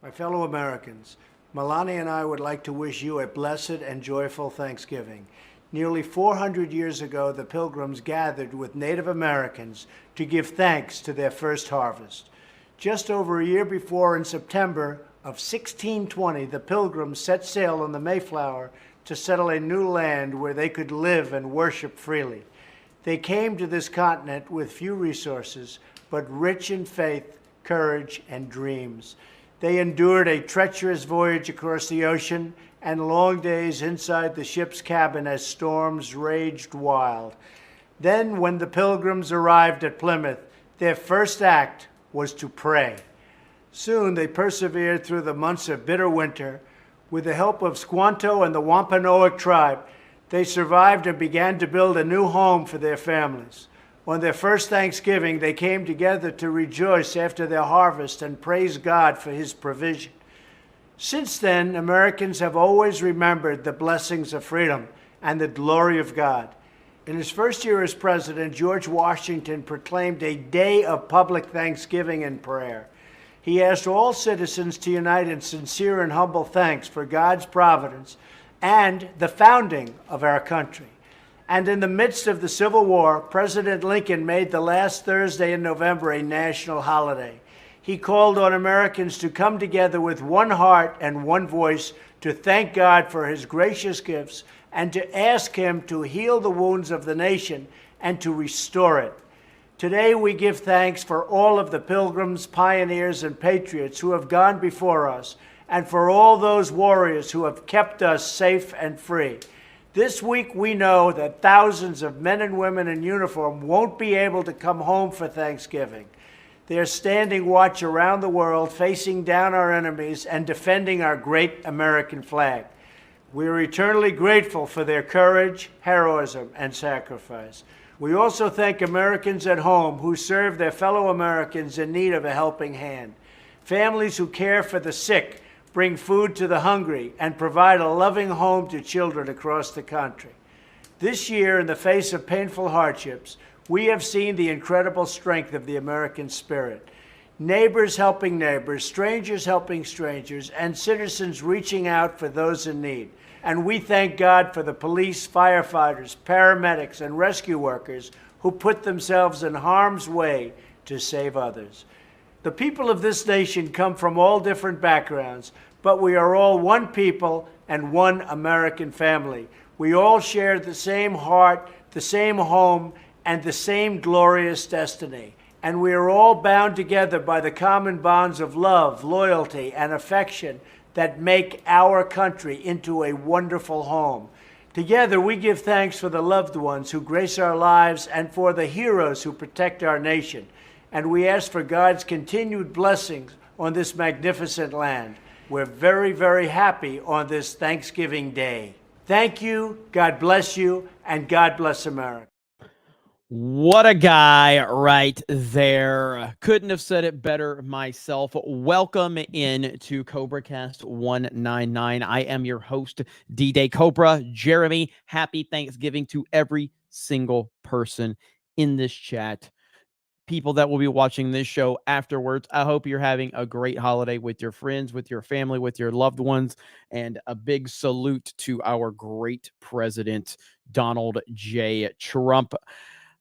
My fellow Americans, Melania and I would like to wish you a blessed and joyful Thanksgiving. Nearly 400 years ago, the Pilgrims gathered with Native Americans to give thanks to their first harvest. Just over a year before, in September of 1620, the Pilgrims set sail on the Mayflower to settle a new land where they could live and worship freely. They came to this continent with few resources, but rich in faith, courage, and dreams. They endured a treacherous voyage across the ocean and long days inside the ship's cabin as storms raged wild. Then, when the Pilgrims arrived at Plymouth, their first act was to pray. Soon they persevered through the months of bitter winter. With the help of Squanto and the Wampanoag tribe, they survived and began to build a new home for their families. On their first Thanksgiving, they came together to rejoice after their harvest and praise God for his provision. Since then, Americans have always remembered the blessings of freedom and the glory of God. In his first year as president, George Washington proclaimed a day of public thanksgiving and prayer. He asked all citizens to unite in sincere and humble thanks for God's providence and the founding of our country. And in the midst of the Civil War, President Lincoln made the last Thursday in November a national holiday. He called on Americans to come together with one heart and one voice to thank God for his gracious gifts and to ask him to heal the wounds of the nation and to restore it. Today we give thanks for all of the pilgrims, pioneers, and patriots who have gone before us, and for all those warriors who have kept us safe and free. This week, we know that thousands of men and women in uniform won't be able to come home for Thanksgiving. They're standing watch around the world, facing down our enemies and defending our great American flag. We are eternally grateful for their courage, heroism, and sacrifice. We also thank Americans at home who serve their fellow Americans in need of a helping hand. Families who care for the sick, bring food to the hungry, and provide a loving home to children across the country. This year, in the face of painful hardships, we have seen the incredible strength of the American spirit. Neighbors helping neighbors, strangers helping strangers, and citizens reaching out for those in need. And we thank God for the police, firefighters, paramedics, and rescue workers who put themselves in harm's way to save others. The people of this nation come from all different backgrounds, but we are all one people and one American family. We all share the same heart, the same home, and the same glorious destiny. And we are all bound together by the common bonds of love, loyalty, and affection that make our country into a wonderful home. Together, we give thanks for the loved ones who grace our lives and for the heroes who protect our nation. And we ask for God's continued blessings on this magnificent land. We're very, very happy on this Thanksgiving Day. Thank you, God bless you, and God bless America. What a guy right there. Couldn't have said it better myself. Welcome in to CobraCast 199. I am your host, D-Day Cobra. Jeremy, happy Thanksgiving to every single person in this chat. People that will be watching this show afterwards. I hope you're having a great holiday with your friends, with your family, with your loved ones, and a big salute to our great president, Donald J. Trump.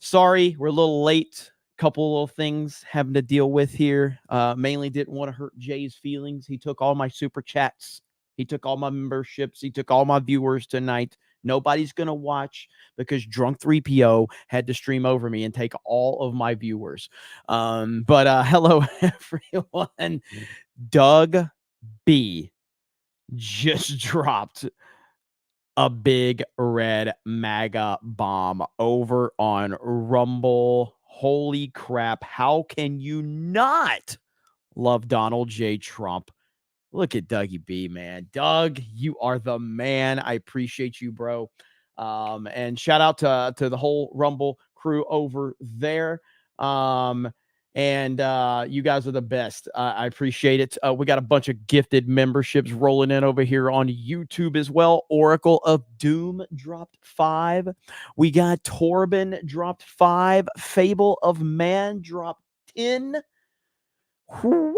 Sorry, we're a little late. Couple little things having to deal with here. Mainly didn't want to hurt Jay's feelings. He took all my super chats. He took all my memberships. He took all my viewers tonight. Nobody's going to watch because Drunk 3PO had to stream over me and take all of my viewers. But hello, everyone. Doug B just dropped a big red MAGA bomb over on Rumble. Holy crap. How can you not love Donald J. Trump? Look at Dougie B, man. Doug, you are the man. I appreciate you, bro. And shout out to the whole Rumble crew over there. And you guys are the best. I appreciate it. We got a bunch of gifted memberships rolling in over here on YouTube as well. Oracle of Doom dropped 5. We got Torben dropped 5. Fable of Man dropped 10. Woo!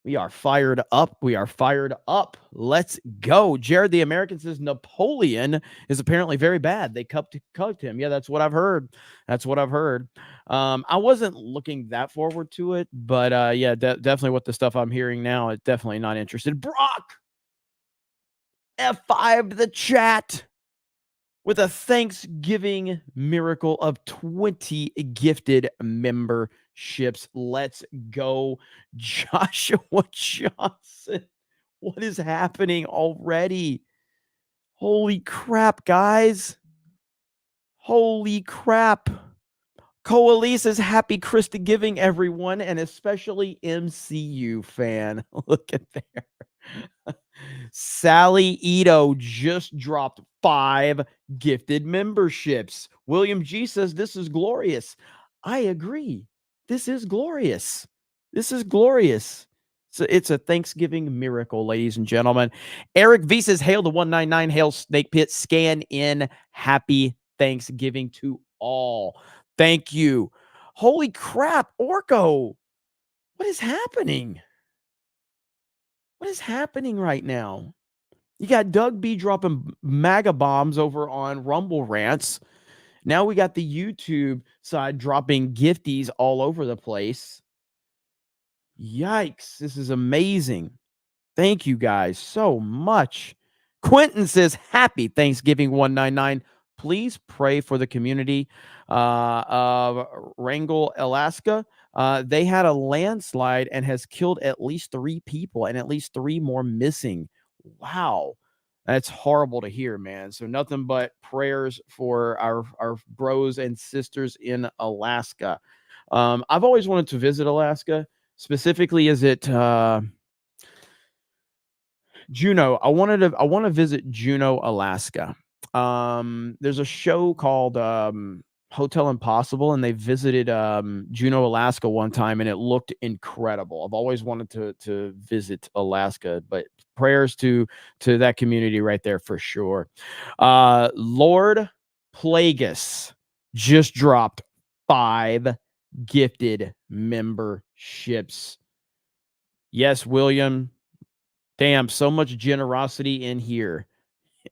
We are fired up. We are fired up. Let's go. Jared the American says Napoleon is apparently very bad. They cucked him. Yeah, that's what I've heard. That's what I've heard. I wasn't looking that forward to it, but yeah, definitely what the stuff I'm hearing now, it's definitely not interested. Brock, F5 the chat with a Thanksgiving miracle of 20 gifted memberships. Let's go, Joshua Johnson. What is happening already? Holy crap, guys. Holy crap. Coalise says happy Christi giving, everyone, and especially MCU fan. Look at there. Sally Ito just dropped 5 gifted memberships. William G says this is glorious. I agree. This is glorious. This is glorious. So it's a Thanksgiving miracle, ladies and gentlemen. Eric V says, hail to 199, hail Snake Pit, scan in. Happy Thanksgiving to all. Thank you. Holy crap, Orko. What is happening? What is happening right now? You got Doug B dropping MAGA bombs over on Rumble Rants. Now we got the YouTube side dropping gifties all over the place. Yikes. This is amazing. Thank you guys so much. Quentin says, happy Thanksgiving 199. Please pray for the community of Wrangell, Alaska. They had a landslide and has killed at least 3 people and at least 3 more missing. Wow. That's horrible to hear, man. So nothing but prayers for our bros and sisters in Alaska. I've always wanted to visit Alaska. Specifically, is it Juneau? I want to visit Juneau, Alaska. There's a show called Hotel Impossible, and they visited Juneau, Alaska one time, and it looked incredible. I've always wanted to visit Alaska, but prayers to that community right there for sure. Lord Plagueis just dropped 5 gifted memberships. Yes, William. Damn, so much generosity in here.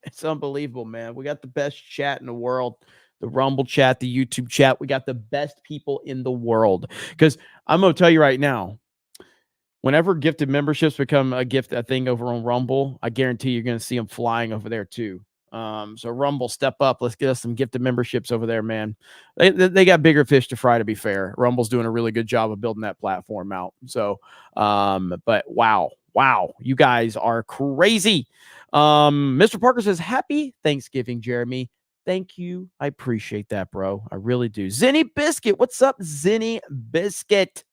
It's unbelievable, man. We got the best chat in the world. The Rumble chat, the YouTube chat. We got the best people in the world. Because I'm going to tell you right now, whenever gifted memberships become a thing over on Rumble, I guarantee you're going to see them flying over there too. So Rumble, step up. Let's get us some gifted memberships over there, man. They got bigger fish to fry, to be fair. Rumble's doing a really good job of building that platform out. So, but wow, you guys are crazy. Mr. Parker says, happy Thanksgiving, Jeremy. Thank you. I appreciate that, bro. I really do. Zinny Biscuit. What's up, Zinny Biscuit?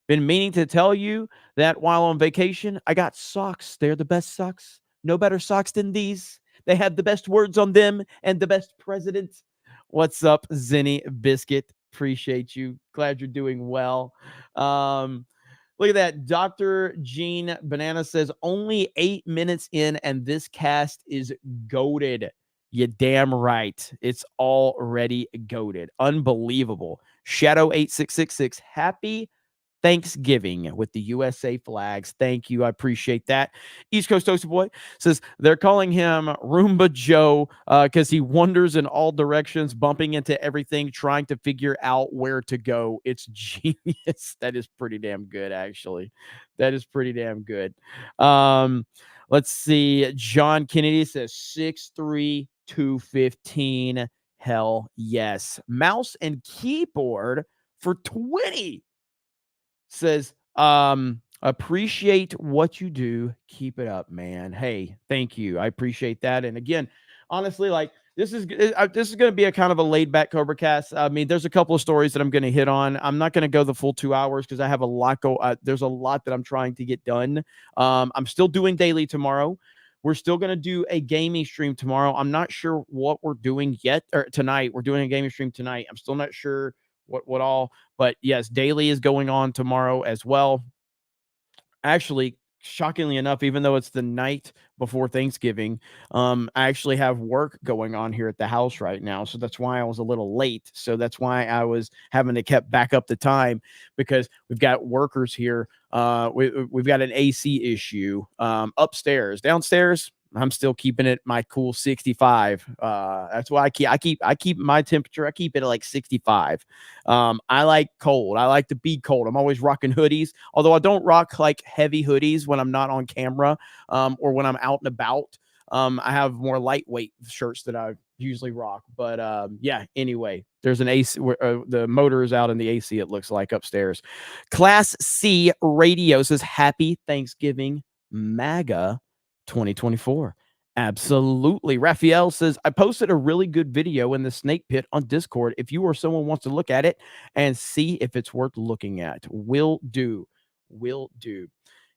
Been meaning to tell you that while on vacation, I got socks. They're the best socks. No better socks than these. They have the best words on them and the best president. What's up, Zinny Biscuit? Appreciate you. Glad you're doing well. Look at that. Dr. Jean Banana says, only 8 minutes in, and this cast is goated. You damn right. It's already goated. Unbelievable. Shadow 8666. Happy Thanksgiving with the USA flags. Thank you. I appreciate that. East Coast Toasty Boy says they're calling him Roomba Joe because he wanders in all directions, bumping into everything, trying to figure out where to go. It's genius. That is pretty damn good, actually. That is pretty damn good. Let's see. John Kennedy says 6'3", 215. Hell yes. Mouse and keyboard for 20. Says, appreciate what you do. Keep it up, man. Hey, thank you. I appreciate that. And again, honestly, like this is going to be a kind of a laid back CobraCast. I mean, there's a couple of stories that I'm going to hit on. I'm not going to go the full 2 hours because I have a lot there's a lot that I'm trying to get done. I'm still doing daily tomorrow. We're still going to do a gaming stream tomorrow. I'm not sure what we're doing yet, or tonight. We're doing a gaming stream tonight. I'm still not sure what all, but yes, daily is going on tomorrow as well. Actually, shockingly enough, even though it's the night before Thanksgiving, I actually have work going on here at the house right now. So that's why I was a little late. So that's why I was having to keep back up the time, because we've got workers here. We've got an AC issue upstairs. Downstairs, I'm still keeping it my cool 65. That's why I keep my temperature. I keep it at like 65. I like cold. I like to be cold. I'm always rocking hoodies, although I don't rock like heavy hoodies when I'm not on camera, or when I'm out and about. I have more lightweight shirts that I usually rock. But yeah, anyway, there's an AC. The motor is out in the AC, it looks like, upstairs. Class C Radio says, Happy Thanksgiving, MAGA 2024. Absolutely. Raphael says, I posted a really good video in the snake pit on Discord. If you or someone wants to look at it and see if it's worth looking at, will do. Will do.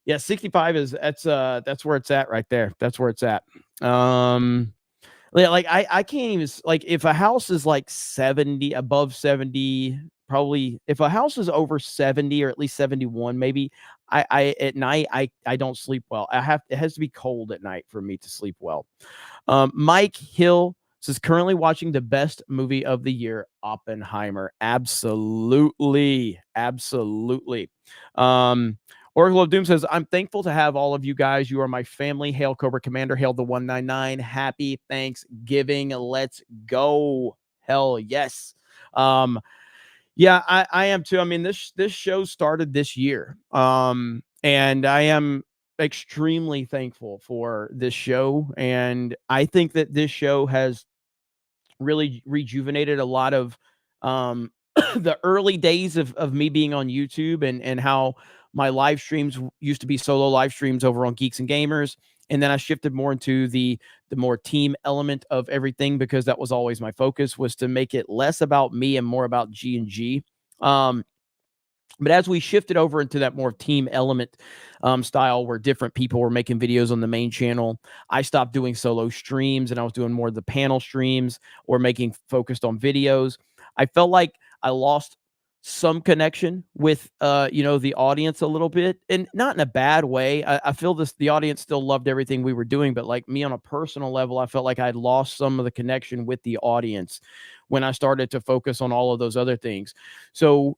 Yeah, 65 is that's where it's at right there. That's where it's at. Yeah, like I can't even, like, if a house is like 70, above 70, probably if a house is over 70 or at least 71, maybe I at night I don't sleep well. It has to be cold at night for me to sleep well. Mike Hill says, currently watching the best movie of the year, Oppenheimer. Absolutely. Absolutely. Oracle of Doom says, I'm thankful to have all of you guys. You are my family. Hail Cobra Commander. Hail the 199. Happy Thanksgiving. Let's go. Hell yes. Yeah, I am too. I mean, this show started this year. And I am extremely thankful for this show. And I think that this show has really rejuvenated a lot of the early days of me being on YouTube, and how my live streams used to be solo live streams over on Geeks and Gamers. And then I shifted more into the more team element of everything, because that was always my focus, was to make it less about me and more about G&G. But as we shifted over into that more team element style, where different people were making videos on the main channel, I stopped doing solo streams and I was doing more of the panel streams or making focused on videos. I felt like I lost some connection with the audience a little bit, and not in a bad way. I feel the audience still loved everything we were doing, but like me on a personal level, I felt like I'd lost some of the connection with the audience when I started to focus on all of those other things. So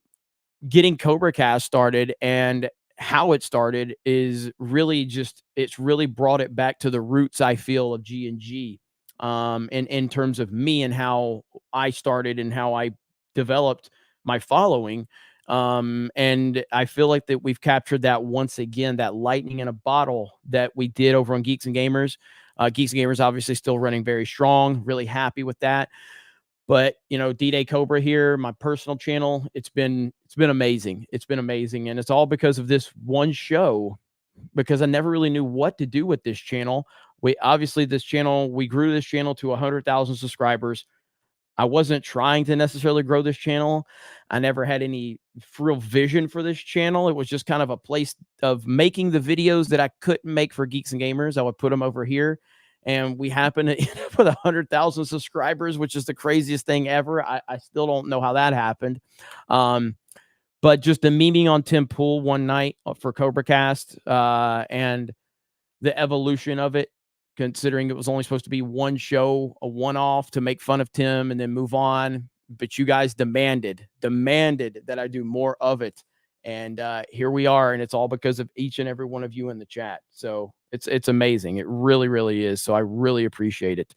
getting CobraCast started, and how it started, is really just, it's really brought it back to the roots, I feel, of G&G, in terms of me and how I started and how I developed my following. And I feel like that we've captured that once again, that lightning in a bottle that we did over on Geeks and Gamers. Geeks and Gamers obviously still running very strong, really happy with that. But D-Day Cobra here, my personal channel, it's been amazing. It's been amazing. And it's all because of this one show, because I never really knew what to do with this channel. We grew this channel to 100,000 subscribers. I wasn't trying to necessarily grow this channel. I never had any real vision for this channel. It was just kind of a place of making the videos that I couldn't make for Geeks and Gamers. I would put them over here. And we happen to end up with 100,000 subscribers, which is the craziest thing ever. I still don't know how that happened. But just the meeting on Tim Pool one night for CobraCast, and the evolution of it, considering it was only supposed to be one show, a one-off to make fun of Tim and then move on. But you guys demanded that I do more of it. And here we are. And it's all because of each and every one of you in the chat. So it's amazing. It really, really is. So I really appreciate it.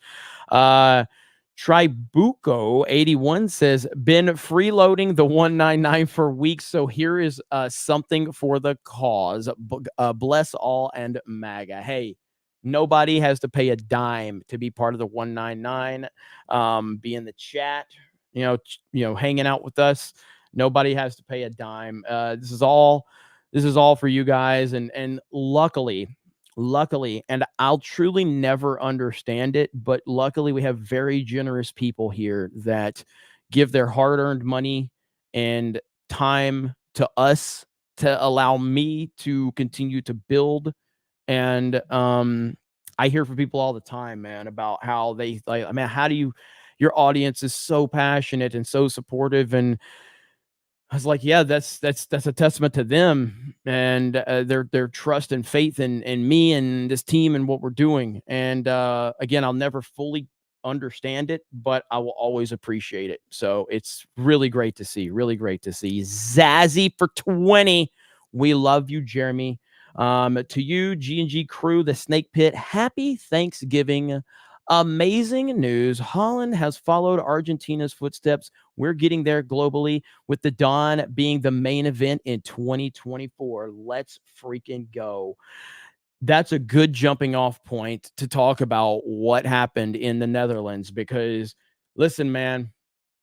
Tribuco 81 says, been freeloading the 199 for weeks, so here is something for the cause. Bless all and MAGA. Hey, nobody has to pay a dime to be part of the 199. Be in the chat, hanging out with us. Nobody has to pay a dime. This is all for you guys, and luckily, and I'll truly never understand it, but luckily we have very generous people here that give their hard-earned money and time to us to allow me to continue to build. And I hear from people all the time, man, about how they how do your audience is so passionate and so supportive, and I was like, yeah, that's a testament to them and their trust and faith in me and this team and what we're doing. And again, I'll never fully understand it, but I will always appreciate it. So it's really great to see. Really great to see. Zazzy for 20. We love you, Jeremy. To you, G&G crew, the Snake Pit. Happy Thanksgiving. Amazing news. Holland has followed Argentina's footsteps. We're getting there globally, with the Dawn being the main event in 2024. Let's freaking go. That's a good jumping off point to talk about what happened in the Netherlands, because listen, man,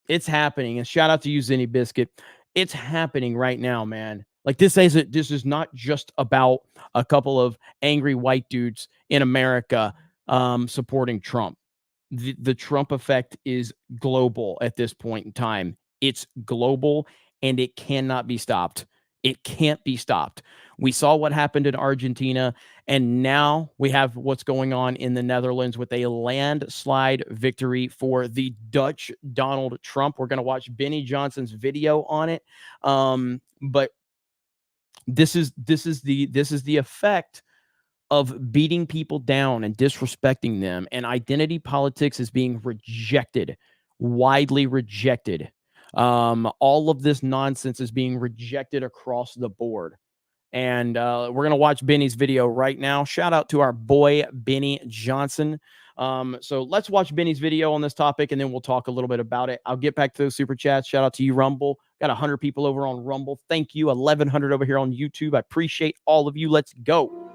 it's happening. And shout out to you, Zinni Biscuit. It's happening right now, man. Like this is not just about a couple of angry white dudes in America supporting Trump. The Trump effect is global at this point in time. It's global and it cannot be stopped. It can't be stopped. We saw what happened in Argentina, and now we have what's going on in the Netherlands with a landslide victory for the Dutch Donald Trump. We're going to watch Benny Johnson's video on it. But this is the effect of beating people down and disrespecting them, and identity politics is being rejected, widely rejected. All of this nonsense is being rejected across the board. And we're going to watch Benny's video right now. Shout out to our boy, Benny Johnson. So let's watch Benny's video on this topic, and then we'll talk a little bit about it. I'll get back to those super chats. Shout out to you, Rumble. Got 100 people over on Rumble. Thank you. 1,100 over here on YouTube. I appreciate all of you. Let's go.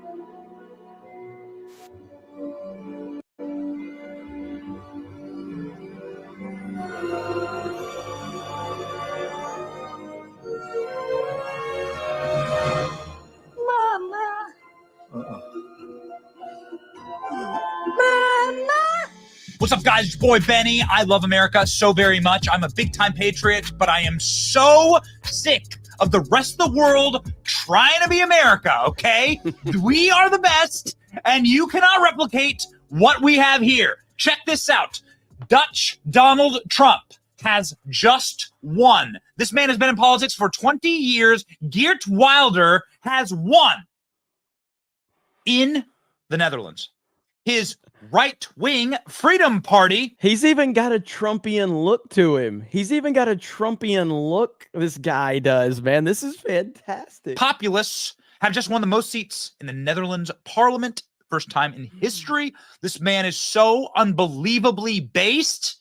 What's up, guys? It's your boy Benny. I love America so very much. I'm a big-time patriot, but I am so sick of the rest of the world trying to be America, okay? We are the best, and you cannot replicate what we have here. Check this out. Dutch Donald Trump has just won. This man has been in politics for 20 years. Geert Wilder has won in the Netherlands. His right-wing Freedom Party. He's even got a Trumpian look to him. This guy does, man. This is fantastic. Populists have just won the most seats in the Netherlands parliament. First time in history. This man is so unbelievably based.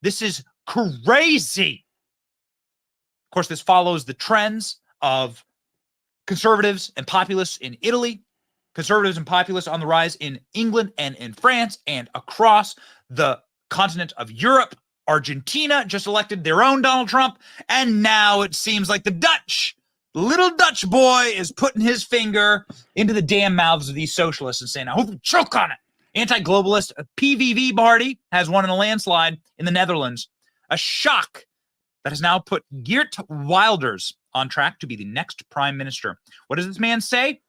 This is crazy. Of course, this follows the trends of conservatives and populists in Italy. Conservatives and populists on the rise in England and in France and across the continent of Europe. Argentina just elected their own Donald Trump. And now it seems like the little Dutch boy is putting his finger into the damn mouths of these socialists and saying, I hope you choke on it. Anti-globalist PVV party has won in a landslide in the Netherlands. A shock that has now put Geert Wilders on track to be the next prime minister. What does this man say?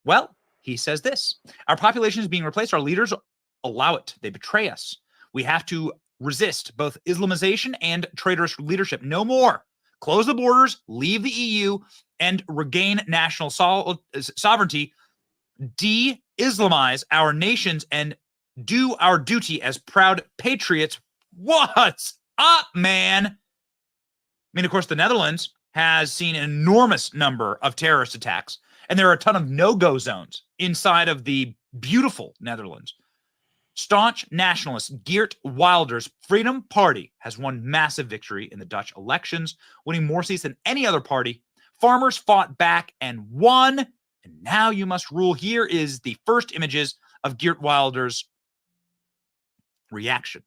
Well, he says this: our population is being replaced. Our leaders allow it. They betray us. We have to resist both Islamization and traitorous leadership. No more. Close the borders, leave the EU, and regain national sovereignty. De-Islamize our nations and do our duty as proud patriots. What's up, man? I mean, of course, the Netherlands has seen an enormous number of terrorist attacks. And there are a ton of no-go zones inside of the beautiful Netherlands. Staunch nationalist Geert Wilders' Freedom Party has won massive victory in the Dutch elections, winning more seats than any other party. Farmers fought back and won. And now you must rule. Here is the first images of Geert Wilders' reaction.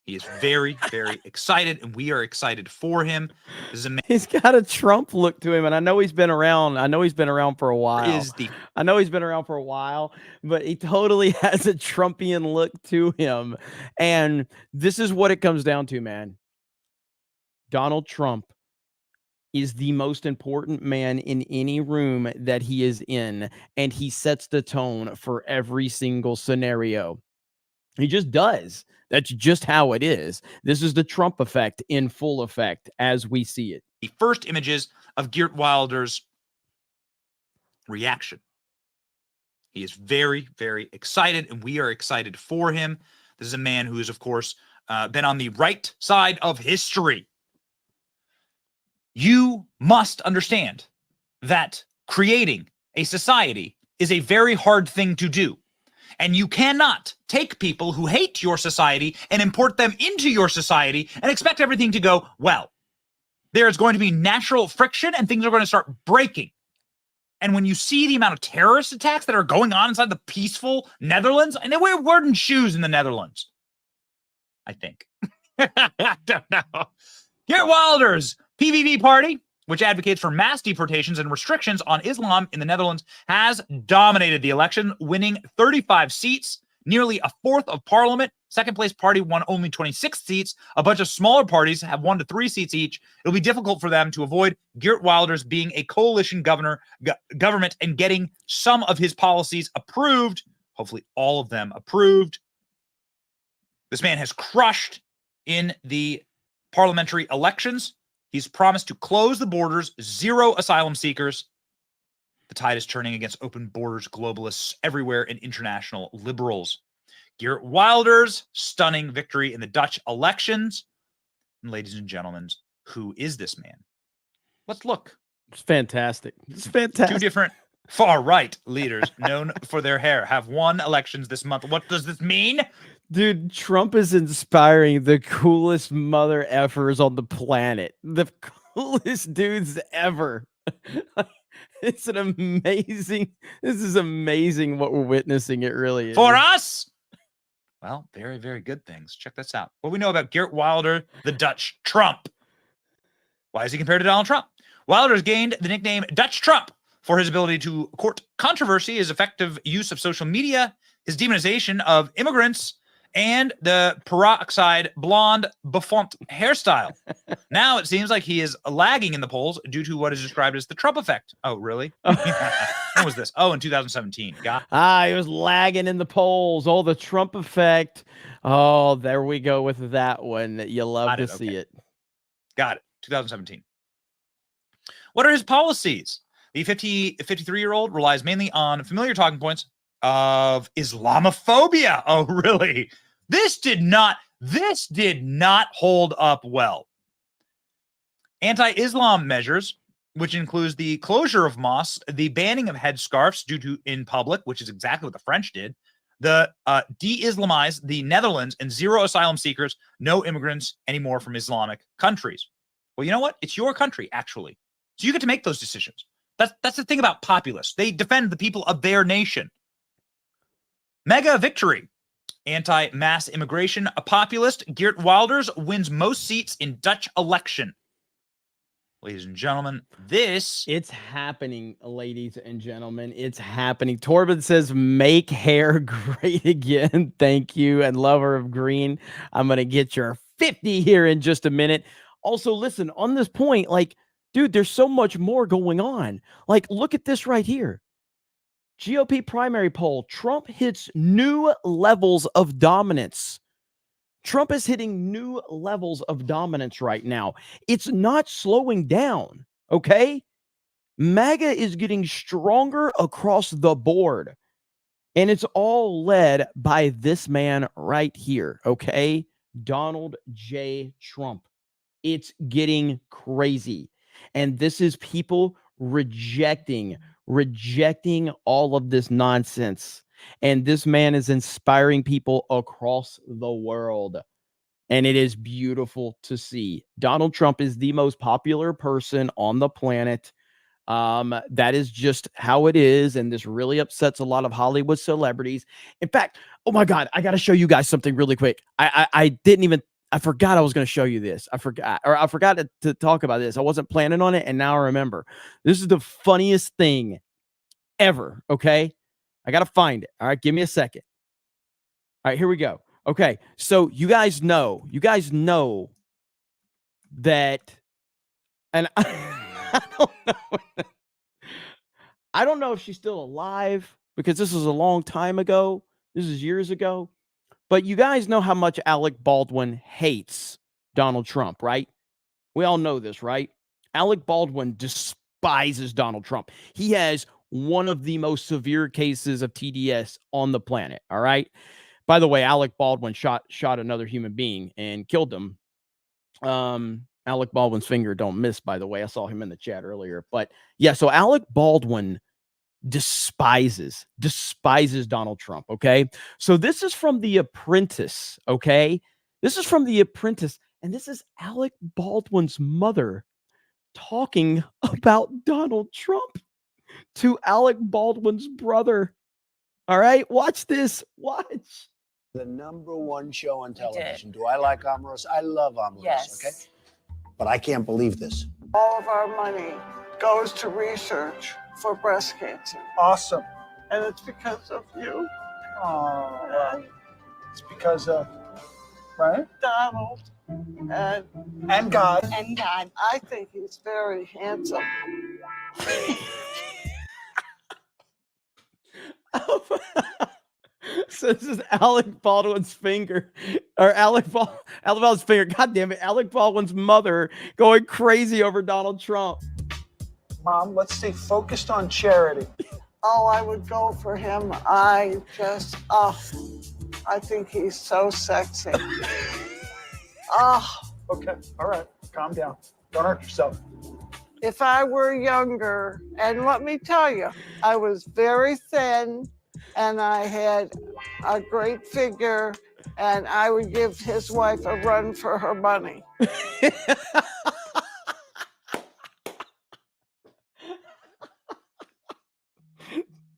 He is very, very excited, and we are excited for him. This is amazing. He's got a Trump look to him, and I know he's been around for a while. But he totally has a Trumpian look to him. And this is what it comes down to, man. Donald Trump is the most important man in any room that he is in, and he sets the tone for every single scenario. He just does. That's just how it is. This is the Trump effect in full effect as we see it. the first images of Geert Wilder's reaction. He is very, very excited, and we are excited for him. This is a man who has, of course, been on the right side of history. You must understand that creating a society is a very hard thing to do. And you cannot take people who hate your society and import them into your society and expect everything to go well. There is going to be natural friction and things are going to start breaking. And when you see the amount of terrorist attacks that are going on inside the peaceful Netherlands, and they wear wooden shoes in the Netherlands, I think. I don't know. Geert Wilders' PVV party, which advocates for mass deportations and restrictions on Islam in the Netherlands, has dominated the election, winning 35 seats, nearly a fourth of parliament. Second place party won only 26 seats. A bunch of smaller parties have 1 to 3 seats each. It'll be difficult for them to avoid Geert Wilders being a coalition government and getting some of his policies approved, hopefully all of them approved. This man has crushed in the parliamentary elections. He's promised to close the borders, 0 asylum seekers. The tide is turning against open borders globalists everywhere and international liberals. Geert Wilders' stunning victory in the Dutch elections. And ladies and gentlemen, who is this man? Let's look. It's fantastic. It's fantastic. 2 different far-right leaders known for their hair have won elections this month. What does this mean? Dude, Trump is inspiring the coolest mother effers on the planet. The coolest dudes ever. This is amazing what we're witnessing. It really is. For us? Well, very, very good things. Check this out. What we know about Geert Wilder, the Dutch Trump. Why is he compared to Donald Trump? Wilder's gained the nickname Dutch Trump for his ability to court controversy, his effective use of social media, his demonization of immigrants, and the peroxide blonde bouffant hairstyle. Now it seems like he is lagging in the polls due to what is described as the Trump effect. Oh, really? When was this? Oh, in 2017. He was lagging in the polls. Oh, the Trump effect. Oh, there we go with that one. You love to see it. Got it. 2017. What are his policies? The 53-year-old relies mainly on familiar talking points of Islamophobia. Oh, really? This did not hold up well. Anti-Islam measures, which includes the closure of mosques, the banning of headscarves in public, which is exactly what the French did, the de-Islamize the Netherlands, and 0 asylum seekers, no immigrants anymore from Islamic countries. Well, you know what? It's your country, actually. So you get to make those decisions. That's the thing about populists. They defend the people of their nation. Mega victory. Anti-mass immigration, a populist, Geert Wilders wins most seats in Dutch election. Ladies and gentlemen, it's happening, ladies and gentlemen. It's happening. Torben says, make hair great again. Thank you. And lover of green. I'm going to get your 50 here in just a minute. Also, listen, on this point, dude, there's so much more going on. Look at this right here. GOP primary poll. Trump hits new levels of dominance. Trump is hitting new levels of dominance right now. It's not slowing down, okay? MAGA is getting stronger across the board. And it's all led by this man right here, okay? Donald J. Trump. It's getting crazy. And this is people rejecting all of this nonsense. And this man is inspiring people across the world. And it is beautiful to see. Donald Trump is the most popular person on the planet. That is just how it is. And this really upsets a lot of Hollywood celebrities. In fact, oh my God, I got to show you guys something really quick. I forgot I was going to show you this. I forgot to talk about this. I wasn't planning on it, and now I remember. This is the funniest thing ever, okay? I got to find it. All right, give me a second. All right, here we go. Okay, so you guys know that, and I don't know. I don't know if she's still alive because this is a long time ago. This is years ago. But you guys know how much Alec Baldwin hates Donald Trump, right? We all know this, right? Alec Baldwin despises Donald Trump. He has one of the most severe cases of TDS on the planet. All right. By the way, Alec Baldwin shot another human being and killed him. Alec Baldwin's finger don't miss, by the way. I saw him in the chat earlier. But yeah, so Alec Baldwin despises Donald Trump. Okay. So this is from The Apprentice. Okay. This is from The Apprentice. And this is Alec Baldwin's mother talking about Donald Trump to Alec Baldwin's brother. All right. Watch this. Watch. The #1 show on television. Do I like Omarosa? I love Omarosa, Yes. okay? But I can't believe this. All of our money goes to research for breast cancer. Awesome. And it's because of you, Oh, well, it's because of, right? Donald, and God. And God. I think he's very handsome. So this is Alec Baldwin's finger, or Alec Baldwin's finger. God damn it, Alec Baldwin's mother going crazy over Donald Trump. Mom, let's stay focused on charity. Oh, I would go for him. I think he's so sexy. Oh, Okay, all right, calm down. Don't hurt yourself. if I were younger, and let me tell you, I was very thin and I had a great figure, and I would give his wife a run for her money.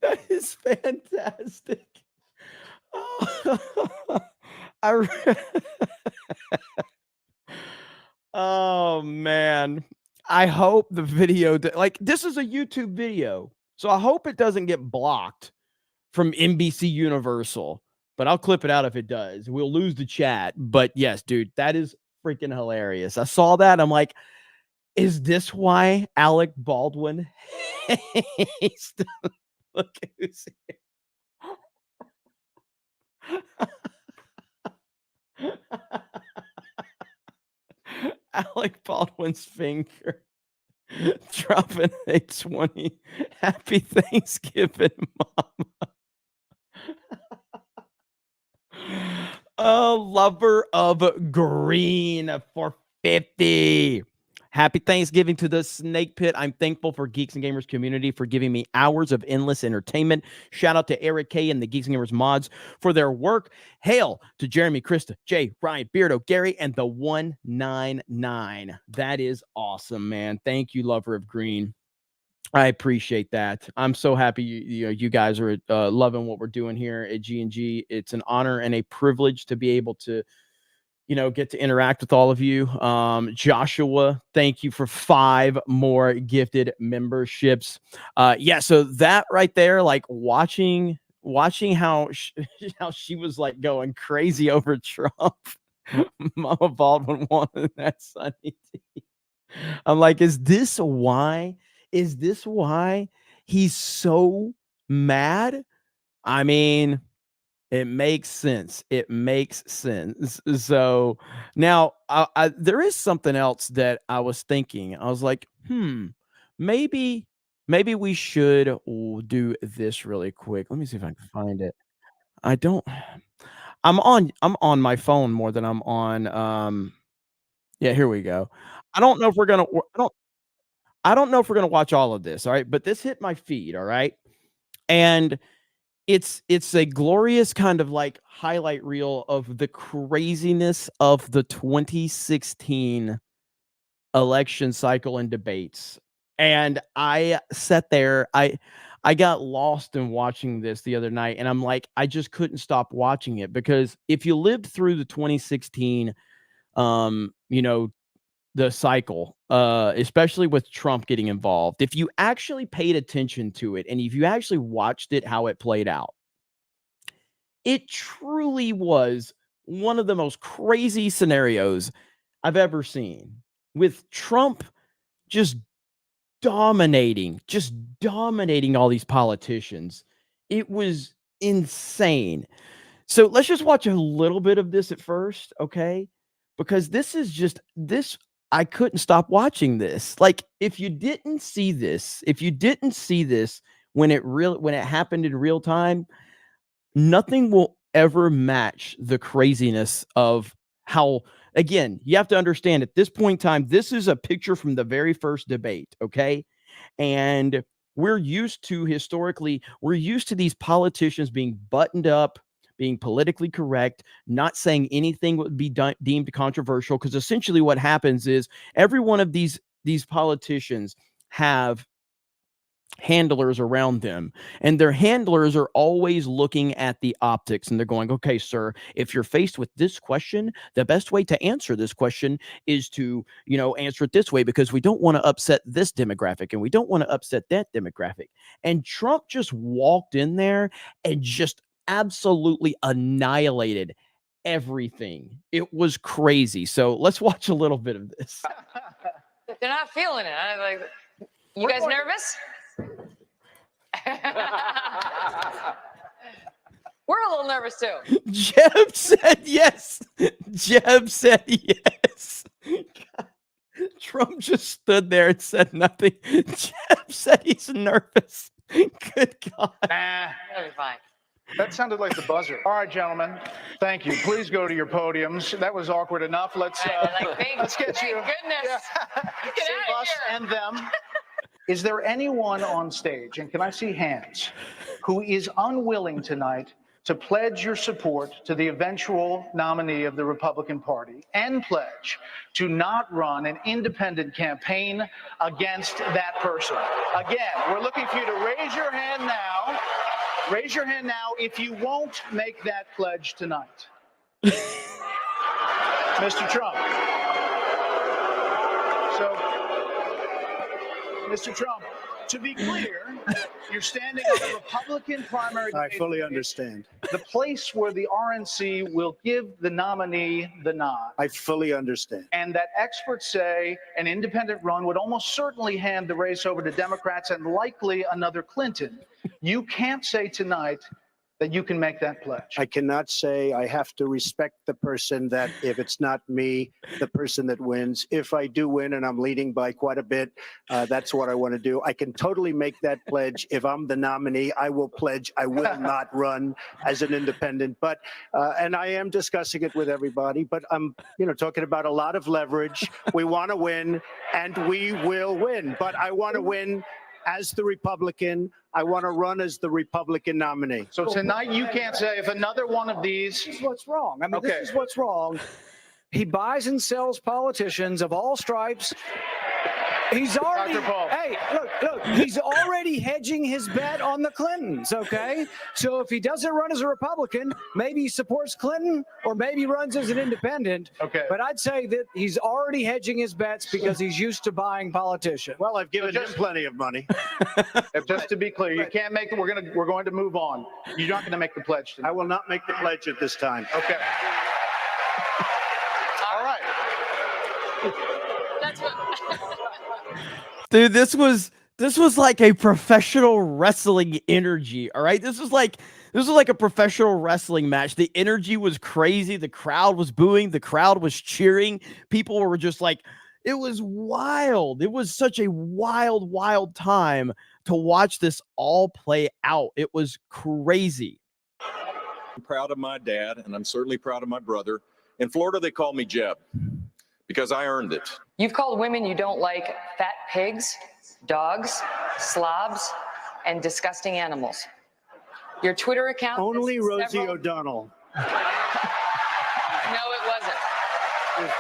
That is fantastic. Oh man. I hope the video like this is a YouTube video. So I hope it doesn't get blocked from NBC Universal, but I'll clip it out if it does. We'll lose the chat. But yes, dude, that is freaking hilarious. I saw that. I'm like, is this why Alec Baldwin hates the look who's here. Alec Baldwin's finger dropping a 20. Happy Thanksgiving, Mama. A lover of green for 50. Happy Thanksgiving to the Snake Pit. I'm thankful for Geeks and Gamers community for giving me hours of endless entertainment. Shout out to Eric K and the Geeks and Gamers mods for their work. Hail to Jeremy, Krista, Jay, Ryan, Beardo, Gary, and the 199. That is awesome, man. Thank you, lover of green. I appreciate that. I'm so happy you guys are loving what we're doing here at G&G. It's an honor and a privilege to be able to get to interact with all of you. Joshua, thank you for 5 more gifted memberships. Yeah, so that right there, like watching how she was like going crazy over Trump. Mama Baldwin wanted that Sunny D. I'm like, is this why he's so mad? I mean, it makes sense. It makes sense. So now there is something else that I was thinking. I was like, maybe we should do this really quick. Let me see if I can find it. I'm on my phone more than I'm on. Yeah, here we go. I don't know if we're gonna watch all of this. All right, but this hit my feed. All right, and it's a glorious kind of like highlight reel of the craziness of the 2016 election cycle and debates. And I sat there, I got lost in watching this the other night, and I'm like, I just couldn't stop watching it, because if you lived through the 2016 the cycle, especially with Trump getting involved, if you actually paid attention to it and if you actually watched it, how it played out, it truly was one of the most crazy scenarios I've ever seen, with Trump just dominating all these politicians. It was insane. So let's just watch a little bit of this at first, okay? Because this I couldn't stop watching this. Like, if you didn't see this when it happened in real time, nothing will ever match the craziness of how, again, you have to understand at this point in time, this is a picture from the very first debate, okay? And we're used to these politicians being buttoned up, being politically correct, not saying anything would be deemed controversial, because essentially what happens is every one of these politicians have handlers around them, and their handlers are always looking at the optics, and they're going, okay, sir, if you're faced with this question, the best way to answer this question is to, answer it this way, because we don't want to upset this demographic and we don't want to upset that demographic. And Trump just walked in there and just absolutely annihilated everything. It was crazy. So let's watch a little bit of this. They're not feeling it. I'm like, you guys nervous? We're a little nervous too. Jeb said yes. God. Trump just stood there and said nothing. Jeb said he's nervous. Good God. Nah, That'll be fine. that sounded like the buzzer. All right, gentlemen. Thank you. Please go to your podiums. That was awkward enough. Let's get you. Goodness. Get Save out of us here. and them. Is there anyone on stage, and can I see hands, who is unwilling tonight to pledge your support to the eventual nominee of the Republican Party and pledge to not run an independent campaign against that person? Again, we're looking for you to raise your hand now. Raise your hand now if you won't make that pledge tonight. Mr. Trump. So, Mr. Trump, to be clear, you're standing on the Republican primary. I fully understand. The place where the RNC will give the nominee the nod. I fully understand. And that experts say an independent run would almost certainly hand the race over to Democrats and likely another Clinton. You can't say tonight that you can make that pledge. I cannot say. I have to respect the person that if it's not me, the person that wins. If I do win and I'm leading by quite a bit, that's what I want to do. I can totally make that pledge. If I'm the nominee, I will pledge I will not run as an independent. But and I am discussing it with everybody. But I'm talking about a lot of leverage. We want to win, and we will win. But I want to win as the Republican. I want to run as the Republican nominee. So tonight you can't say if another one of these. This is what's wrong. I mean, Okay. This is what's wrong. He buys and sells politicians of all stripes. He's already, Dr. Paul. hey, look, he's already hedging his bet on the Clintons, okay? So if he doesn't run as a Republican, maybe he supports Clinton or maybe runs as an independent. Okay. But I'd say that he's already hedging his bets because he's used to buying politicians. Well, I've given him just- plenty of money. Just to be clear, you can't make it. We're going to move on. You're not going to make the pledge tonight. I will not make the pledge at this time. Okay. All right. That's what. Dude, this was like a professional wrestling energy. All right. This was like a professional wrestling match. The energy was crazy. The crowd was booing. The crowd was cheering. People were just like, it was wild. It was such a wild, wild time to watch this all play out. It was crazy. I'm proud of my dad, and I'm certainly proud of my brother. In Florida, they call me Jeb because I earned it. You've called women you don't like fat pigs, dogs, slobs, and disgusting animals. Your Twitter account. Only has Rosie several- O'Donnell. No, it wasn't.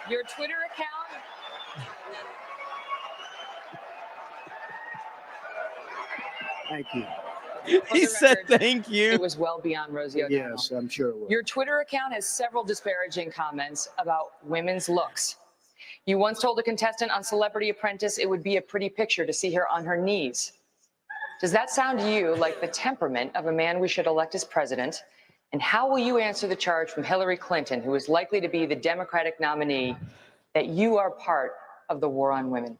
Your Twitter account. Thank you. For He the said record, thank you. It was well beyond Rosie O'Donnell. Yes, I'm sure it will. Your Twitter account has several disparaging comments about women's looks. You once told a contestant on Celebrity Apprentice it would be a pretty picture to see her on her knees. Does that sound to you like the temperament of a man we should elect as president? And how will you answer the charge from Hillary Clinton, who is likely to be the Democratic nominee, that you are part of the war on women?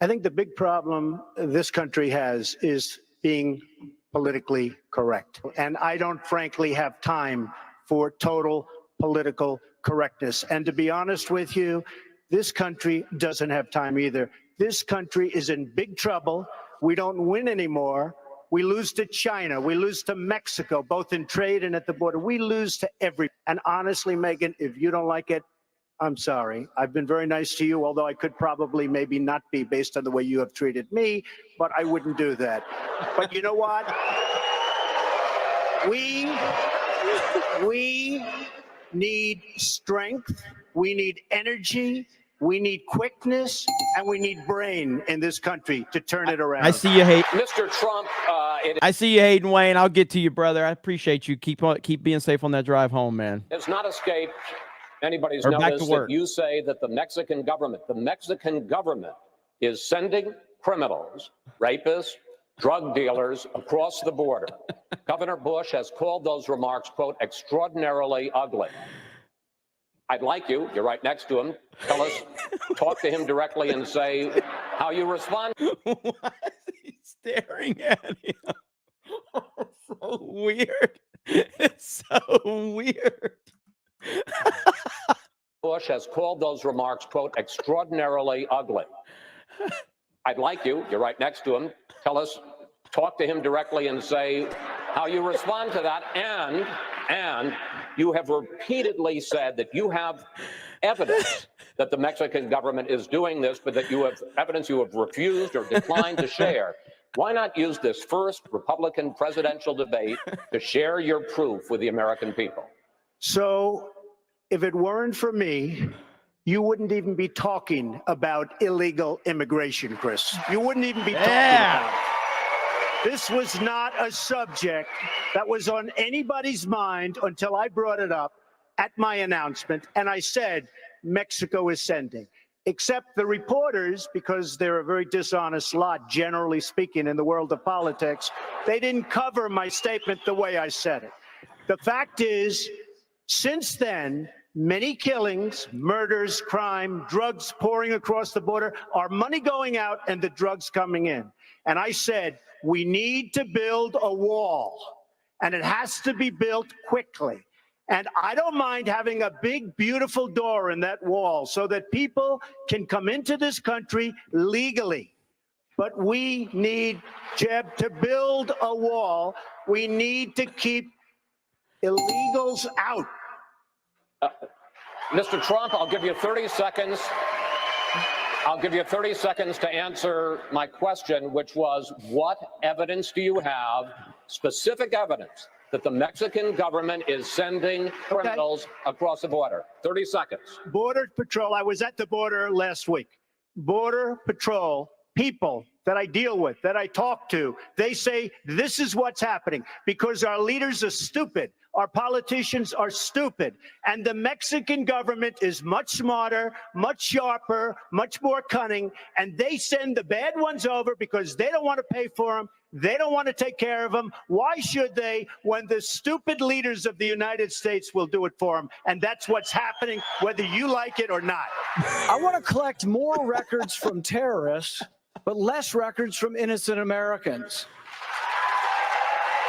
I think the big problem this country has is being politically correct. And I don't frankly have time for total political correctness. And to be honest with you, this country doesn't have time either. This country is in big trouble. We don't win anymore. We lose to China. We lose to Mexico, both in trade and at the border. We lose to every. And honestly, Megan, if you don't like it, I'm sorry. I've been very nice to you, although I could probably maybe not be based on the way you have treated me, but I wouldn't do that. But you know what? We need strength. We need energy. We need quickness, and we need brain in this country to turn it around. I see you hate. Mr. Trump, I see you hating, Wayne. I'll get to you, brother. I appreciate you. Keep being safe on that drive home, man. has not escaped anybody's Or back notice to work. that you say that the Mexican government is sending criminals, rapists, drug dealers across the border. Governor Bush has called those remarks, quote, extraordinarily ugly. I'd like you, you're right next to him, tell us, talk to him directly and say how you respond. Why is he staring at him? So weird. It's so weird. Bush has called those remarks, quote, extraordinarily ugly. I'd like you, you're right next to him, tell us, talk to him directly and say how you respond to that. And you have repeatedly said that you have evidence that the Mexican government is doing this, but that you have evidence you have refused or declined to share. Why not use this first Republican presidential debate to share your proof with the American people? So if it weren't for me, you wouldn't even be talking about illegal immigration, Chris. You wouldn't even be talking about it. This was not a subject that was on anybody's mind until I brought it up at my announcement, and I said, Mexico is sending. Except the reporters, because they're a very dishonest lot, generally speaking, in the world of politics, they didn't cover my statement the way I said it. The fact is, since then, many killings, murders, crime, drugs pouring across the border, our money going out and the drugs coming in. And I said, we need to build a wall, and it has to be built quickly. And I don't mind having a big, beautiful door in that wall so that people can come into this country legally. But we need, Jeb, to build a wall. We need to keep illegals out. Mr. Trump, I'll give you 30 seconds. I'll give you 30 seconds to answer my question, which was, what evidence do you have, specific evidence, that the Mexican government is sending criminals across the border? 30 seconds. Border Patrol, I was at the border last week. Border Patrol, people that I deal with, that I talk to, they say this is what's happening because our leaders are stupid. Our politicians are stupid. And the Mexican government is much smarter, much sharper, much more cunning. And they send the bad ones over because they don't want to pay for them. They don't want to take care of them. Why should they when the stupid leaders of the United States will do it for them? And that's what's happening, whether you like it or not. I want to collect more records from terrorists, but less records from innocent Americans.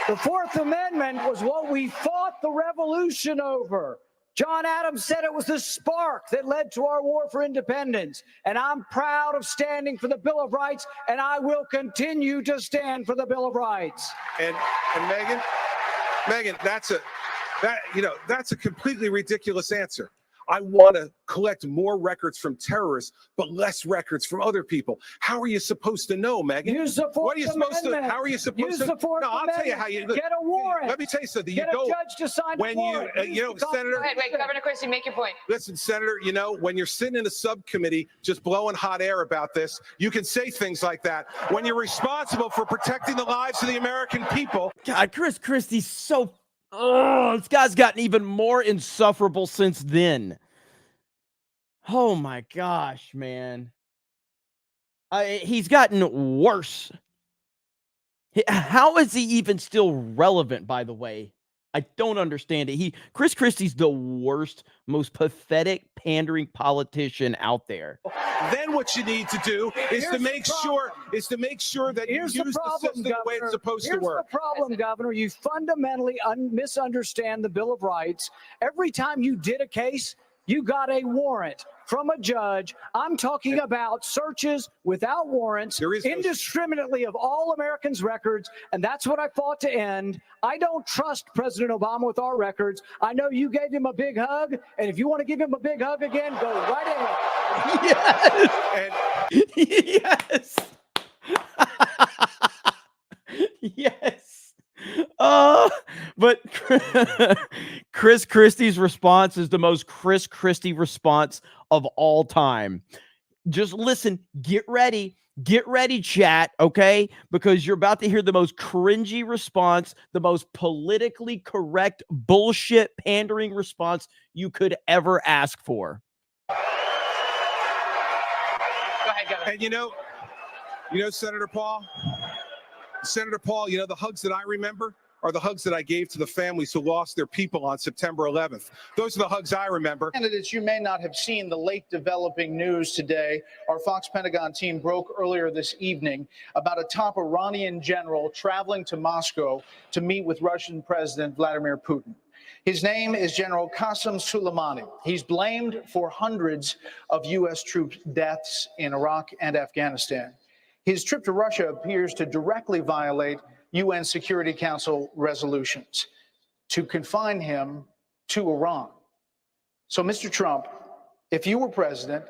The Fourth Amendment was what we fought the revolution over. John Adams said it was the spark that led to our war for independence. And I'm proud of standing for the Bill of Rights, and I will continue to stand for the Bill of Rights. And Megan, that's a completely ridiculous answer. I want to collect more records from terrorists, but less records from other people. How are you supposed to know, Megan? Use the Fourth What are you supposed Amendment. to? How are you supposed Use to? the Fourth No, I'll tell you Amendment. how you Get a warrant. Let me tell you something. Get You a go judge to sign when a warrant. Senator. Go ahead, wait, Governor Christie, make your point. Listen, Senator, when you're sitting in a subcommittee just blowing hot air about this, you can say things like that. When you're responsible for protecting the lives of the American people. God, Chris Christie's so. This guy's gotten even more insufferable since then. Oh my gosh, man. He's gotten worse. How is he even still relevant, by the way? I don't understand it. Chris Christie's the worst, most pathetic, pandering politician out there. Then what you need to do is to make sure that you use the system the way it's supposed to work. Here's the problem, Governor. You fundamentally misunderstand the Bill of Rights. Every time you did a case, you got a warrant from a judge. I'm talking about searches without warrants, indiscriminately of all Americans' records, and that's what I fought to end. I don't trust President Obama with our records. I know you gave him a big hug, and if you want to give him a big hug again, go right ahead. Yes. Yes. But Chris Christie's response is the most Chris Christie response of all time. Just listen, get ready, chat, okay? Because you're about to hear the most cringy response, the most politically correct bullshit pandering response you could ever ask for. Go ahead, Governor. And you know, Senator Paul, the hugs that I remember are the hugs that I gave to the families who lost their people on September 11th. Those are the hugs I remember. Candidates, you may not have seen the late developing news today. Our Fox Pentagon team broke earlier this evening about a top Iranian general traveling to Moscow to meet with Russian President Vladimir Putin. His name is General Qasem Soleimani. He's blamed for hundreds of U.S. troops' deaths in Iraq and Afghanistan. His trip to Russia appears to directly violate UN Security Council resolutions to confine him to Iran. So, Mr. Trump, if you were president,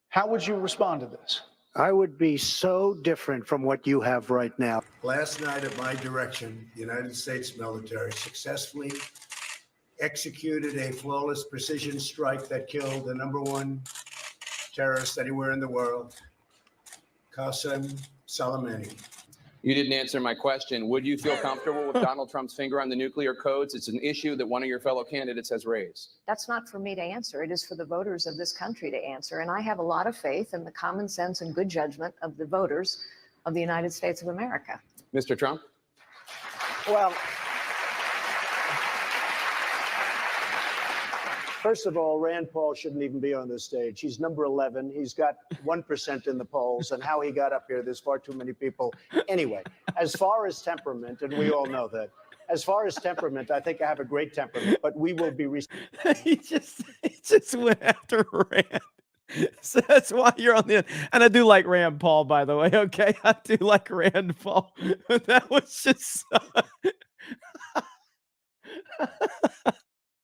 how would you respond to this? I would be so different from what you have right now. Last night, at my direction, the United States military successfully executed a flawless precision strike that killed the #1 terrorist anywhere in the world, Qasem Soleimani. You didn't answer my question. Would you feel comfortable with Donald Trump's finger on the nuclear codes? It's an issue that one of your fellow candidates has raised. That's not for me to answer. It is for the voters of this country to answer. And I have a lot of faith in the common sense and good judgment of the voters of the United States of America. Mr. Trump? Well, first of all, Rand Paul shouldn't even be on this stage. He's number 11. He's got 1% in the polls, and how he got up here, there's far too many people. Anyway, as far as temperament, and we all know that, as far as temperament, I think I have a great temperament, but we will be... he just went after Rand. So that's why you're on the end. And I do like Rand Paul, by the way, okay? I do like Rand Paul. That was just...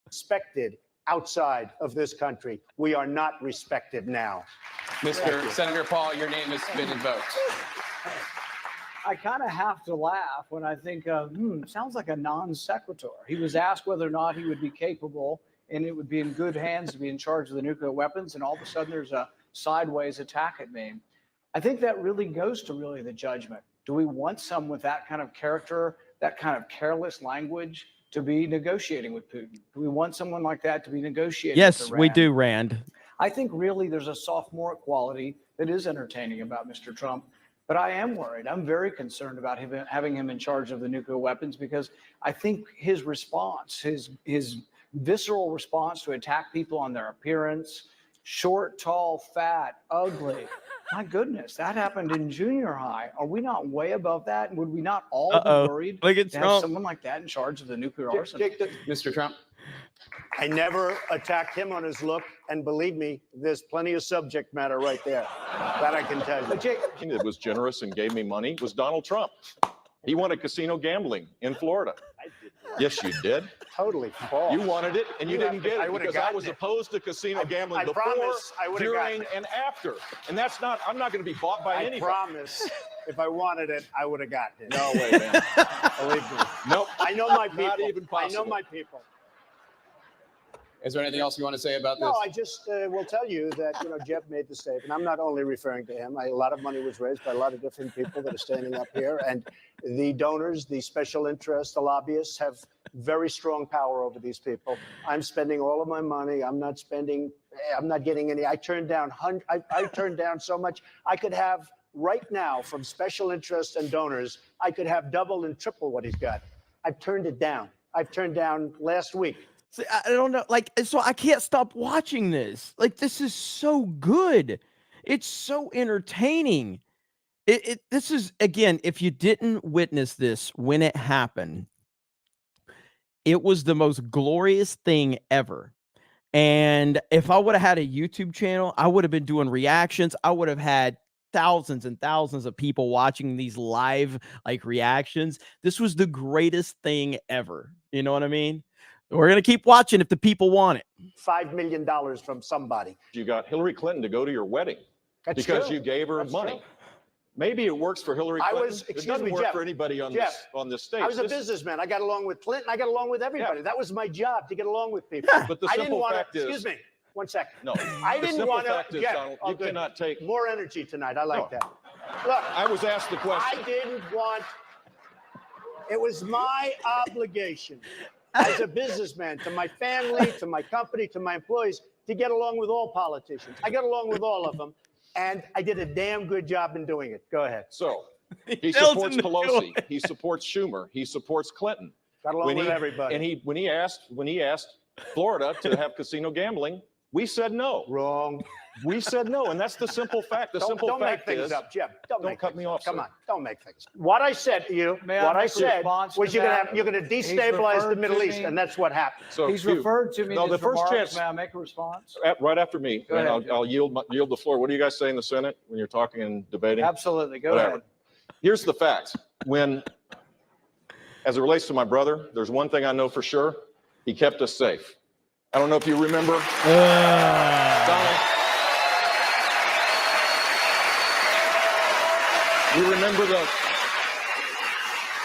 respected outside of this country. We are not respected now. Mr. Senator Paul, your name has been invoked. I kind of have to laugh when I think, sounds like a non sequitur. He was asked whether or not he would be capable and it would be in good hands to be in charge of the nuclear weapons, and all of a sudden there's a sideways attack at me. I think that really goes to the judgment. Do we want someone with that kind of character, that kind of careless language, to be negotiating with Putin? Do we want someone like that to be negotiating Yes, with Iran? we do, Rand. I think really there's a sophomoric quality that is entertaining about Mr. Trump, but I am worried. I'm very concerned about having him in charge of the nuclear weapons, because I think his response, his visceral response to attack people on their appearance, short, tall, fat, ugly. My goodness, that happened in junior high. Are we not way above that? And would we not all be worried to have someone like that in charge of the nuclear arsenal? Mr. Trump? I never attacked him on his look, and believe me, there's plenty of subject matter right there. That I can tell you. That was generous and gave me money was Donald Trump. He wanted casino gambling in Florida. Yes, you did. Totally false. You wanted it, and you didn't get it because I was it. opposed to casino gambling before, during, and after. And that's not, I'm not going to be bought by anybody. I promise, if I wanted it, I would have gotten it. No way, man. Believe me. Nope. I know my people. Not even possible. I know my people. Is there anything else you want to say about this? No, I just will tell you that, Jeb made the statement. I'm not only referring to him. A lot of money was raised by a lot of different people that are standing up here. And the donors, the special interests, the lobbyists have very strong power over these people. I'm spending all of my money. I'm not getting any. I turned down so much. I could have right now from special interests and donors, I could have double and triple what he's got. I've turned it down. I've turned down last week. See, I don't know, like, so I can't stop watching this. Like, this is so good. It's so entertaining. This is, again, if you didn't witness this when it happened, it was the most glorious thing ever. And if I would have had a YouTube channel, I would have been doing reactions. I would have had thousands and thousands of people watching these live like reactions. This was the greatest thing ever. You know what I mean? We're going to keep watching if the people want it. $5 million from somebody. You got Hillary Clinton to go to your wedding That's because true. you gave her That's money. true. Maybe it works for Hillary Clinton. It excuse doesn't me, work Jeff. for anybody on Jeff, this on this stage. I was a This- businessman. I got along with Clinton. I got along with everybody. Yeah. That was my job, to get along with people. But the I didn't simple want fact to, is, excuse me, 1 second. no. I the didn't simple want to, fact is, Jeff, Donald, oh, you good. cannot take. More energy tonight. I like No. that. Look, I was asked the question. I didn't want, it was my obligation as a businessman to my family, to my company, to my employees, to get along with all politicians. I got along with all of them, and I did a damn good job in doing it. Go ahead. So he tells supports him to do Pelosi. it. He supports Schumer. He supports Clinton. Got along with everybody. And when he asked Florida to have casino gambling, we said no. Wrong. We said no, and that's the simple fact. The simple don't fact make things is, up, Jeff. Don't make cut me things up. off. Come sir. on, don't make things. What I said to you, May I what I make a said response was to you're that? gonna destabilize the referred Middle to East, me- and that's what happened. So He's Hugh, referred to me no, in the his first remarks. chance. May I make a response? Right after me, Go and ahead, I'll yield the floor. What do you guys say in the Senate when you're talking and debating? Absolutely. Go Whatever. ahead. Here's the fact. As it relates to my brother, there's one thing I know for sure. He kept us safe. I don't know if you remember. Donald, you remember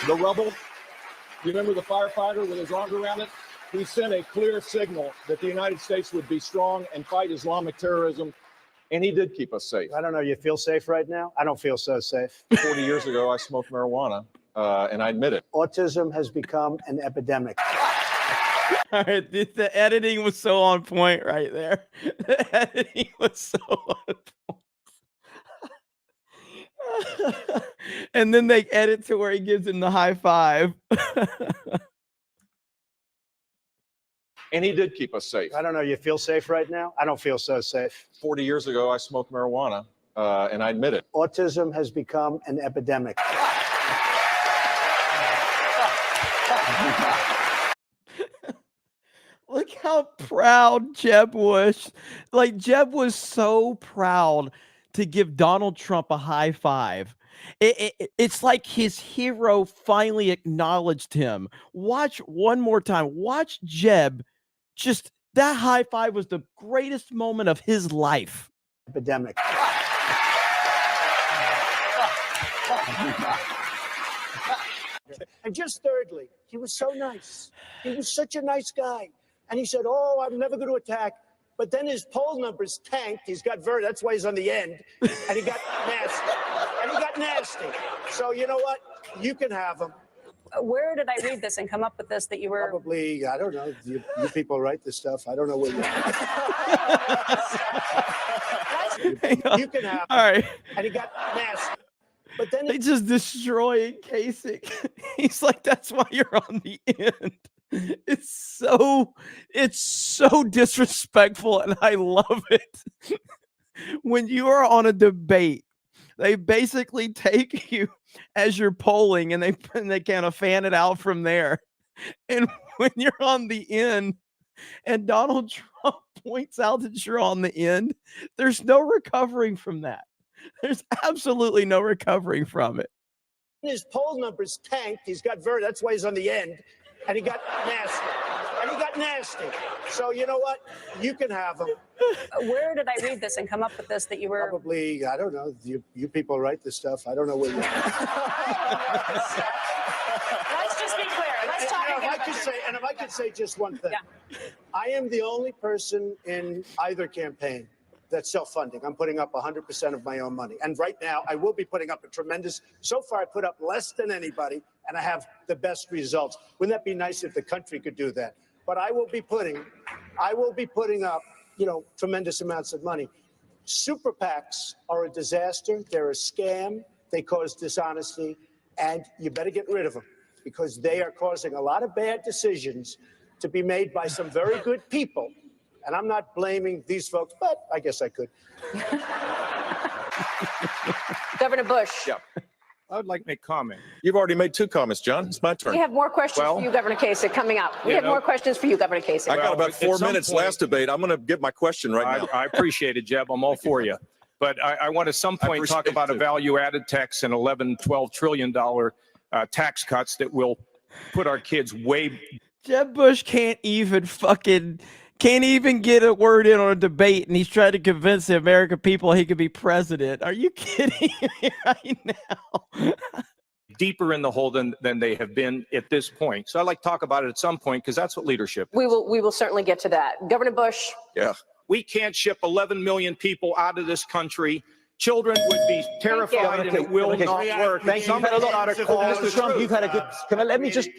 the rubble? You remember the firefighter with his arms around it? He sent a clear signal that the United States would be strong and fight Islamic terrorism, and he did keep us safe. I don't know. You feel safe right now? I don't feel so safe. 40 years ago, I smoked marijuana, and I admit it. Autism has become an epidemic. All right, the editing was so on point right there. The editing was so on point. And then they edit to where he gives him the high five. And he did keep us safe. I don't know. You feel safe right now? I don't feel so safe. 40 years ago, I smoked marijuana, and I admit it. Autism has become an epidemic. Look how proud Jeb was. Like, Jeb was so proud to give Donald Trump a high five. It's like his hero finally acknowledged him. Watch one more time. Watch Jeb. Just that high five was the greatest moment of his life. Epidemic. And just thirdly, he was so nice. He was such a nice guy. And he said, oh, I'm never going to attack. But then his poll numbers tanked. He's got that's why he's on the end. And he got nasty. So you know what? You can have him. Where did I read this and come up with this that you were? Probably, I don't know. You people write this stuff. I don't know where you can have him. All right. And he got nasty. But then They just destroy Kasich. He's like, that's why you're on the end. It's so disrespectful, and I love it. When you are on a debate, they basically take you as you're polling, and they kind of fan it out from there. And when you're on the end, and Donald Trump points out that you're on the end, there's no recovering from that. There's absolutely no recovering from it. his poll numbers tanked. He's got that's why he's on the end. And he got nasty. So you know what? You can have him. Where did I read this and come up with this that you were? Probably, I don't know. You people write this stuff. I don't know where you Let's just be clear. Let's talk and again if I could say just one thing. Yeah. I am the only person in either campaign that's self-funding. I'm putting up 100% of my own money. And right now, I will be putting up so far I put up less than anybody, and I have the best results. Wouldn't that be nice if the country could do that? But I will be putting up, tremendous amounts of money. Super PACs are a disaster. They're a scam. They cause dishonesty, and you better get rid of them. because they are causing a lot of bad decisions to be made by some very good people. And I'm not blaming these folks, but I guess I could. Governor Bush. Yeah. I would like to make a comment. You've already made 2 comments, John. It's my turn. We have more questions for you, Governor Kasich, coming up. We have more questions for you, Governor Kasich. I got about 4 minutes last debate. I'm going to get my question right now. I appreciate it, Jeb. I'm all for you. But I want at some point talk about a value-added tax and $11-12 trillion tax cuts that will put our kids way. Jeb Bush can't even get a word in on a debate, and he's trying to convince the American people he could be president. Are you kidding me right now? Deeper in the hole than they have been at this point. So I'd like to talk about it at some point because that's what leadership is. We will certainly get to that. Governor Bush. Yeah. We can't ship 11 million people out of this country. Children would be terrified and it will not work. Thank you. Mr. Trump, you've had a good. Can I let me just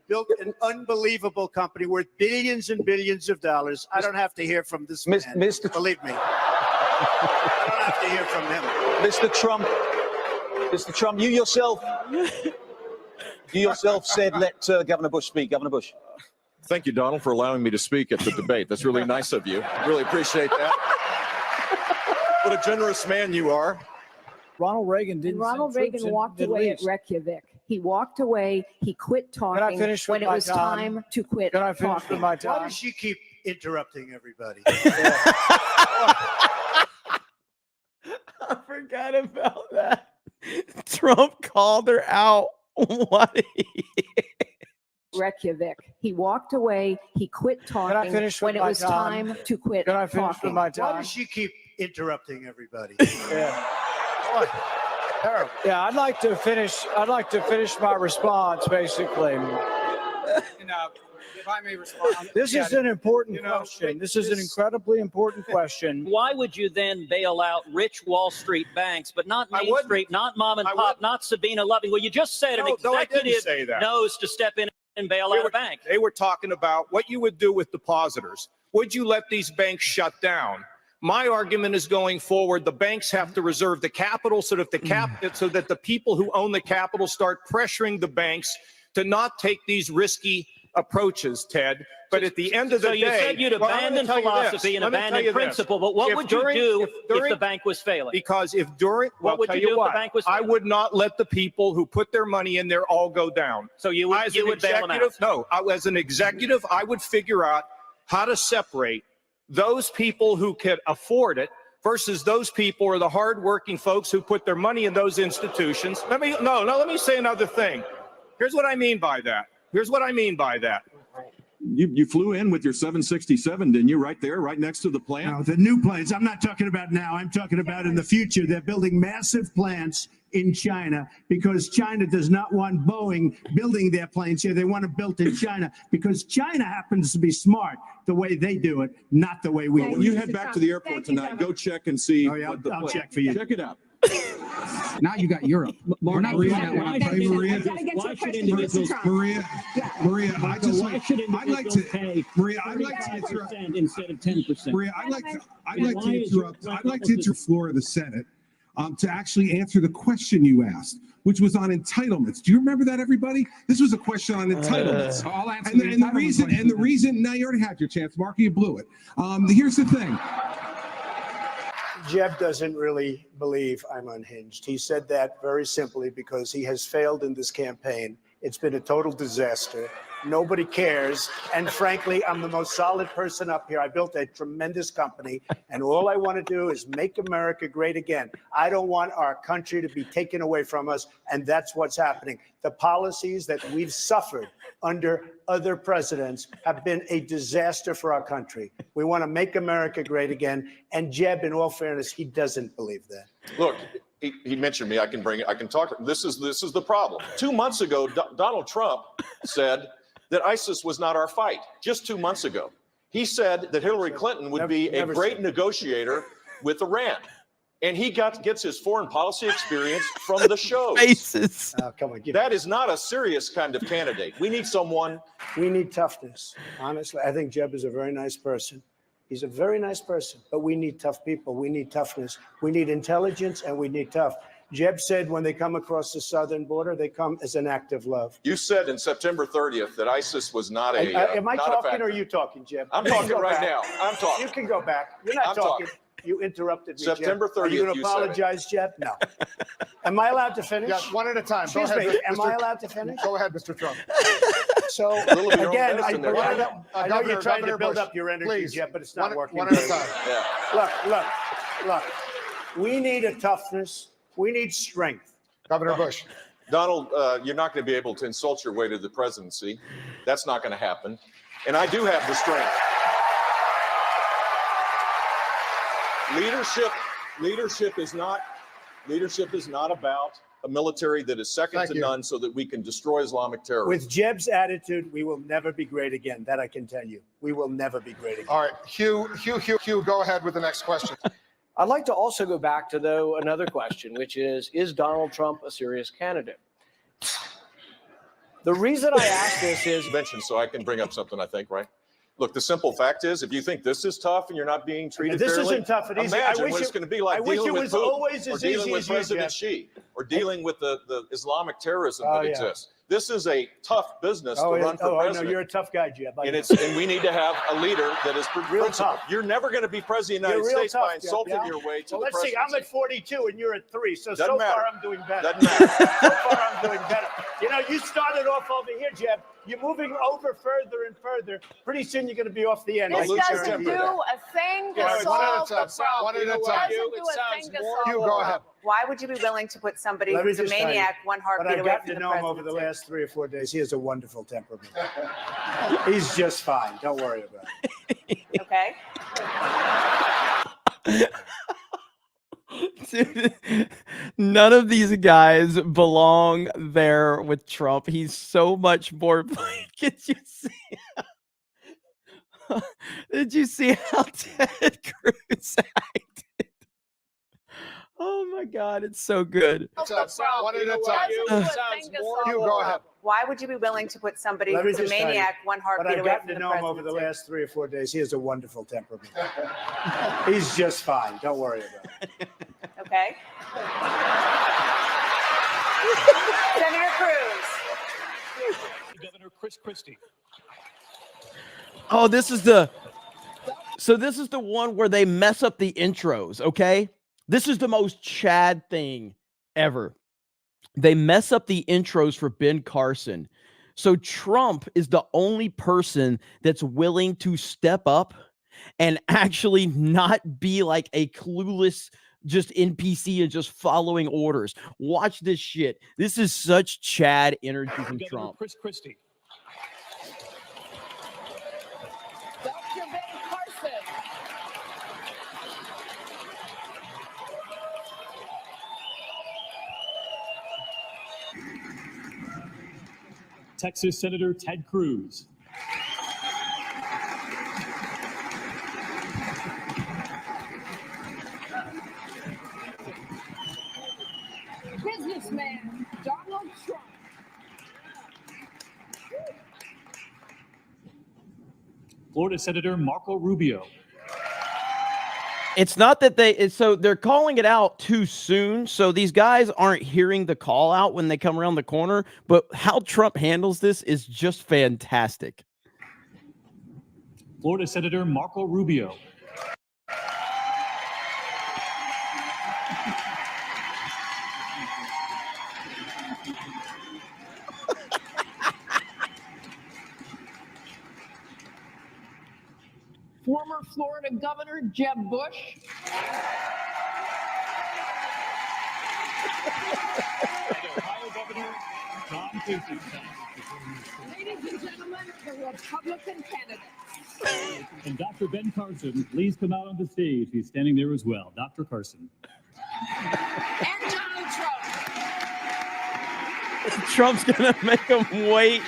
built an unbelievable company worth billions and billions of dollars. I don't have to hear from this man. Believe me. I don't have to hear from him. Mr. Trump, you yourself said let Governor Bush speak. Governor Bush. Thank you, Donald, for allowing me to speak at the debate. That's really nice of you. Really appreciate that. What a generous man you are. Ronald Reagan didn't. Ronald Reagan walked away at Reykjavik. He walked away. He quit talking when it was time to quit Can I finish talking. with my time? Why does she keep interrupting everybody? I forgot about that. Trump called her out. What? Reykjavik. He walked away. He quit talking when it was time to quit Can I finish talking. with my Why time? does she keep interrupting everybody? Yeah. What? Terrible. Yeah, I'd like to finish my response, basically. If I may respond. This is an important question. This is an incredibly important question. Why would you then bail out rich Wall Street banks, but not Main Street, not mom and pop, not Sabina Loving? Well, you just said an executive knows to step in and bail out a bank. They were talking about what you would do with depositors. Would you let these banks shut down? My argument is going forward, the banks have to reserve the capital so that the people who own the capital start pressuring the banks to not take these risky approaches, Ted. But at the end of the day, you said you'd abandon philosophy and abandon principle, but what would you do if the bank was failing? Because if during, what would you do if the bank was failing? I would not let the people who put their money in there all go down. So you would bail them out? No, as an executive, I would figure out how to separate those people who could afford it versus those people are the hardworking folks who put their money in those institutions. Let me say another thing. Here's what I mean by that. You flew in with your 767, didn't you? Right there, right next to the plant? No, the new planes. I'm not talking about now. I'm talking about in the future. They're building massive plants in China because China does not want Boeing building their planes here. They want them built in China because China happens to be smart the way they do it, not the way we do it. You head back to the airport tonight. Go check and see. Oh, yeah, I'll check for you. Check it out. Now you got Europe. We're not doing that one. Maria, I'd like to interrupt. Instead of 10%. Maria, I'd like to interrupt. I'd like to interrupt the floor of the Senate to actually answer the question you asked, which was on entitlements. Do you remember that, everybody? This was a question on entitlements. I'll answer and the reason, now you already had your chance, Mark, you blew it. Here's the thing. Jeb doesn't really believe I'm unhinged. He said that very simply because he has failed in this campaign. It's been a total disaster. Nobody cares. And frankly, I'm the most solid person up here. I built a tremendous company, and all I want to do is make America great again. I don't want our country to be taken away from us, and that's what's happening. The policies that we've suffered under other presidents have been a disaster for our country. We want to make America great again. And Jeb, in all fairness, he doesn't believe that. Look, he mentioned me. I can talk. This is the problem. 2 months ago, Donald Trump said that ISIS was not our fight. Just 2 months ago, he said that Hillary Clinton would be a great negotiator with Iran. And he gets his foreign policy experience from the shows. Come on, that is not a serious kind of candidate. We need someone. We need toughness. Honestly, I think Jeb is a very nice person. He's a very nice person, but we need tough people. We need toughness. We need intelligence, and we need tough. Jeb said when they come across the southern border, they come as an act of love. You said in September 30th that ISIS was not a. Am I not a talking factor. or are you talking, Jeb? I'm You can talking go right back. now. I'm talking. You can go back. You're not I'm talking. talking. You interrupted me, September Jeb. Are you 30th, going to you said it. apologize, Jeb? No. Am I allowed to finish? Yes, one at a time. Excuse Go ahead, me. Mr. Am I allowed to finish? Go ahead, Mr. Trump. So, Little of your own again, medicine there, Jeb. I know Governor- you're trying Governor to build Bush, up your energy, please. Jeb, but it's not working. One at a very time. well. Look. We need a toughness. We need strength. Governor Bush. Donald, you're not going to be able to insult your way to the presidency. That's not going to happen. And I do have the strength. Leadership is not about a military that is second Thank to you. none so that we can destroy Islamic terrorism. With Jeb's attitude, we will never be great again. That I can tell you. We will never be great again. All right, Hugh, go ahead with the next question. I'd like to also go back to, though, another question, which is Donald Trump a serious candidate? The reason I ask this is mentioned, so I can bring up something, I think, right? Look, the simple fact is, if you think this is tough and you're not being treated This fairly, isn't tough and easy. imagine what it's going to be like dealing with Putin, always or as dealing easy with as you, President Jeff. Xi, or dealing with the Islamic terrorism Oh, that yeah. exists. This is a tough business to run for I know. president. You're a tough guy, Jeb. I know. And we need to have a leader that is Real principled. tough. You're never going to be president of the You're United real States tough, by Jeff, insulting yeah? your way to Well, the let's see. presidency. I'm at 42 and you're at 3. So Doesn't matter. far I'm doing better. Doesn't matter. So far I'm doing better. You know, you started off over here, Jeb. You're moving over further and further. Pretty soon you're going to be off the end. This Like doesn't Sharon do did. a thing to All right, one at a solve time. the problem. One at a It time. doesn't do a thing to solve Hugh, the go problem. ahead. Why would you be willing to put somebody Let me who's a just tell you, maniac one But heartbeat I've away gotten from to the know him over the presidency? last 3 or 4 days. He has a wonderful temperament. He's just fine. Don't worry about it. Okay. Dude, none of these guys belong there with Trump. He's so much more. Did you see? Did you see how Ted Cruz acted? Oh my God, it's so good. One at a time. Hugh, go ahead. Why would you be willing to put somebody Let me who's a just tell you, maniac one But heartbeat I've away gotten from to the know him over the presidency? last 3 or 4 days. He has a wonderful temperament. He's just fine. Don't worry about it. Okay. Senator Cruz. Governor Chris Christie. Oh, this is this is the one where they mess up the intros, okay? This is the most Chad thing ever. They mess up the intros for Ben Carson. So Trump is the only person that's willing to step up and actually not be like a clueless just NPC and just following orders. Watch this shit. This is such Chad energy from Governor Trump. Chris Christie. Dr. Ben Carson. Texas Senator Ted Cruz. Businessman Donald Trump. Florida Senator Marco Rubio. It's not that so they're calling it out too soon. So these guys aren't hearing the call out when they come around the corner. But how Trump handles this is just fantastic. Florida Senator Marco Rubio. Former Florida Governor Jeb Bush. Ohio Governor John Kasich. Ladies and gentlemen, the Republican candidate. And Dr. Ben Carson, please come out on the stage. He's standing there as well. Dr. Carson. And Donald Trump. Trump's going to make them wait.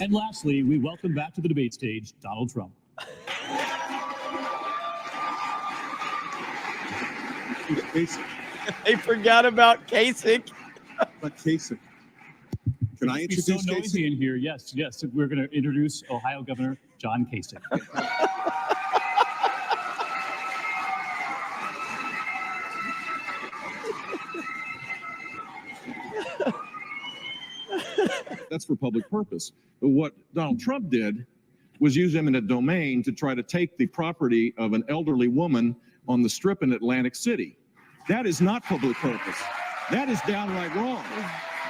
And lastly, we welcome back to the debate stage Donald Trump. They forgot about Kasich. But Kasich. Can I It's so introduce noisy Kasich? in here. Yes, yes. We're going to introduce Ohio Governor John Kasich. That's for public purpose. But what Donald Trump did was use eminent domain to try to take the property of an elderly woman on the Strip in Atlantic City. That is not public purpose. That is downright wrong.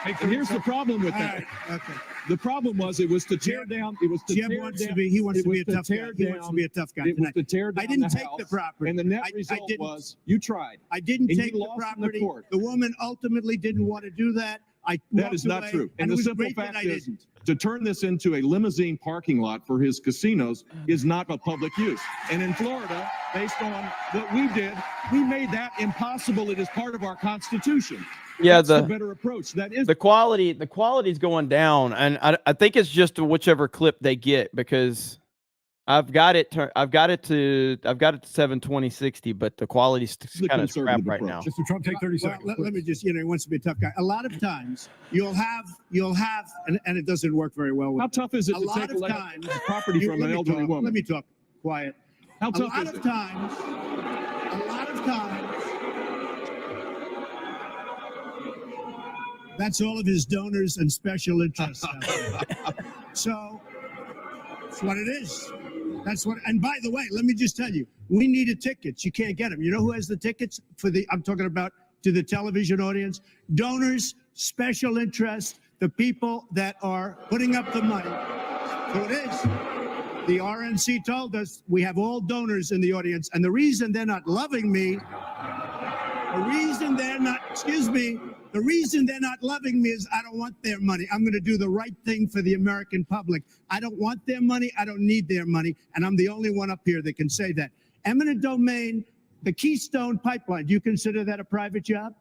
And here's the problem with that. Okay. The problem was it was to tear down. It was to Jeb tear wants down. to be. He wants it to be was a tough guy. tear He wants to be a tough guy It was tonight. to tear down I didn't the take house, the property. and the net I result didn't. was you tried. I didn't and take you the lost in property. court. The woman ultimately didn't want to do that. That is not true. And the simple fact is, to turn this into a limousine parking lot for his casinos is not a public use. And in Florida, based on what we did, we made that impossible. It is part of our Constitution. Yeah, That's the better approach. That is the quality's going down, and I think it's just whichever clip they get, because I've got it to 720/60, but the quality's kind of crap right now. Mr. Trump, take 30 Well, seconds. let me just, he wants to be a tough guy. A lot of times you'll have, and it doesn't work very well. How tough is it a to lot take of away times, property from an elderly woman? Let me talk. Quiet. How tough a is lot of it? times, that's all of his donors and special interests. So that's what it is. That's what. And by the way, let me just tell you, we needed tickets. You can't get them. You know who has the tickets for the? I'm talking about to the television audience. Donors, special interest, the people that are putting up the money. So it is. The RNC told us we have all donors in the audience, and the reason they're not loving me, the reason they're not loving me is I don't want their money. I'm going to do the right thing for the American public. I don't want their money. I don't need their money. And I'm the only one up here that can say that. Eminent domain, the Keystone Pipeline, do you consider that a private job?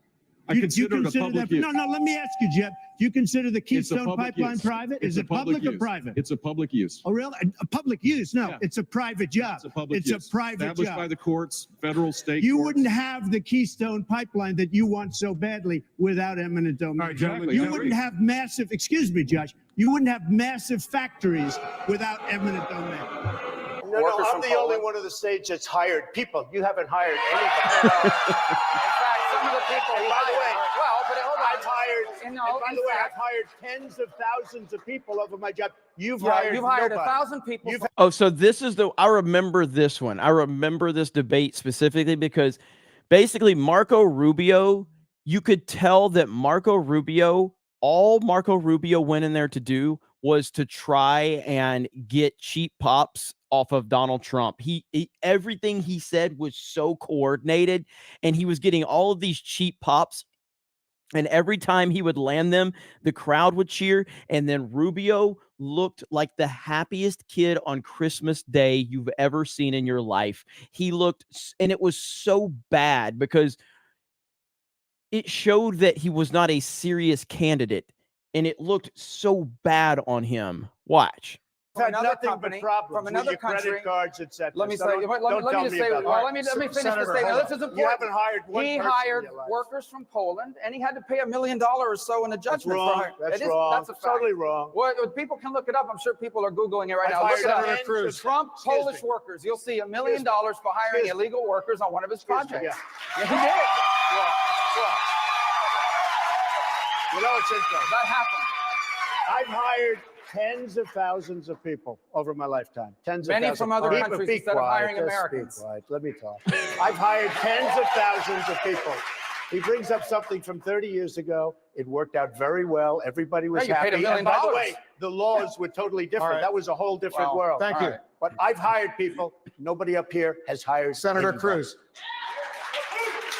I consider it a public use. No, let me ask you, Jeb. Do you consider the It's a Keystone public Pipeline use. private? It's Is a it public or use. private? It's a public use. Oh, really? A public use? No, Yeah. it's a private job. It's a public use. It's a private established job. by the courts, federal, state. You courts. wouldn't have the Keystone Pipeline that you want so badly without eminent domain. All right, gentlemen, You I wouldn't agree. have massive, excuse me, Josh, you wouldn't have massive factories without eminent domain. No, Workers I'm from the only Poland. one of the stage that's hired people. You haven't hired anybody. In fact, some of the people And we by the way, hired, well, but hold on. I've hired, You and know, by in the way, fact- I've hired tens of thousands of people over my job. You've Yeah, hired you've hired nobody. 1,000 people. Oh, so this is I remember this one. I remember this debate specifically because basically Marco Rubio, you could tell that all Marco Rubio went in there to do was to try and get cheap pops off of Donald Trump. He everything he said was so coordinated, and he was getting all of these cheap pops. And every time he would land them, the crowd would cheer. And then Rubio looked like the happiest kid on Christmas Day you've ever seen in your life. He looked, and it was so bad because it showed that he was not a serious candidate. And it looked so bad on him. Watch. I've had another nothing company, but problems from with another your credit country. cards, etc. Let me So say, don't let tell me just me say, about well, that. let me finish the Senator, statement. hold This is on. important. You haven't hired one He person hired in your life. workers from Poland, and he had to pay $1 million or so in a That's judgment. wrong. For hiring. That's It is- wrong. That's a fact. Totally wrong. Well, people can look it up. I'm sure people are Googling it right I've now. Look hired it up. tens Cruz. Trump Excuse Polish me. workers. You'll see $1 million for hiring Excuse me. illegal workers on one of his projects. me, Yeah, he did it. You know it's interesting. That happened. I've hired tens of thousands of people over my lifetime. Tens Many of thousands. from other Be- countries be instead of quiet, hiring just Americans. Be quiet. Let me talk. I've hired tens of thousands of people. He brings up something from 30 years ago. It worked out very well. Everybody was Yeah, you paid happy. $1 million. And by the way, the laws were totally different. right. That was a whole different Well, world. thank you. But I've hired people. Nobody up here has hired Senator anybody. Cruz,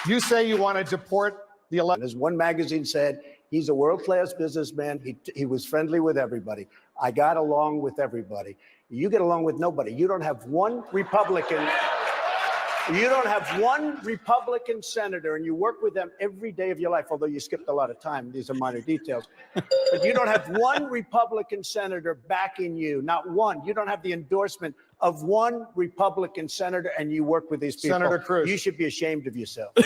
you say you want to deport the election. As one magazine said, he's a world-class businessman. He was friendly with everybody. I got along with everybody. You get along with nobody. You don't have one Republican. You don't have one Republican senator, and you work with them every day of your life, although you skipped a lot of time. These are minor details. But you don't have one Republican senator backing you, not one. You don't have the endorsement of one Republican senator, and you work with these people. Senator Cruz. You should be ashamed of yourself. You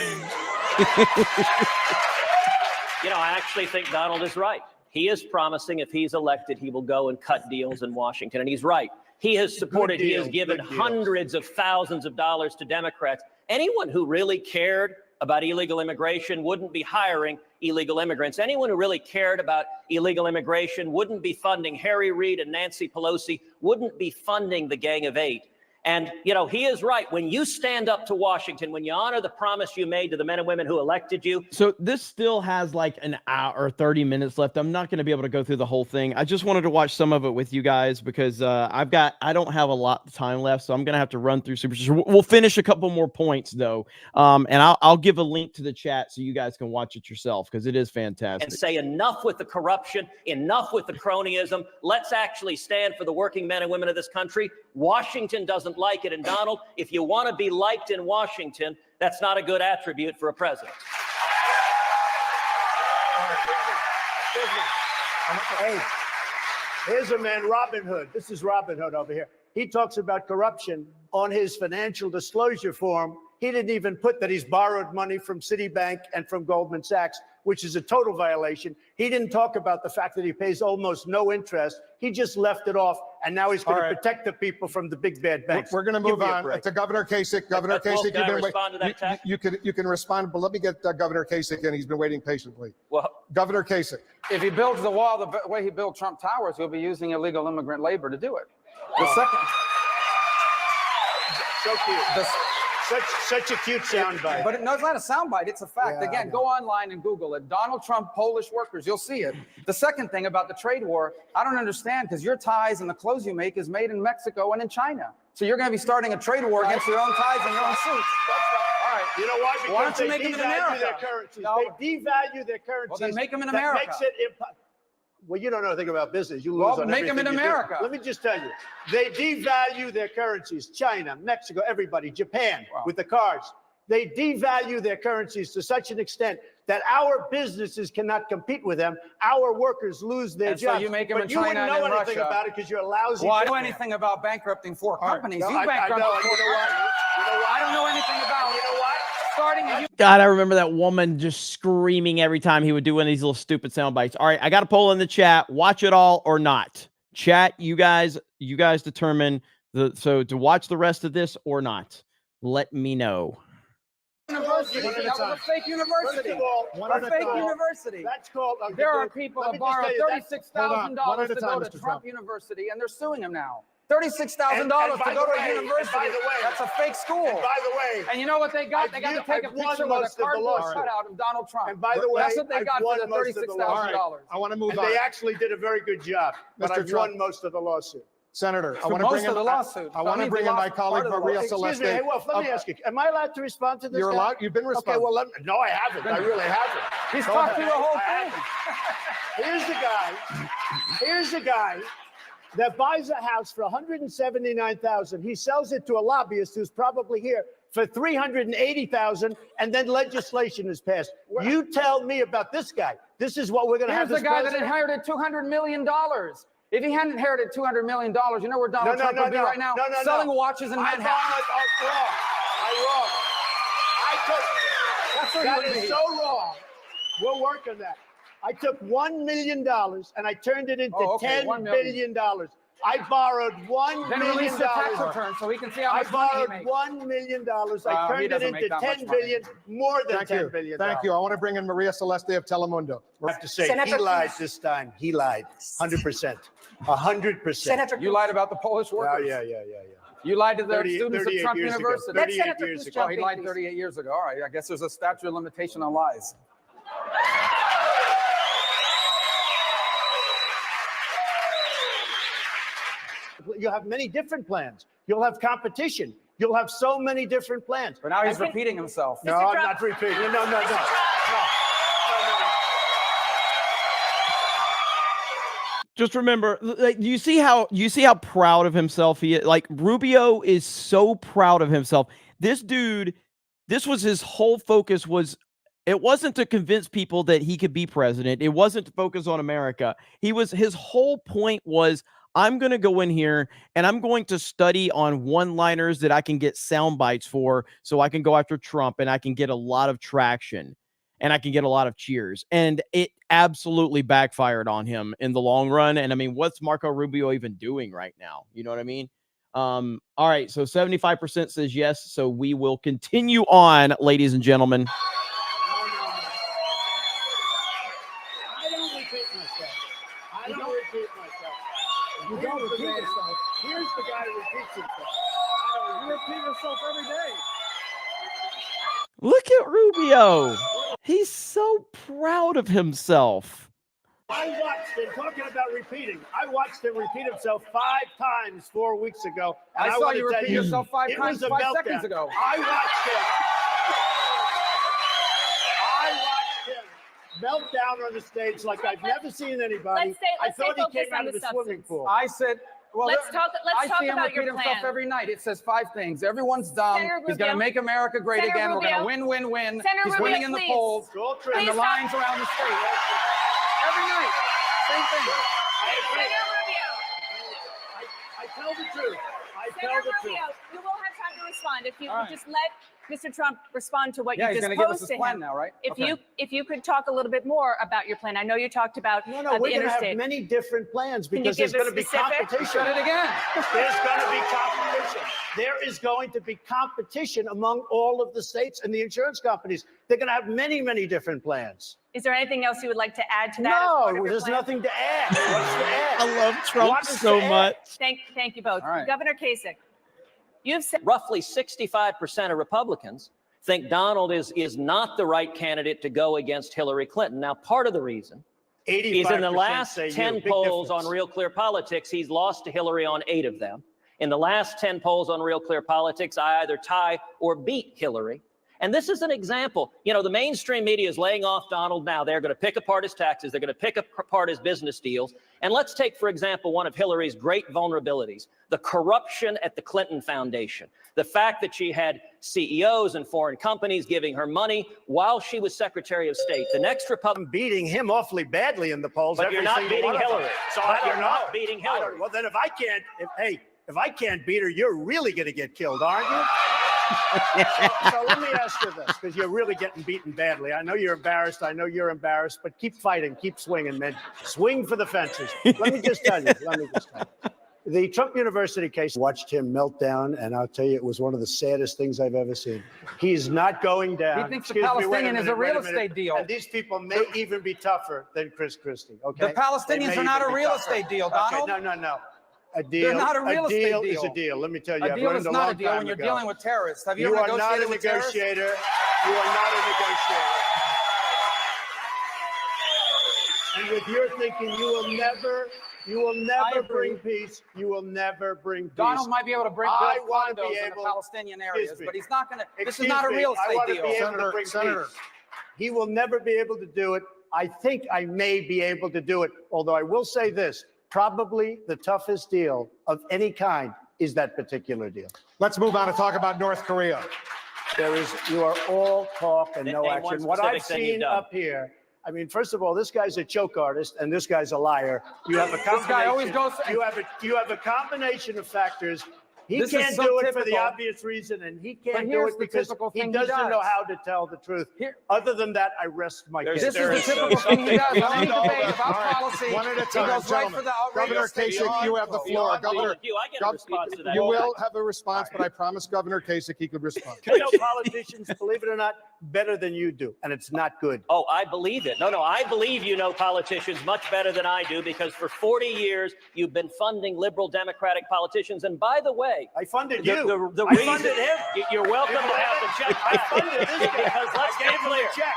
know, I actually think Donald is right. He is promising if he's elected, he will go and cut deals in Washington. And he's right. He has supported, he has given hundreds of thousands of dollars to Democrats. Anyone who really cared about illegal immigration wouldn't be hiring illegal immigrants. Anyone who really cared about illegal immigration wouldn't be funding Harry Reid and Nancy Pelosi, wouldn't be funding the Gang of Eight. And, you know, he is right. When you stand up to Washington, when you honor the promise you made to the men and women who elected you. So this still has like an hour or 30 minutes left. I'm not going to be able to go through the whole thing. I just wanted to watch some of it with you guys because I don't have a lot of time left. So I'm going to have to run through Super. We'll finish a couple more points though. And I'll give a link to the chat so you guys can watch it yourself because it is fantastic. And say enough with the corruption, enough with the cronyism. Let's actually stand for the working men and women of this country. Washington doesn't like it. And Donald, if you want to be liked in Washington, that's not a good attribute for a president. Hey, here's a man, Robin Hood. This is Robin Hood over here. He talks about corruption on his financial disclosure form. He didn't even put that he's borrowed money from Citibank and from Goldman Sachs, which is a total violation. He didn't talk about the fact that he pays almost no interest. He just left it off, and now he's going to protect the people from the big bad banks. We're going to move on to Governor Kasich. Governor Kasich, you can respond, but let me get Governor Kasich in. He's been waiting patiently. Well, Governor Kasich. if he builds the wall the way he built Trump Towers, he'll be using illegal immigrant labor to do it. The second. So cute. Such a cute soundbite. But no, it's not a soundbite. It's a fact. Yeah, Again, go online and Google it. Donald Trump, Polish workers. You'll see it. The second thing about the trade war, I don't understand because your ties and the clothes you make is made in Mexico and in China. So you're going to be starting a trade war against your own ties and your own suits. All right. You know why? Because Why don't you they make them in devalue America? their currencies. No. They devalue their currencies. Well, then make them in that America. Makes it well, you don't know anything about business. You lose Well, on make them in everything you do. America. Let me just tell you, they devalue their currencies. China, Mexico, everybody, Japan, with the cards. They devalue their currencies to such an extent that our businesses cannot compete with them. Our workers lose their And jobs. so you make them but in you China wouldn't and know in anything Russia. about it because you're a lousy. Well, I know businessman. anything about bankrupting four companies. No, You I bankrupted know. four You know what? I don't know anything about. You know what? Starting a God, I remember that woman just screaming every time he would do one of these little stupid sound bites. All right, I got a poll in the chat. Watch it all or not. Chat, you guys determine so to watch the rest of this or not. Let me know. University. That was a fake university. A fake university. That's called. There are people that borrowed $36,000 to go to Mr. Trump University, and they're suing him now. $36,000 to go to a university. By the way, that's a fake school. And by the way, and you know what they got? They got to take a picture with a cardboard cutout of Donald Trump. And by the way, that's what they got for the $36,000. I want to move and on. they actually did a very good job. But Mr. I've Trump. won most of the lawsuit. Senator, I For want to bring most of the lawsuit. I want to bring in my colleague Maria Excuse me. Celeste. Hey, Wolf, let me ask you. Am I allowed to respond to this? You're guy? allowed. You've been Okay, responsible. well, no, I haven't. I really haven't. He's Go talked through ahead. the whole I thing. haven't. Here's the guy that buys a house for $179,000. He sells it to a lobbyist who's probably here for $380,000, and then legislation is passed. You tell me about this guy. This is what we're going to have. Here's the guy that inherited $200 million. If he hadn't inherited $200 million, you know where Donald Trump would be right now? Selling watches in Manhattan. I'm wrong. That's what That he would is be. so wrong. We'll work on that. I took $1 million and I turned it into $10 billion. I borrowed $1 Then million. release the tax return so he can see how I much money he borrowed makes. $1 million. I He turned it doesn't into make that much $10 money. billion, more than $10 billion. Thank you. I want to bring in Maria Celeste of Telemundo. I have to say, Senator he lied Cruz. this time. He lied. 100%. 100%. Senator You lied about the Polish workers. Yeah. You lied to the 38 students of 38 Trump years ago. University. 38 Senator years Cruz ago. Oh, he lied 38 years ago. All right. I guess there's a statute of limitation on lies. You'll have many different plans. You'll have competition. You'll have so many different plans. But now he's repeating himself. No, I'm not repeating. No. Just remember, like, you see how proud of himself he is. Like, Rubio is so proud of himself. This dude, this was his whole focus. It wasn't to convince people that he could be president. It wasn't to focus on America. His whole point was, I'm going to go in here and I'm going to study on one-liners that I can get sound bites for, so I can go after Trump and I can get a lot of traction and I can get a lot of cheers. And it absolutely backfired on him in the long run. And I mean, what's Marco Rubio even doing right now? You know what I mean? All right, so 75% says yes, so we will continue on, ladies and gentlemen. I don't repeat myself. I don't repeat myself. You don't repeat yourself. Here's the guy who repeats himself. You repeat yourself every day. Look at Rubio. He's so proud of himself. I watched him, talking about repeating, I watched him repeat himself 5 times 4 weeks ago. I saw want you to tell repeat yourself 5 it times was a 5 meltdown. seconds ago. I watched him melt down on the stage like I've never seen anybody. I thought he came out of the swimming pool. I said, well, Let's talk I see him about your repeat himself plan. every night. It says 5 things. Everyone's dumb. Senator He's going to Rubio. make America great Senator again. We're going to Rubio. win, win, win. Senator He's Rubio, winning in the please. polls. Please And the stop. lines around the state. Every night. Same thing. Senator Rubio. I tell the truth. I tell Senator the truth. Rubio, you will have time to respond if you All would right. just let Mr. Trump respond to what Yeah, you he's just going to give us posed his to plan him. now, right? If Okay. you could talk a little bit more about your plan. I know you talked about No, the we're going to have interstate. many different plans Can you because there's give us going to be specific? competition. Said it again. There's going to be competition. There is going to be competition among all of the states and the insurance companies. They're going to have many, many different plans. Is there anything else you would like to add to that? as part of No, your there's plan? nothing to add. What's to add? I love Trump What is so to add? much. Thank you both. All right. Governor Kasich, you've said Roughly 65% of Republicans think Donald is not the right candidate to go against Hillary Clinton. Now, part of the reason is in the 85% last say you. 10 Big polls difference. on Real Clear Politics, he's lost to Hillary on 8 of them. In the last 10 polls on Real Clear Politics, I either tie or beat Hillary. And this is an example. You know, the mainstream media is laying off Donald now. They're going to pick apart his taxes. They're going to pick apart his business deals. And let's take, for example, one of Hillary's great vulnerabilities, the corruption at the Clinton Foundation. The fact that she had CEOs and foreign companies giving her money while she was Secretary of State. The next Republican beating him awfully badly in the polls. But every you're not single beating one of them. Hillary. So But I don't you're know. not beating I don't- Hillary. Well, then if I can't beat her, you're really going to get killed, aren't you? So let me ask you this, because you're really getting beaten badly. I know you're embarrassed. I know you're embarrassed, but keep fighting, keep swinging, man. Swing for the fences. Let me just tell you. The Trump University case, watched him melt down, and I'll tell you, it was one of the saddest things I've ever seen. He's not going down. He thinks the Excuse me, wait Palestinian is a minute, wait real minute. estate deal. And these people may even be tougher than Chris Christie, okay? The Palestinians are not a real estate deal, Donald. Okay, no. A deal, They're not a real estate deal is deal. a deal. Let me tell you, A I've deal learned is a not long a deal time when you're ago. dealing with terrorists. Have you You ever are not a negotiated with terrorists? negotiator. You are not a negotiator. And with your thinking, you will never bring peace. You will never bring peace. Donald might be able to bring I build want to condos be in the able. Palestinian areas, Excuse me. but he's not going to. This is Excuse not a me, real I estate want to deal. be able to bring Senator. peace. He will never be able to do it. I think I may be able to do it, although I will say this, probably the toughest deal of any kind is that particular deal. Let's move on and talk about North Korea. You are all talk and no Name one action. What I've specific thing you've seen done. up here, I mean, first of all, this guy's a choke artist and this guy's a liar. You have a combination. guy always goes- You have a combination of factors. He This is can't so do it for the typical. obvious reason, and he But can't do here's it the because typical he thing he doesn't know does. how to tell the truth. Here- Other than that, I rest my case. This is the typical thing he does. On any debate about All right, policy, one at a he time, goes right gentlemen. for the Governor outrageous thing. Kasich, you have the floor. Governor, I get a response to that. you will have a response, but I promised Governor Kasich he could respond. You know politicians, believe it or not, better than you do, and it's not good. Oh, I believe it. No, I believe you know politicians much better than I do because for 40 years you've been funding liberal Democratic politicians. And by the way, I funded the, you. the I reason funded him. you're welcome to have the check I back. funded this guy. Because let's I be gave him clear. a check.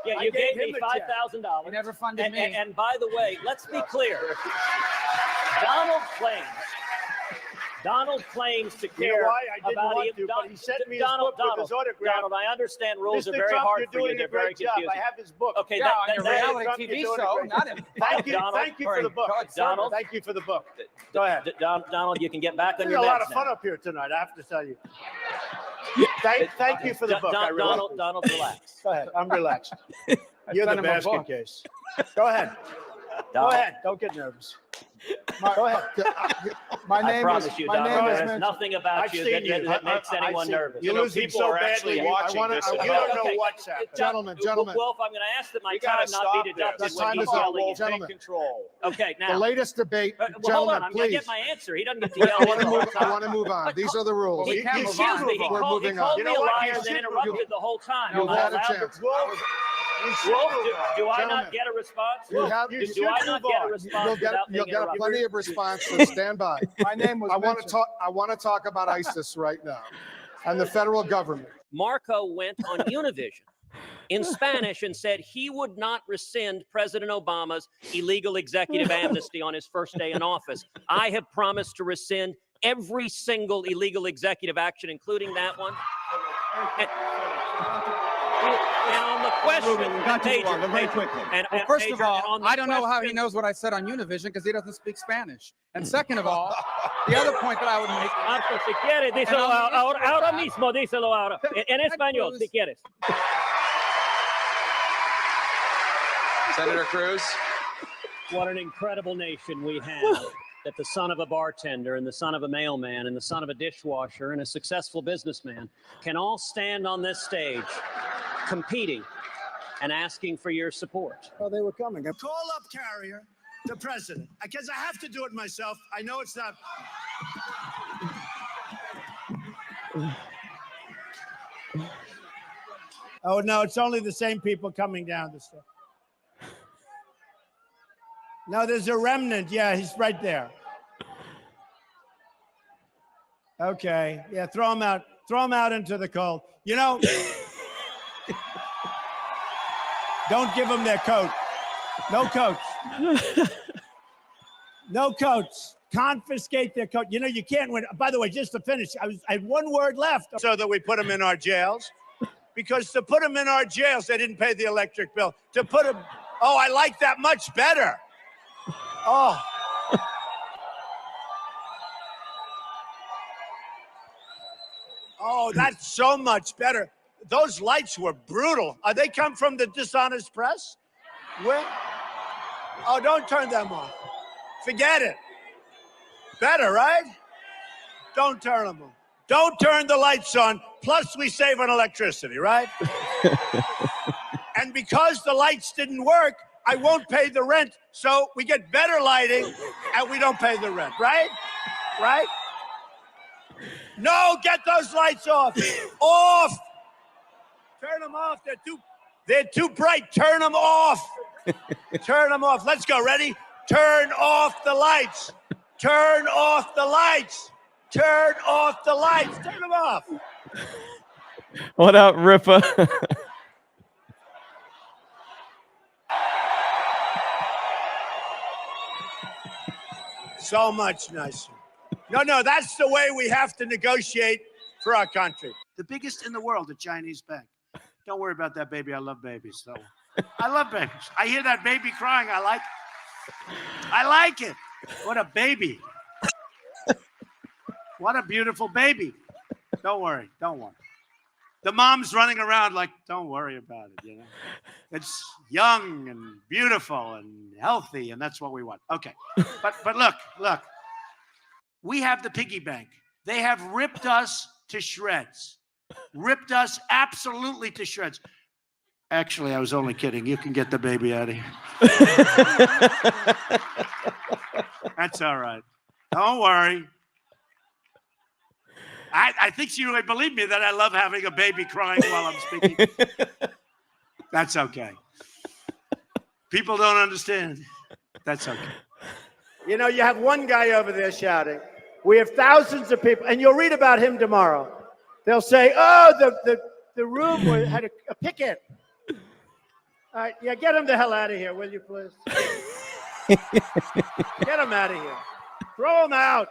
Yeah, I you gave gave me him a check. $5,000. You never funded me. And by the way, let's be clear. Donald claims to You know care why? I didn't about want you. to, but he sent me his Donald, book with his autograph. Donald, I understand rules Mr. are very Trump, hard you're for you. doing They're a great very job. confusing. I have his book. Okay, Yeah, on your that- reality Trump, TV you're doing a show, great not job. in. Thank you for the book. Donald. Thank you for the book. Go ahead. Donald, you can get back on There's your a lot meds of fun now. up here tonight, I have to tell you. Thank you for the book. I really appreciate it. Donald, relax. Go ahead. I'm relaxed. You're sent the him a basket book. case. Go ahead. Go ahead. Don't get nervous. Go ahead. I promise you, Donald, there's nothing about you that makes anyone nervous. You're losing people so are actually badly. watching this at You home. don't know what's happening. Gentlemen. Wolf, I'm going to ask that my You time gotta not stop be deducted this. when Time he's is up, yelling Wolf. at me. Take control. Okay, now. The latest debate, Well, hold gentlemen, on. I'm going to please. get my answer. He doesn't get to yell at me the whole I time. want to move on. These are the rules. He, excuse me, he We're called moving me a on. liar and then interrupted the whole time. You've Am I had a allowed chance. to? Wolf, do I not get a response? You have- Do I not get a response You'll get without being interrupted? plenty of response, so stand by. My name was I want to mentioned. talk. I want to talk about ISIS right now, and the federal government. Marco went on Univision in Spanish and said he would not rescind President Obama's illegal executive amnesty on his first day in office. I have promised to rescind every single illegal executive action, including that one. And on the question, Well, first of all, I don't know how he knows what I said on Univision because he doesn't speak Spanish. And second of all, the other point that I would make. Marco, si quieres, díselo ahora mismo, díselo ahora. En español, si quieres. Senator Cruz. What an incredible nation we have. That the son of a bartender and the son of a mailman and the son of a dishwasher and a successful businessman can all stand on this stage competing and asking for your support. Oh, they were coming. Call up Carrier, the president, because I have to do it myself. I know it's not. Oh, no, it's only the same people coming down the stairs. No, there's a remnant. Yeah, he's right there. Okay. Yeah, throw him out. Throw him out into the cold. You know, don't give them their coat. No coats. No coats. Confiscate their coat. You know, you can't win. By the way, just to finish, I had one word left. So that we put them in our jails. Because to put them in our jails, they didn't pay the electric bill. To put them, oh, I like that much better. Oh. Oh, that's so much better. Those lights were brutal. They come from the dishonest press? Where? Oh, don't turn them off. Forget it. Better, right? Don't turn them on. Don't turn the lights on. Plus, we save on electricity, right? And because the lights didn't work, I won't pay the rent. So we get better lighting and we don't pay the rent, right? Right? No, get those lights off. Off. Turn them off. They're too bright. Turn them off. Turn them off. Let's go. Ready? Turn off the lights. Turn off the lights. Turn off the lights. Turn them off. What up, Ripa? So much nicer. No, that's the way we have to negotiate for our country. The biggest in the world, the Chinese bank. Don't worry about that, baby. I love babies. So I love babies. I hear that baby crying. I like it. What a baby. What a beautiful baby. Don't worry. The mom's running around like, don't worry about it, you know. It's young and beautiful and healthy, and that's what we want. Okay. But look. We have the piggy bank. They have ripped us to shreds. Ripped us absolutely to shreds. Actually, I was only kidding. You can get the baby out of here. That's all right. Don't worry. I think she really believed me that I love having a baby crying while I'm speaking. That's okay. People don't understand. That's okay. You know, you have one guy over there shouting. We have thousands of people, and you'll read about him tomorrow. They'll say, oh, the room had a picket. All right, yeah, get him the hell out of here, will you, please? Get him out of here. Throw him out.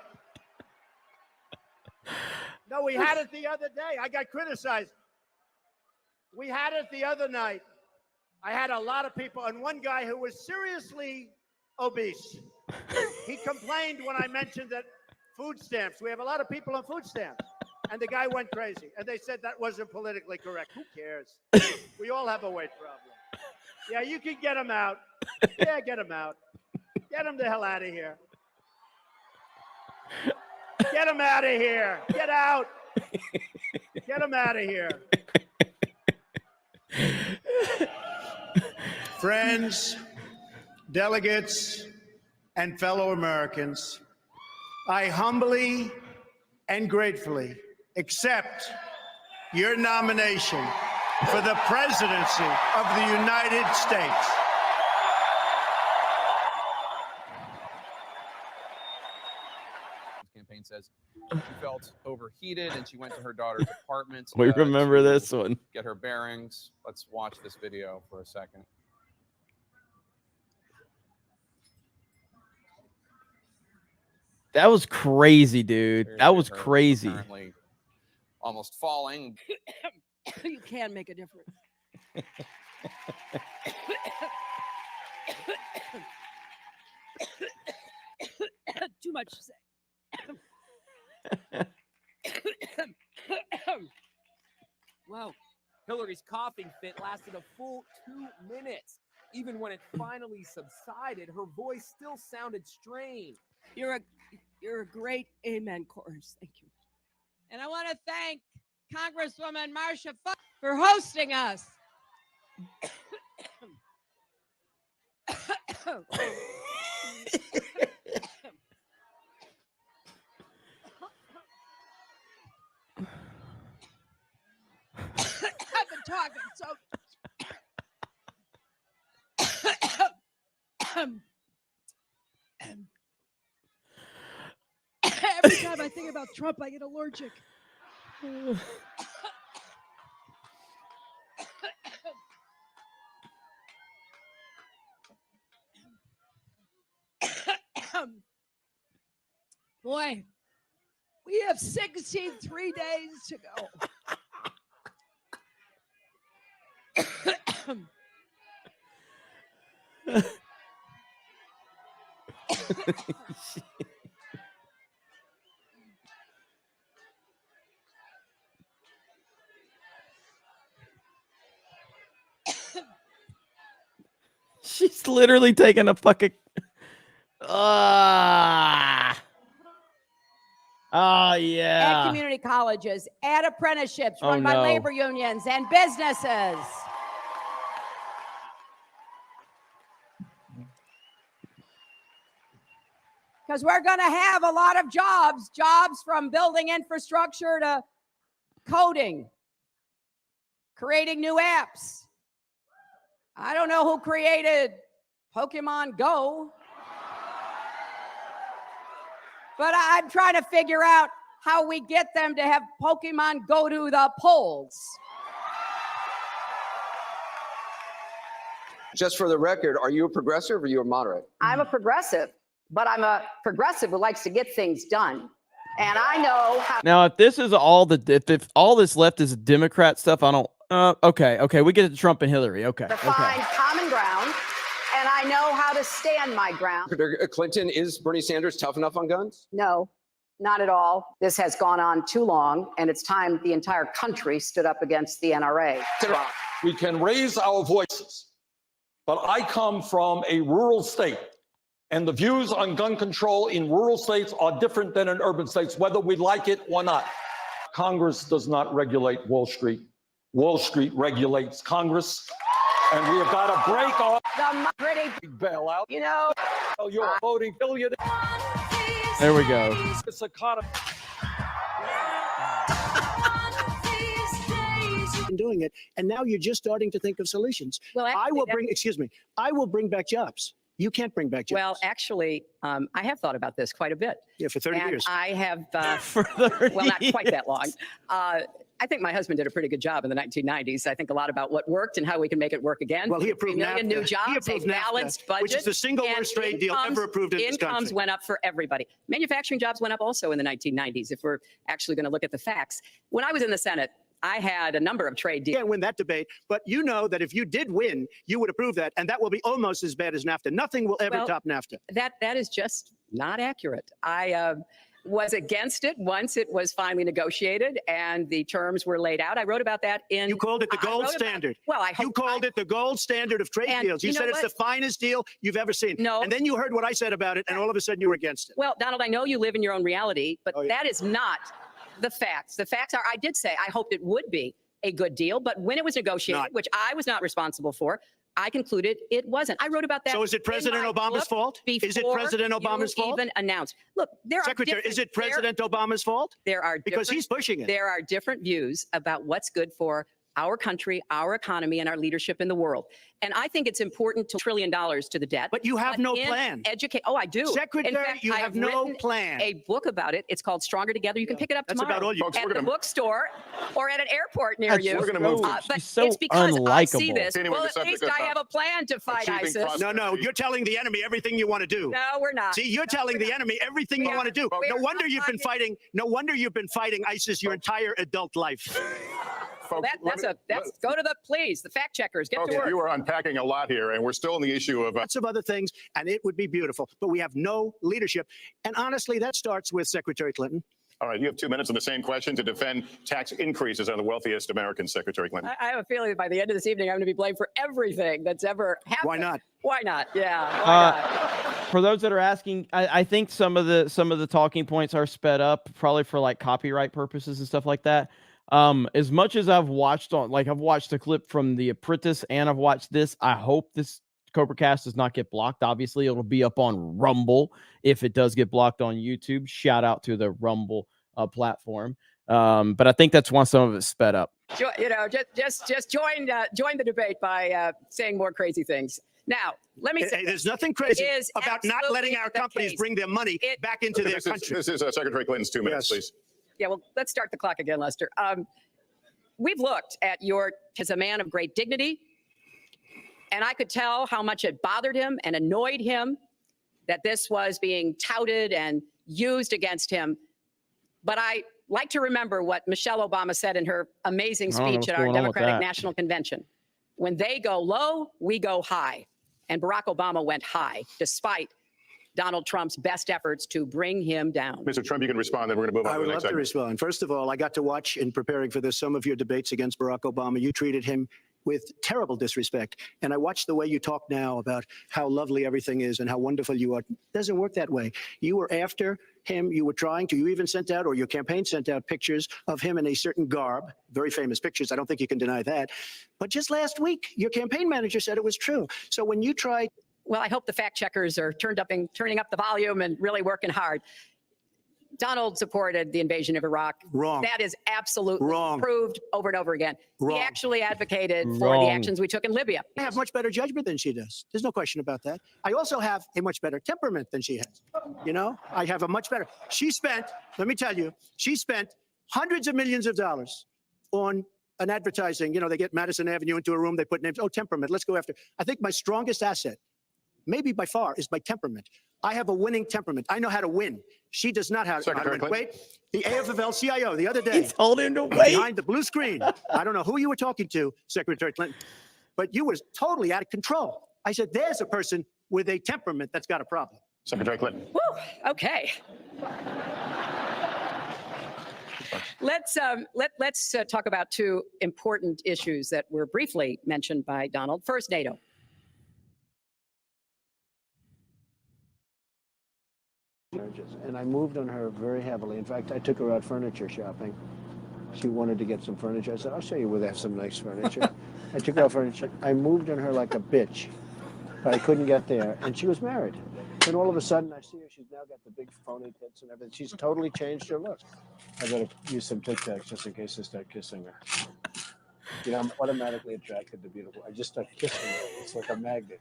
No, we had it the other day. I got criticized. We had it the other night. I had a lot of people, and one guy who was seriously obese. He complained when I mentioned that food stamps. We have a lot of people on food stamps. And the guy went crazy. And they said that wasn't politically correct. Who cares? We all have a weight problem. Yeah, you can get him out. Yeah, get him out. Get him the hell out of here. Get him out of here. Get out. Get him out of here. Friends, delegates, and fellow Americans, I humbly and gratefully accept your nomination for the presidency of the United States. Campaign says she felt overheated and she went to her daughter's apartment. We remember to this one. Get her bearings. Let's watch this video for a second. That was crazy, dude. That was crazy. Apparently almost falling. You can make a difference. Too much to say. Wow. Hillary's coughing fit lasted a full 2 minutes. Even when it finally subsided, her voice still sounded strained. You're a great amen chorus. Thank you. And I want to thank Congresswoman Marsha for hosting us. I've been talking so. Every time I think about Trump, I get allergic. Boy, we have 63 days to go. She's literally taking a fucking. Oh, yeah. At community colleges, at apprenticeships run by labor unions and businesses. Because we're going to have a lot of jobs from building infrastructure to coding, creating new apps. I don't know who created Pokemon Go, but I'm trying to figure out how we get them to have Pokemon go to the polls. Just for the record, are you a progressive or are you a moderate? I'm a progressive, but I'm a progressive who likes to get things done. And I know how. Now, if this is all if all this left is Democrat stuff, I don't. Okay, we get to Trump and Hillary. Okay. To find common ground, and I know how to stand my ground. Clinton, is Bernie Sanders tough enough on guns? No, not at all. This has gone on too long, and it's time the entire country stood up against the NRA. We can raise our voices, but I come from a rural state, and the views on gun control in rural states are different than in urban states, whether we like it or not. Congress does not regulate Wall Street. Wall Street regulates Congress, and we have got to break off the pretty bailout. You know, you're voting billionaires. There we go. This economy. Doing it, and now you're just starting to think of solutions. Well, actually, I will bring back jobs. You can't bring back jobs. Well, actually, I have thought about this quite a bit. Yeah, for 30 years. I have, for 30 well, not quite that long. I think my husband did a pretty good job in the 1990s. I think a lot about what worked and how we can make it work again. Well, he approved 3 million NAFTA. new jobs, He a approved NAFTA, balanced budget. which is the single and worst trade deal ever approved in this country. Incomes went up for everybody. Manufacturing jobs went up also in the 1990s, if we're actually going to look at the facts. When I was in the Senate, I had a number of trade deals. You can't win that debate, but you know that if you did win, you would approve that, and that will be almost as bad as NAFTA. Nothing will ever top NAFTA. That is just Not accurate. I was against it once it was finally negotiated and the terms were laid out. I wrote about that in. You called it the gold standard. Well, I hope you called it the gold standard of trade deals. You said it's the finest deal you've ever seen. No. And then you heard what I said about it, and all of a sudden you were against it. Well, Donald, I know you live in your own reality, but that is not the facts. The facts are, I did say I hoped it would be a good deal, but when it was negotiated, which I was not responsible for, I concluded it wasn't. I wrote about that. So is it President Obama's fault? Is it President Obama's fault? Even announced. Look, there Secretary, is it President Obama's fault? There are because he's pushing it. There are different views about what's good for our country, our economy, and our leadership in the world. And I think it's important to $1 trillion to the debt. But you have no plan. Oh, I do. Secretary, in fact, you have no plan. A book about it. It's called Stronger Together. You can pick it up That's tomorrow about all you. at the bookstore or at an airport near you. We're going to move. But so it's because I see unlikable. this. Anyway, Well, the at least subject I of have a plan to fight ISIS. No, you're telling the enemy everything you want to do. No, we're not. See, you're telling the enemy everything you want to do. No wonder you've been fighting. No wonder you've been fighting ISIS your entire adult life. Well, that's go to the fact checkers. Get to work. You are unpacking a lot here, and we're still in the issue of lots of other things, and it would be beautiful. But we have no leadership, and honestly, that starts with Secretary Clinton. All right, you have 2 minutes on the same question to defend tax increases on the wealthiest Americans, Secretary Clinton. I have a feeling by the end of this evening, I'm going to be blamed for everything that's ever happened. Why not? Why not? Yeah. Why not? For those that are asking, I think some of the talking points are sped up, probably for like copyright purposes and stuff like that. As much as I've watched I've watched a clip from The Apprentice and I've watched this, I hope this CobraCast does not get blocked. Obviously, it'll be up on Rumble if it does get blocked on YouTube. Shout out to the Rumble platform. But I think that's why some of it's sped up. Just join the debate by saying more crazy things. Now, let me say, hey, there's nothing crazy about not letting our companies bring their money back into their country. This is Secretary Clinton's 2 minutes, please. Yeah, well, let's start the clock again, Lester. We've looked at as a man of great dignity, and I could tell how much it bothered him and annoyed him that this was being touted and used against him. But I like to remember what Michelle Obama said in her amazing speech at our Democratic National Convention. When they go low, we go high. And Barack Obama went high, despite Donald Trump's best efforts to bring him down. Mr. Trump, you can respond, then we're going to move on I to the would next love to segment. respond. First of all, I got to watch in preparing for this some of your debates against Barack Obama. You treated him with terrible disrespect. And I watched the way you talk now about how lovely everything is and how wonderful you are. It doesn't work that way. You were after him. You were trying to. You even sent out, or your campaign sent out, pictures of him in a certain garb, very famous pictures. I don't think you can deny that. But just last week, your campaign manager said it was true. So when you tried. Well, I hope the fact checkers are turning up the volume and really working hard. Donald supported the invasion of Iraq. Wrong. That is absolutely wrong. Proved over and over again. Wrong. He actually advocated for the actions we took in Libya. I have much better judgment than she does. There's no question about that. I also have a much better temperament than she has. You know, I have a much better. She spent, let me tell you, she spent hundreds of millions of dollars on an advertising. You know, they get Madison Avenue into a room, they put names. Oh, temperament. Let's go after. I think my strongest asset, maybe by far, is my temperament. I have a winning temperament. I know how to win. She does not have how to win. Wait, the AFL-CIO the other day. He told him to wait. Behind the blue screen. I don't know who you were talking to, Secretary Clinton, but you were totally out of control. I said, there's a person with a temperament that's got a problem. Secretary Clinton. Woo, okay. Let's talk about two important issues that were briefly mentioned by Donald. First, NATO. And I moved on her very heavily. In fact, I took her out furniture shopping. She wanted to get some furniture. I said, I'll show you where they have some nice furniture. I took her out furniture. I moved on her like a bitch, but I couldn't get there. And she was married. Then all of a sudden, I see her. She's now got the big phony tits and everything. She's totally changed her look. I better use some Tic Tacs just in case I start kissing her. You know, I'm automatically attracted to beautiful. I just start kissing her. It's like a magnet.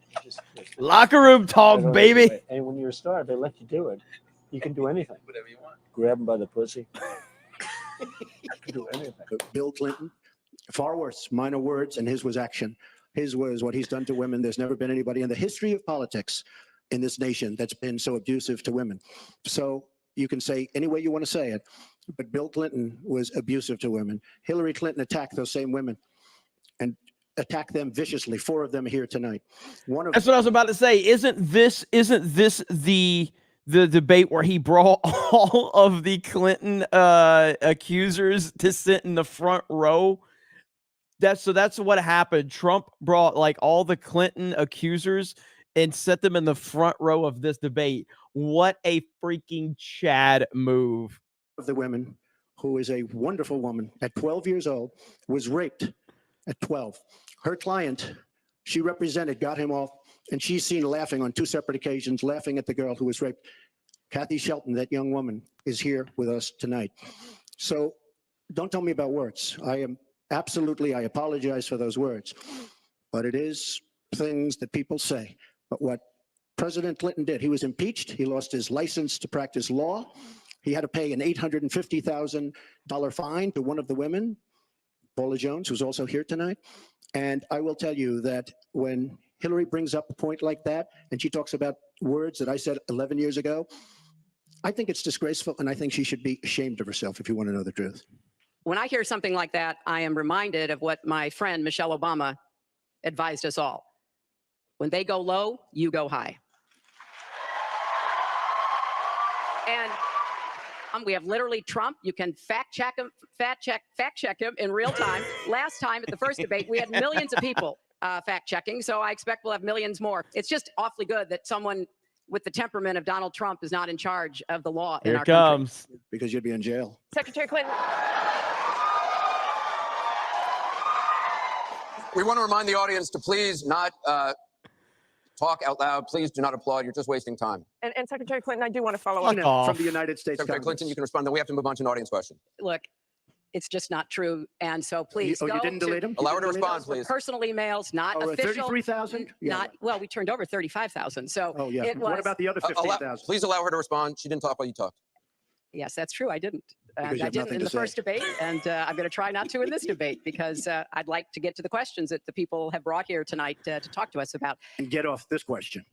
Locker room talk, baby. And when you're a star, they let you do it. You can do anything. Whatever you want. Grab them by the pussy. You can do anything. Bill Clinton, far worse, minor words, and his was action. His was what he's done to women. There's never been anybody in the history of politics in this nation that's been so abusive to women. So you can say any way you want to say it, but Bill Clinton was abusive to women. Hillary Clinton attacked those same women and attacked them viciously. 4 of them are here tonight. That's what I was about to say. Isn't this the debate where he brought all of the Clinton accusers to sit in the front row. That's what happened. Trump brought like all the Clinton accusers and set them in the front row of this debate. What a freaking Chad move. Of the women, who is a wonderful woman at 12 years old, was raped at 12. Her client, she represented, got him off, and she's seen laughing on 2 separate occasions, laughing at the girl who was raped. Kathy Shelton, that young woman, is here with us tonight. So don't tell me about words. I apologize for those words, but it is things that people say. But what President Clinton did, he was impeached. He lost his license to practice law. He had to pay an $850,000 fine to one of the women, Paula Jones, who's also here tonight. And I will tell you that when Hillary brings up a point like that, and she talks about words that I said 11 years ago, I think it's disgraceful, and I think she should be ashamed of herself, if you want to know the truth. When I hear something like that, I am reminded of what my friend Michelle Obama advised us all. When they go low, you go high. And we have literally Trump. You can fact check him in real time. Last time at the first debate, we had millions of people fact checking. So I expect we'll have millions more. It's just awfully good that someone with the temperament of Donald Trump is not in charge of the law in our comes. country. Because you'd be in jail. Secretary Clinton. We want to remind the audience to please not talk out loud. Please do not applaud. You're just wasting time. And Secretary Clinton, I do want to follow up. From the United States Secretary Congress. Clinton, you can respond. Then we have to move on to an audience question. Look, it's just not true. And so please you go didn't to delete them? Allow her to You didn't delete respond, them? please. personal emails, not official. 33,000? Not well, we turned over 35,000. So Oh, yeah. it was. What about the other 15,000? Please allow her to respond. She didn't talk while you talked. Yes, that's true. I didn't. Because you I have didn't nothing in to the say. first debate, and I'm going to try not to in this debate because I'd like to get to the questions that the people have brought here tonight to talk to us about. And get off this question.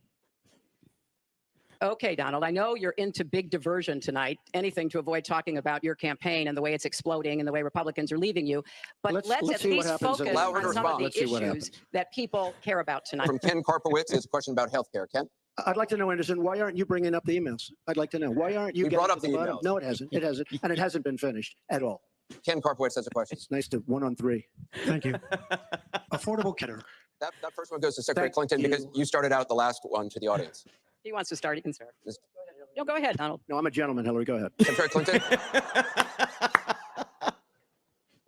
Okay, Donald, I know you're into big diversion tonight, anything to avoid talking about your campaign and the way it's exploding and the way Republicans are leaving you. But let's at see what least happens. focus Allow her to on some of respond. the Let's see what issues happens. that people care about tonight. From Ken Karpowitz, it's a question about health care. Ken? I'd like to know, Anderson, why aren't you bringing up the emails? I'd like to know. Why aren't you We getting brought up to the bottom? emails. No, it hasn't. It hasn't. And it hasn't been finished at all. Ken Karpowitz has a question. It's nice to 1-on-3. Thank you. Affordable care. That first one goes to Secretary Thank Clinton you. because you started out the last one to the audience. He wants to start. He can start. No, go ahead, Donald. No, I'm a gentleman, Hillary. Go ahead. Secretary Clinton?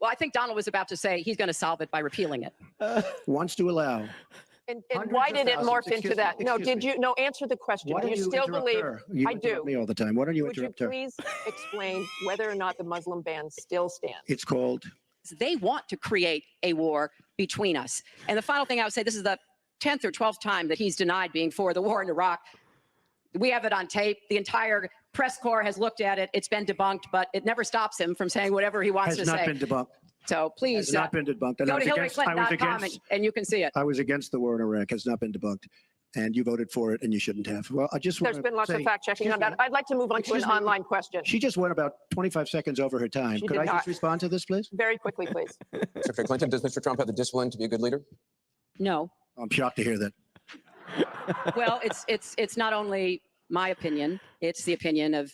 Well, I think Donald was about to say he's going to solve it by repealing it. Wants to allow. And Hundreds why of did it thousands. morph into Excuse that? me, No, excuse did me. you? No, answer the question. Why Do don't you you still interrupt believe? her? You I interrupt do. me all the time. Why don't you Would you interrupt her? please explain whether or not the Muslim ban still stands? It's called. They want to create a war between us. And the final thing I would say, this is the 10th or 12th time that he's denied being for the war in Iraq. We have it on tape. The entire press corps has looked at it. It's been debunked, but it never stops him from saying whatever he wants Has to not say. been debunked. So please Has not been debunked. And I go was to against- I was HillaryClinton.com against- and you can see it. I was against the war in Iraq. Has not been debunked. And you voted for it, and you shouldn't have. Well, I just want There's to been lots of say- fact checking on excuse that. me. I'd like to move on to an Excuse me. online question. She just went about 25 seconds over her time. She Could did I not. just respond to this, please? Very quickly, please. Secretary Clinton, does Mr. Trump have the discipline to be a good leader? No. I'm shocked to hear that. Well, it's not only my opinion, it's the opinion of.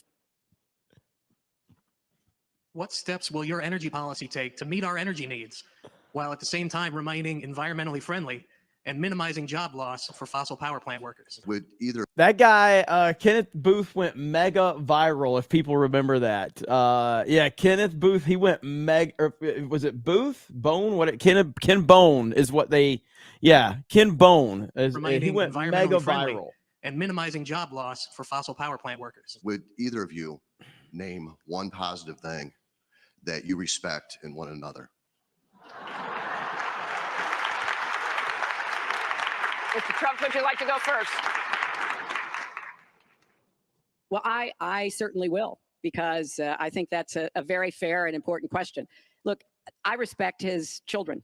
What steps will your energy policy take to meet our energy needs, while at the same time remaining environmentally friendly and minimizing job loss for fossil power plant workers? Would either That guy, Kenneth Booth, went mega viral, if people remember that. Yeah, Kenneth Booth, he went mega, or was it Booth? Bone? Ken Bone is what they, yeah, Ken Bone. He Remaining went environmentally mega friendly viral. and minimizing job loss for fossil power plant workers. would either of you name one positive thing that you respect in one another? Mr. Trump, would you like to go first? Well, I certainly will, because I think that's a very fair and important question. Look, I respect his children.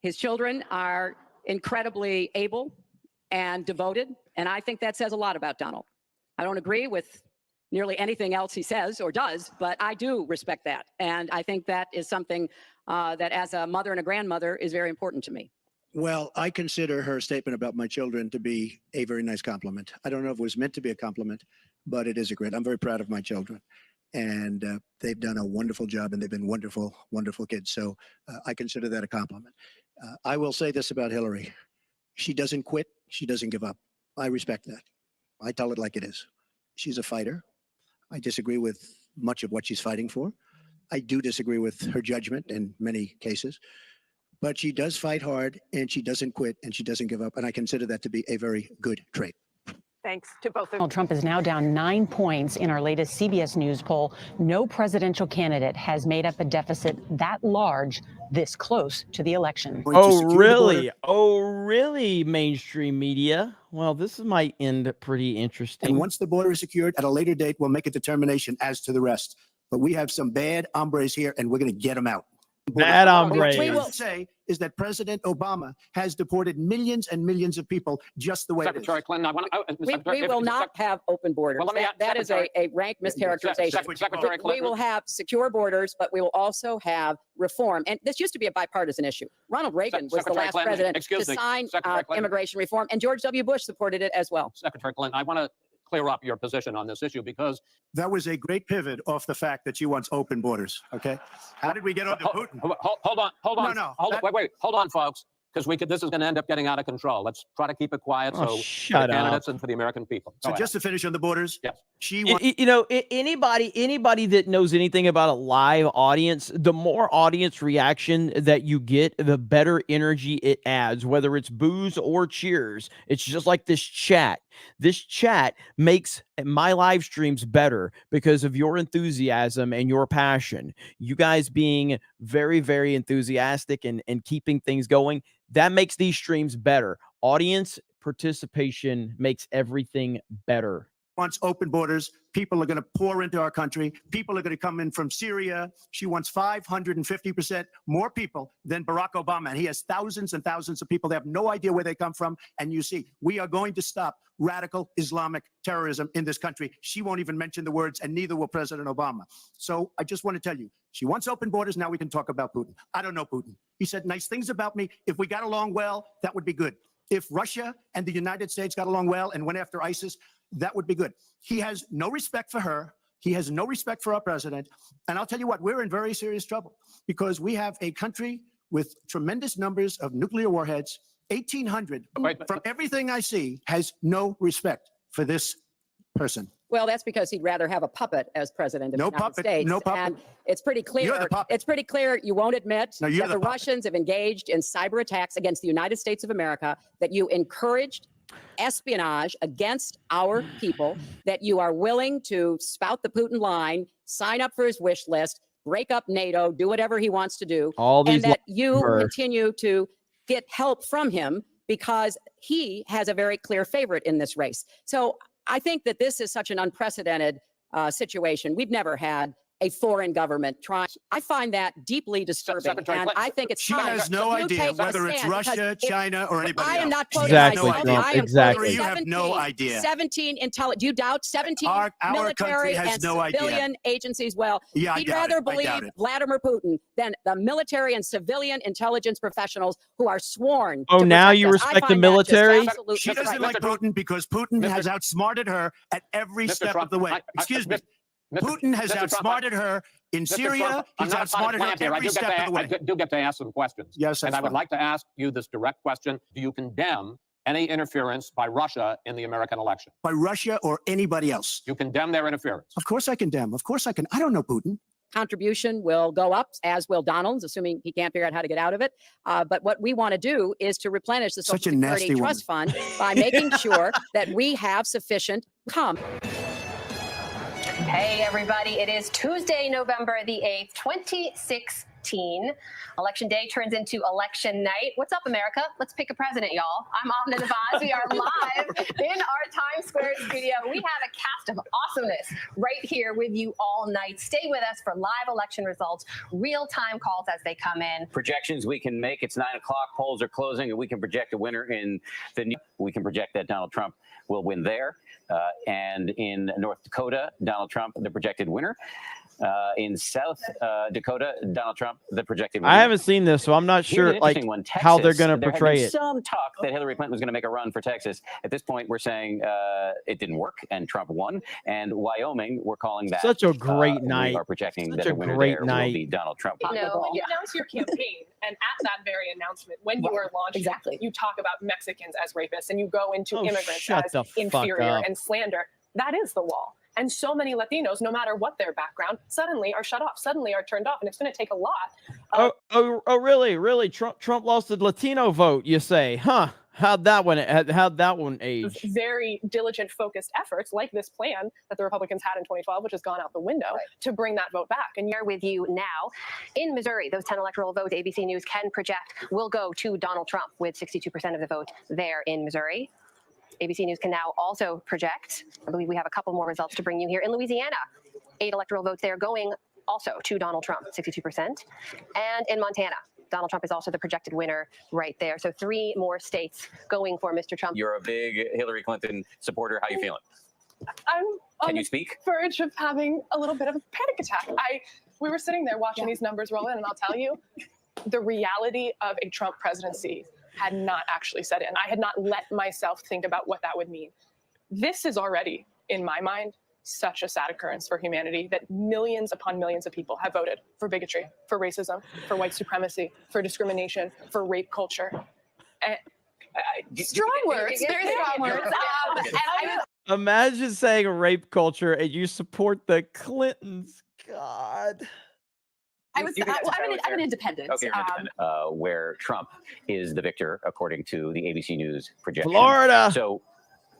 His children are incredibly able and devoted, and I think that says a lot about Donald. I don't agree with nearly anything else he says or does, but I do respect that. And I think that is something that as a mother and a grandmother is very important to me. Well, I consider her statement about my children to be a very nice compliment. I don't know if it was meant to be a compliment, but it is a great. I'm very proud of my children, and they've done a wonderful job, and they've been wonderful, wonderful kids. So I consider that a compliment. I will say this about Hillary: she doesn't quit, she doesn't give up. I respect that. I tell it like it is. She's a fighter. I disagree with much of what she's fighting for. I do disagree with her judgment in many cases, but she does fight hard, and she doesn't quit, and she doesn't give up. And I consider that to be a very good trait. Thanks to both of you. Donald Trump is now down 9 points in our latest CBS News poll. No presidential candidate has made up a deficit that large this close to the election. Oh, really? Oh, really, mainstream media? Well, this might end pretty interesting. And once the border is secured, at a later date, we'll make a determination as to the rest. But we have some bad hombres here, and we're going to get them out. Bad hombres. What I will say is that President Obama has deported millions and millions of people just the way Secretary it is. Clinton, I want to. We will not have open borders. Well, let me That is a rank mischaracterization. Secretary Clinton. We will have secure borders, but we will also have reform. And this used to be a bipartisan issue. Ronald Reagan was the Secretary last Clinton, president excuse to me. sign Secretary Clinton. immigration reform, and George W. Bush supported it as well. Secretary Clinton, I want to clear up your position on this issue because That was a great pivot off the fact that she wants open borders. Okay, how did we get onto Putin? Hold on, wait, hold on, folks, because this is going to end up getting out of control. Let's try to keep it quiet for the shut candidates up. and for the American people. So just to finish on the borders, yes. She You know, anybody that knows anything about a live audience, the more audience reaction that you get, the better energy it adds, whether it's boos or cheers. It's just like this chat. This chat makes my live streams better because of your enthusiasm and your passion. You guys being very, very enthusiastic and keeping things going, that makes these streams better. Audience participation makes everything better. wants open borders. People are going to pour into our country. People are going to come in from Syria. She wants 550% more people than Barack Obama. And he has thousands and thousands of people. They have no idea where they come from. And you see, we are going to stop radical Islamic terrorism in this country. She won't even mention the words, and neither will President Obama. So I just want to tell you, she wants open borders. Now we can talk about Putin. I don't know Putin. He said nice things about me. If we got along well, that would be good. If Russia and the United States got along well and went after ISIS, that would be good. He has no respect for her. He has no respect for our president. And I'll tell you what, we're in very serious trouble because we have a country with tremendous numbers of nuclear warheads. 1,800, from everything I see, has no respect for this person. Well, that's because he'd rather have a puppet as president of the United States. No puppet. And it's pretty clear. You're the puppet. It's pretty clear you won't admit No, you're that the the puppet. Russians have engaged in cyber attacks against the United States of America, that you encouraged espionage against our people, that you are willing to spout the Putin line, sign up for his wish list, break up NATO, do whatever he wants to do, All these and that you lies. continue to get help from him because he has a very clear favorite in this race. So I think that this is such an unprecedented situation. We've never had a foreign government trying. I find that deeply disturbing, Secretary and Clinton, I think it's She time has no that you idea take a whether it's stand, Russia, because if China, or anybody I am else. not quoting Exactly, myself. Trump, I am exactly. quoting You have no 17 idea. 17 intelligence. Do you doubt 17 Our military country has and no idea. civilian agencies? Well, Yeah, I he'd doubt rather it. I believe doubt it. Vladimir Putin than the military and civilian intelligence professionals who are sworn. Oh, to now protect you us. I respect the find that just military? absolutely She doesn't right. like Putin because Putin has outsmarted her at every Mr. step Trump, of the way. Excuse me. Putin has Mr. Trump, outsmarted her in Mr. Syria. Trump, I'm He's not a outsmarted her plant here. I every do get step to of the way. I do get to ask some questions. Yes, and that's I would fine. like to ask you this direct question. Do you condemn any interference by Russia in the American election? By Russia or anybody else. You condemn their interference? Of course I condemn. Of course I can. I don't know Putin. Contribution will go up, as will Donald's, assuming he can't figure out how to get out of it. But what we want to do is to replenish the Such Social a nasty Security Trust Fund by making sure that we have sufficient income. Hey, everybody. It is Tuesday, November the 8th, 2016. Election day turns into election night. What's up, America? Let's pick a president, y'all. I'm Amna Navaz. We are live in our Times Square studio. We have a cast of awesomeness right here with you all night. Stay with us for live election results, real-time calls as they come in. Projections we can make. It's 9 o'clock. Polls are closing, and we can project a winner in the. We can project that Donald Trump will win there, and in North Dakota, Donald Trump, the projected winner. In South Dakota, Donald Trump Trump, the projected I haven't seen this, so I'm not Here's sure an like interesting one. how they're Texas, going to there had portray been it. some talk that Hillary Clinton was going to make a run for Texas. At this point, we're saying it didn't work and Trump won. And Wyoming, we're calling that Such a great we night. are projecting Such that a the winner great there night. will be Donald Trump. When you announce your campaign, and at that very announcement, when you are launching, you talk about Mexicans as rapists, and you go into immigrants shut as the fuck inferior up. and slander. That is the wall. And so many Latinos, no matter what their background, suddenly are shut off, suddenly are turned off, and it's going to take a lot. Really? Trump lost the Latino vote, you say? Huh? How'd that one age? Very diligent, focused efforts like this plan that the Republicans had in 2012, which has gone out the window, to bring that vote back. And here with you now in Missouri, those 10 electoral votes ABC News can project will go to Donald Trump with 62% of the vote there in Missouri. ABC News can now also project, I believe we have a couple more results to bring you here in Louisiana. 8 electoral votes there going also to Donald Trump, 62%. And in Montana, Donald Trump is also the projected winner right there. So 3 more states going for Mr. Trump. You're a big Hillary Clinton supporter. How you feeling? I'm on Can you the speak? verge of having a little bit of a panic attack. We were sitting there watching these numbers roll in, and I'll tell you, the reality of a Trump presidency had not actually set in. I had not let myself think about what that would mean. This is already, in my mind, such a sad occurrence for humanity that millions upon millions of people have voted for bigotry, for racism, for white supremacy, for discrimination, for rape culture. And strong words, very strong words. Imagine saying rape culture and you support the Clintons. God. I'm an independent. Okay, you're independent. Where Trump is the victor, according to the ABC News projection. Florida. So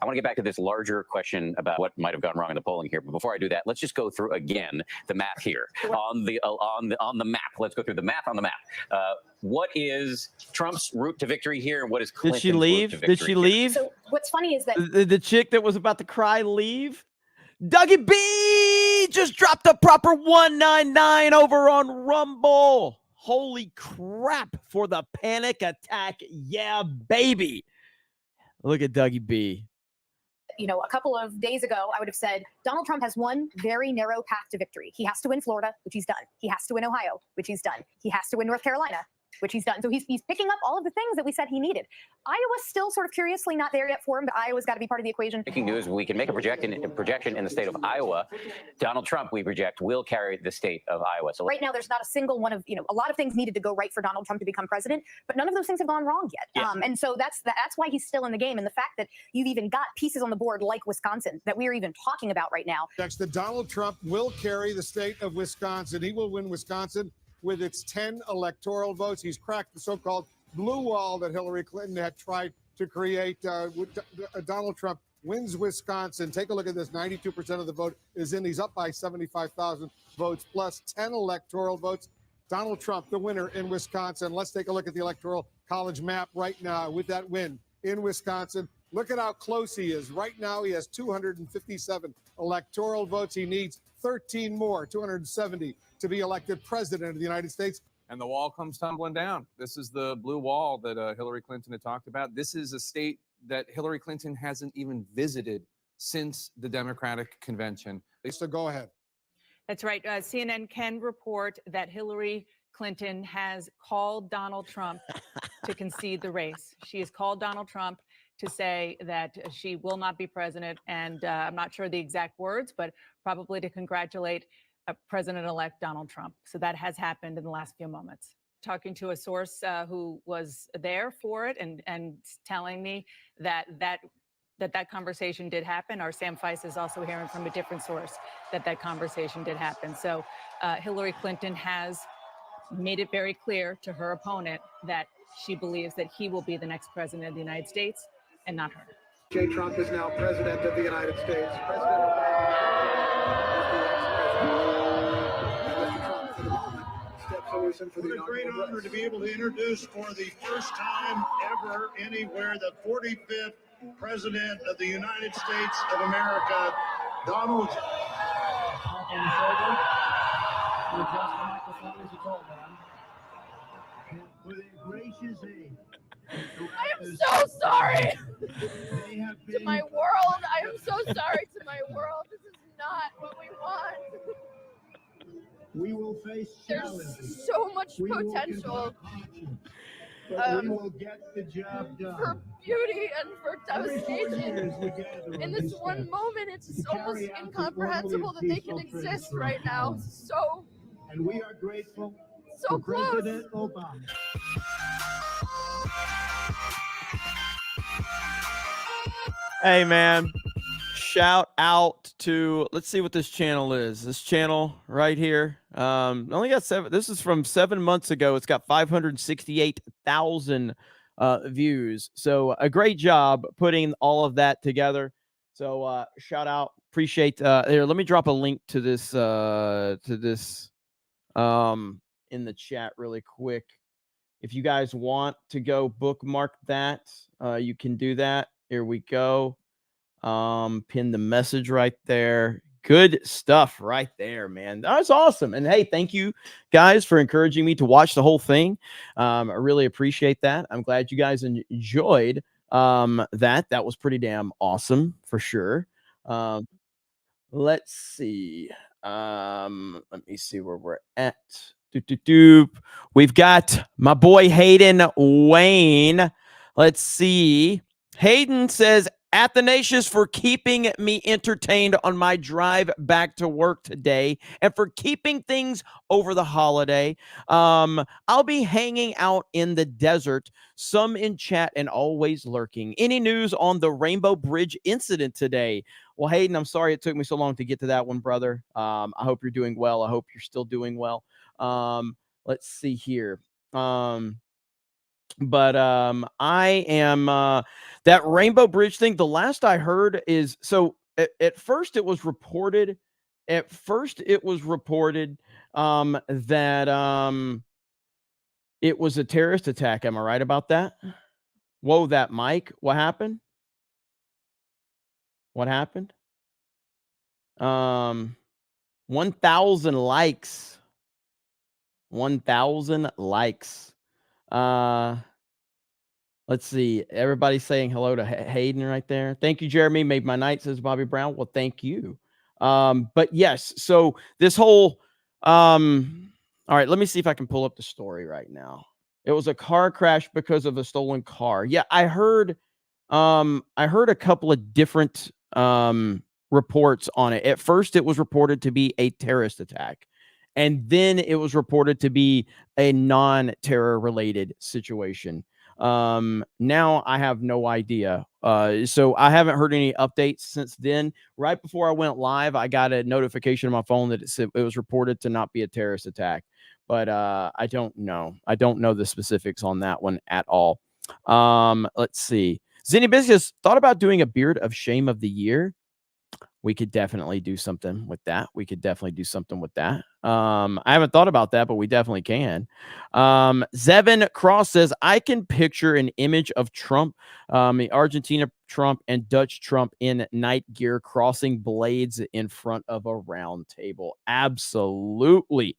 I want to get back to this larger question about what might have gone wrong in the polling here. But before I do that, let's just go through again the math here on the map. Let's go through the math on the map. What is Trump's route to victory here, and what is Clinton's Did she leave? route to victory Did she here? leave? So what's funny is that The chick that was about to cry leave? Dougie B just dropped a proper 199 over on Rumble. Holy crap for the panic attack. Yeah, baby. Look at Dougie B. A couple of days ago, I would have said Donald Trump has one very narrow path to victory. He has to win Florida, which he's done. He has to win Ohio, which he's done. He has to win North Carolina, which he's done. So he's picking up all of the things that we said he needed. Iowa's still sort of curiously not there yet for him, but Iowa's got to be part of the equation. Breaking news, we can make a projection in the state of Iowa. Donald Trump, we project, will carry the state of Iowa. So right now, there's not a single one of, a lot of things needed to go right for Donald Trump to become president, but none of those things have gone wrong yet. Yeah. And so that's why he's still in the game. And the fact that you've even got pieces on the board like Wisconsin that we're even talking about right now. Next, that Donald Trump will carry the state of Wisconsin. He will win Wisconsin with its 10 electoral votes. He's cracked the so-called blue wall that Hillary Clinton had tried to create. Donald Trump wins Wisconsin. Take a look at this. 92% of the vote is in. He's up by 75,000 votes plus 10 electoral votes. Donald Trump, the winner in Wisconsin. Let's take a look at the Electoral College map right now with that win in Wisconsin. Look at how close he is. Right now, he has 257 electoral votes. He needs 13 more, 270, to be elected president of the United States. And the wall comes tumbling down. This is the blue wall that Hillary Clinton had talked about. This is a state that Hillary Clinton hasn't even visited since the Democratic convention. So go ahead. That's right. CNN can report that Hillary Clinton has called Donald Trump to concede the race. She has called Donald Trump to say that she will not be president. And I'm not sure the exact words, but probably to congratulate President-elect Donald Trump. So that has happened in the last few moments. Talking to a source who was there for it and telling me that conversation did happen. Our Sam Feist is also hearing from a different source that conversation did happen. So Hillary Clinton has made it very clear to her opponent that she believes that he will be the next president of the United States and not her. J. Trump is now president of the United States. President What a great honor to be able to introduce for the first time ever anywhere the 45th President of the United States of America, Donald. With a gracious aid. I am so sorry to my world. I am so sorry to my world. This is not what we want. We will face challenges. There's so much We will potential conduct auctions, but we will get the job done. for beauty and for Every 4 years devastation. we gather In on this these one steps moment, it's to almost carry out this incomprehensible that they can peaceful exist transfer of right now. power. So And we are grateful so to close. President Obama. Hey, man. Shout out to, let's see what this channel is. This channel right here. Only got 7. This is from 7 months ago. It's got 568,000 views. So a great job putting all of that together. So shout out. Appreciate here. Let me drop a link to this in the chat really quick. If you guys want to go bookmark that, you can do that. Here we go. Pin the message right there. Good stuff right there, man. That's awesome. And hey, thank you guys for encouraging me to watch the whole thing. I really appreciate that. I'm glad you guys enjoyed that. That was pretty damn awesome for sure. Let's see. Let me see where we're at. We've got my boy Hayden Wayne. Let's see. Hayden says, Athanasius for keeping me entertained on my drive back to work today and for keeping things over the holiday. I'll be hanging out in the desert, some in chat and always lurking. Any news on the Rainbow Bridge incident today? Well, Hayden, I'm sorry it took me so long to get to that one, brother. I hope you're doing well. I hope you're still doing well. Let's see here. But I am that Rainbow Bridge thing. The last I heard is, so at first it was reported. At first it was reported that it was a terrorist attack. Am I right about that? Whoa, that Mike. What happened? What happened? 1,000 likes. 1,000 likes. Let's see. Everybody's saying hello to Hayden right there. Thank you, Jeremy. Made my night, says Bobby Brown. Well, thank you. But yes, so this whole all right, let me see if I can pull up the story right now. It was a car crash because of a stolen car. Yeah, I heard a couple of different reports on it. At first, it was reported to be a terrorist attack. And then it was reported to be a non-terror related situation. Now I have no idea. So I haven't heard any updates since then. Right before I went live, I got a notification on my phone that it said it was reported to not be a terrorist attack. But I don't know. I don't know the specifics on that one at all. Let's see. Zinni Business thought about doing a beard of shame of the year. We could definitely do something with that. I haven't thought about that, but we definitely can. Zevin Cross says, I can picture an image of Trump, the Argentina Trump and Dutch Trump in night gear crossing blades in front of a round table. Absolutely.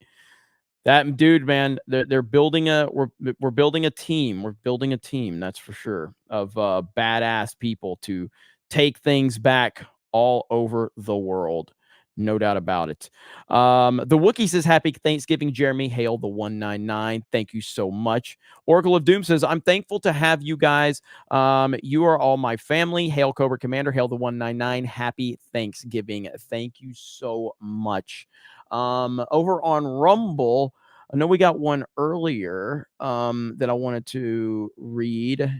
That dude, man, they're building we're building a team. We're building a team, that's for sure, of badass people to take things back all over the world. No doubt about it. The Wookiee says, happy Thanksgiving, Jeremy. Hail the 199. Thank you so much. Oracle of Doom says, I'm thankful to have you guys. You are all my family. Hail Cobra Commander. Hail the 199. Happy Thanksgiving. Thank you so much. Over on Rumble, I know we got one earlier that I wanted to read. I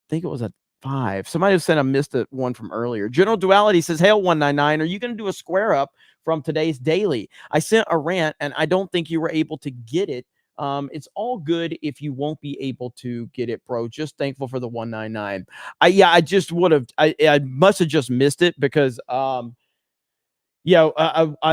think it was a 5. Somebody said I missed one from earlier. General Duality says, Hail 199, are you going to do a square up from today's daily? I sent a rant and I don't think you were able to get it. It's all good if you won't be able to get it, bro. Just thankful for the 199. I just would have, I must have just missed it because I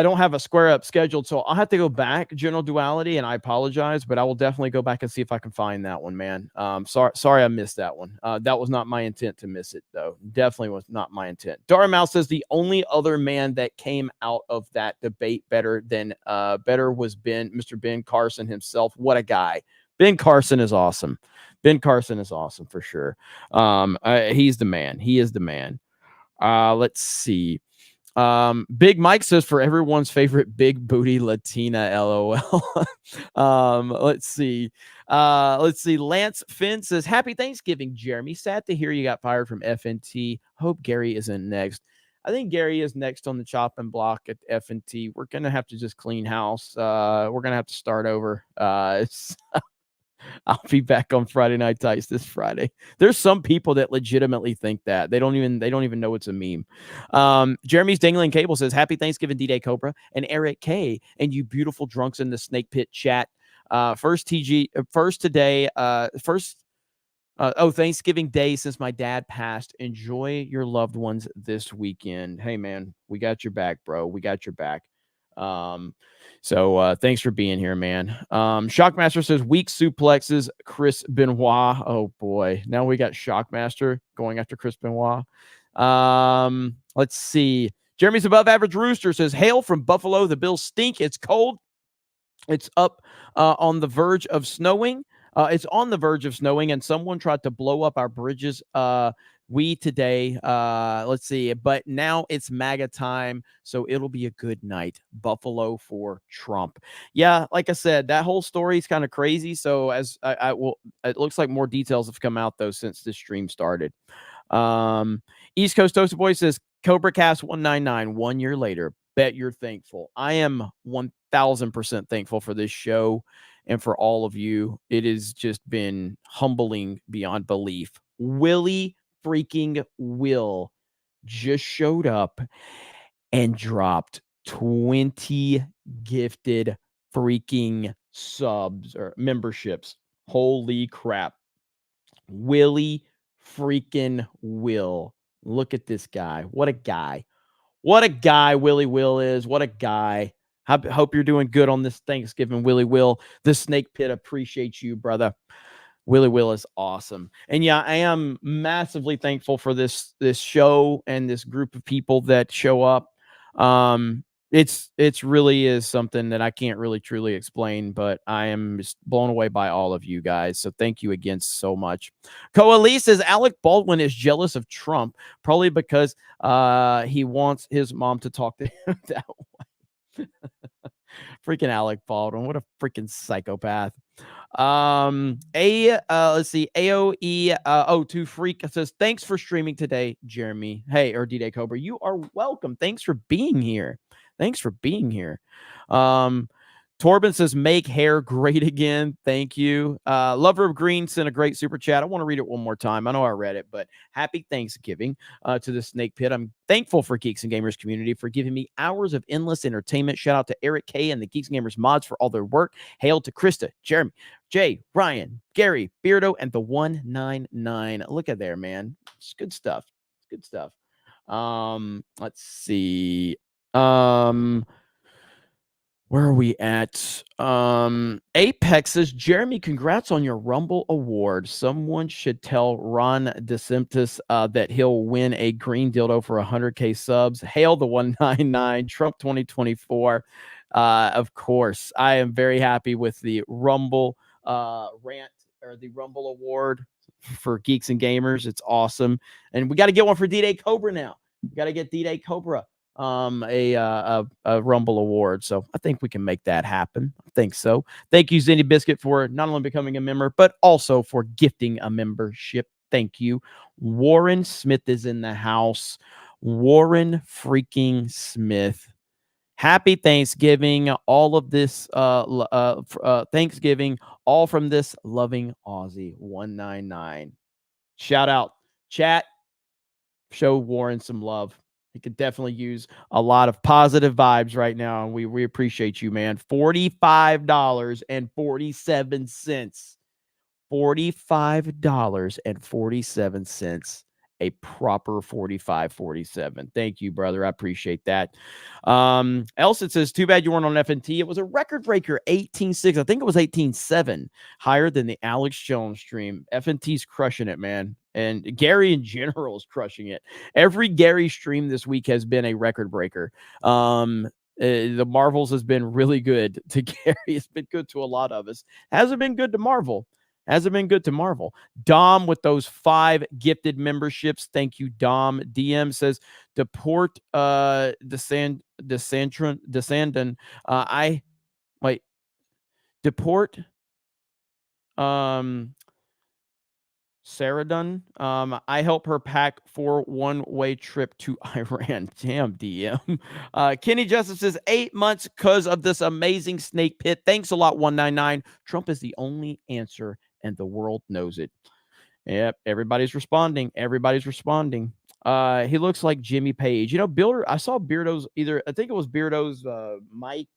don't have a square up scheduled, so I'll have to go back, General Duality, and I apologize, but I will definitely go back and see if I can find that one, man. Sorry I missed that one. That was not my intent to miss it, though. Definitely was not my intent. Daramal says the only other man that came out of that debate better was Mr. Ben Carson himself. What a guy. Ben Carson is awesome. Ben Carson is awesome for sure. He's the man. He is the man. Let's see. Big Mike says for everyone's favorite big booty Latina, LOL. Let's see. Lance Finn says, happy Thanksgiving, Jeremy. Sad to hear you got fired from FNT. Hope Gary isn't next. I think Gary is next on the chopping block at FNT. We're going to have to just clean house. We're going to have to start over. I'll be back on Friday Night Tights this Friday. There's some people that legitimately think that they don't even know it's a meme. Jeremy's Dangling Cable says, happy Thanksgiving, D-Day Cobra and Eric K and you beautiful drunks in the snake pit chat. Thanksgiving Day since my dad passed. Enjoy your loved ones this weekend. Hey man, we got your back, bro. We got your back. So thanks for being here, man. Shockmaster says weak suplexes, Chris Benoit. Oh boy, now we got Shockmaster going after Chris Benoit. Let's see. Jeremy's above average rooster says, hail from Buffalo. The Bills stink. It's cold. It's up on the verge of snowing. It's on the verge of snowing, and someone tried to blow up our bridges. Today, let's see, but now it's MAGA time, so it'll be a good night. Buffalo for Trump. Yeah, like I said, that whole story is kind of crazy. So as I will, it looks like more details have come out though since this stream started. East Coast Toasted Boy says CobraCast 199 1 year later. Bet you're thankful. I am 1000% thankful for this show and for all of you. It has just been humbling beyond belief. Willie freaking Will just showed up and dropped 20 gifted freaking subs or memberships. Holy crap. Willie freaking Will. Look at this guy. What a guy. What a guy Willie Will is. What a guy. Hope you're doing good on this Thanksgiving, Willie Will. The Snake Pit appreciates you, brother. Willie Will is awesome. And yeah, I am massively thankful for this show and this group of people that show up. It's really is something that I can't really truly explain, but I am just blown away by all of you guys. So thank you again so much. Coalise says Alec Baldwin is jealous of Trump, probably because he wants his mom to talk to him that way. Freaking Alec Baldwin. What a freaking psychopath. Let's see. AOE 02 Freak says, thanks for streaming today, Jeremy. Hey, or D-Day Cobra. You are welcome. Thanks for being here. Thanks for being here. Torben says, make hair great again. Thank you. Lover of Green sent a great super chat. I want to read it one more time. I know I read it, but happy Thanksgiving to the Snake Pit. I'm thankful for Geeks and Gamers community for giving me hours of endless entertainment. Shout out to Eric K and the Geeks and Gamers mods for all their work. Hail to Krista, Jeremy, Jay, Ryan, Gary, Beardo, and the 199. Look at there, man. It's good stuff. It's good stuff. Let's see. Where are we at? Apex says, Jeremy, congrats on your Rumble Award. Someone should tell Ron DeSantis that he'll win a green dildo for 100K subs. Hail the 199, Trump 2024. Of course, I am very happy with the Rumble rant or the Rumble Award for Geeks and Gamers. It's awesome. And we got to get one for D-Day Cobra now. We got to get D-Day Cobra a Rumble Award. So I think we can make that happen. I think so. Thank you, Zindy Biscuit, for not only becoming a member, but also for gifting a membership. Thank you. Warren Smith is in the house. Warren freaking Smith. Happy Thanksgiving. All of this Thanksgiving, all from this loving Aussie 199. Shout out, chat. Show Warren some love. He could definitely use a lot of positive vibes right now, and we appreciate you, man. $45.47. $45.47. A proper 45.47. Thank you, brother. I appreciate that. Elson says, too bad you weren't on FNT. It was a record breaker, 18.6. I think it was 18.7, higher than the Alex Jones stream. FNT's crushing it, man. And Gary in general is crushing it. Every Gary stream this week has been a record breaker. The Marvels has been really good to Gary. It's been good to a lot of us. Hasn't been good to Marvel. Hasn't been good to Marvel. Dom with those 5 gifted memberships. Thank you, Dom. DM says deport Descendant. Deport Saradun. I help her pack for one-way trip to Iran. Damn, DM. Kenny Justice says 8 months because of this amazing snake pit. Thanks a lot, 199. Trump is the only answer, and the world knows it. Yep, everybody's responding. Everybody's responding. He looks like Jimmy Page. You know, Builder, I saw Beardo's I think it was Beardo's Mike,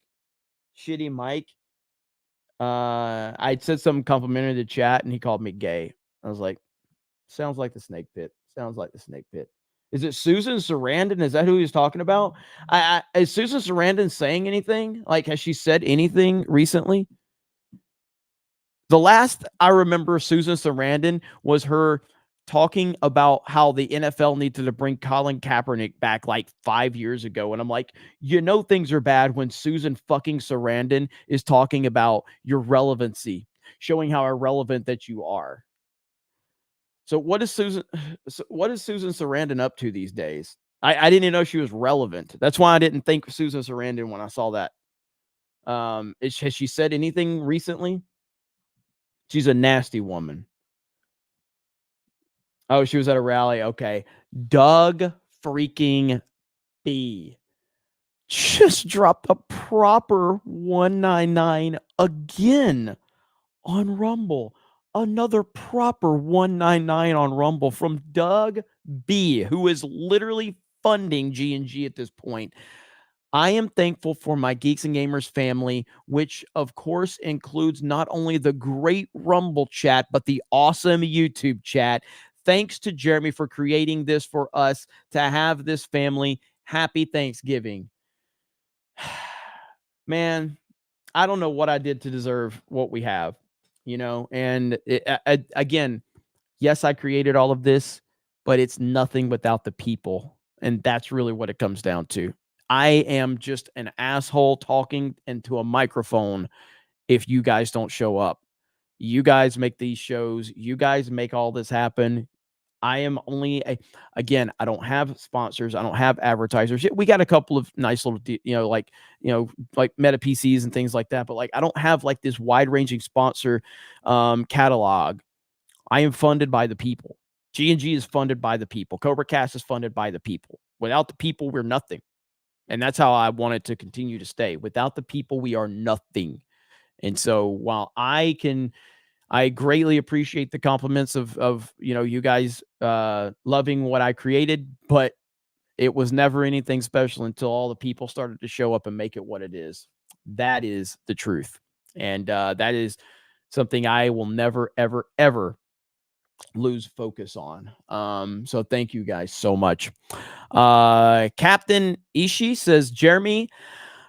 shitty Mike. I said something complimentary to chat, and he called me gay. I was like, sounds like the snake pit. Sounds like the snake pit. Is it Susan Sarandon? Is that who he's talking about? Is Susan Sarandon saying anything? Like, has she said anything recently? The last I remember Susan Sarandon was her talking about how the NFL needed to bring Colin Kaepernick back like 5 years ago. And I'm like, you know, things are bad when Susan fucking Sarandon is talking about your relevancy, showing how irrelevant that you are. So what is Susan Sarandon up to these days? I didn't even know she was relevant. That's why I didn't think Susan Sarandon when I saw that. Has she said anything recently? She's a nasty woman. Oh, she was at a rally. Okay. Doug freaking B just dropped a proper 199 again on Rumble. Another proper 199 on Rumble from Doug B, who is literally funding G&G at this point. I am thankful for my Geeks and Gamers family, which of course includes not only the great Rumble chat, but the awesome YouTube chat. Thanks to Jeremy for creating this for us to have this family. Happy Thanksgiving. Man, I don't know what I did to deserve what we have, you know, and again, yes, I created all of this, but it's nothing without the people. And that's really what it comes down to. I am just an asshole talking into a microphone if you guys don't show up. You guys make these shows. You guys make all this happen. I am only again, I don't have sponsors. I don't have advertisers. We got a couple of nice little, like Meta PCs and things like that. But like, I don't have like this wide ranging sponsor catalog. I am funded by the people. G&G is funded by the people. CobraCast is funded by the people. Without the people, we're nothing. And that's how I want it to continue to stay. Without the people, we are nothing. And so while I greatly appreciate the compliments of you guys loving what I created, but it was never anything special until all the people started to show up and make it what it is. That is the truth. And that is something I will never, ever, ever lose focus on. So thank you guys so much. Captain Ishii says, Jeremy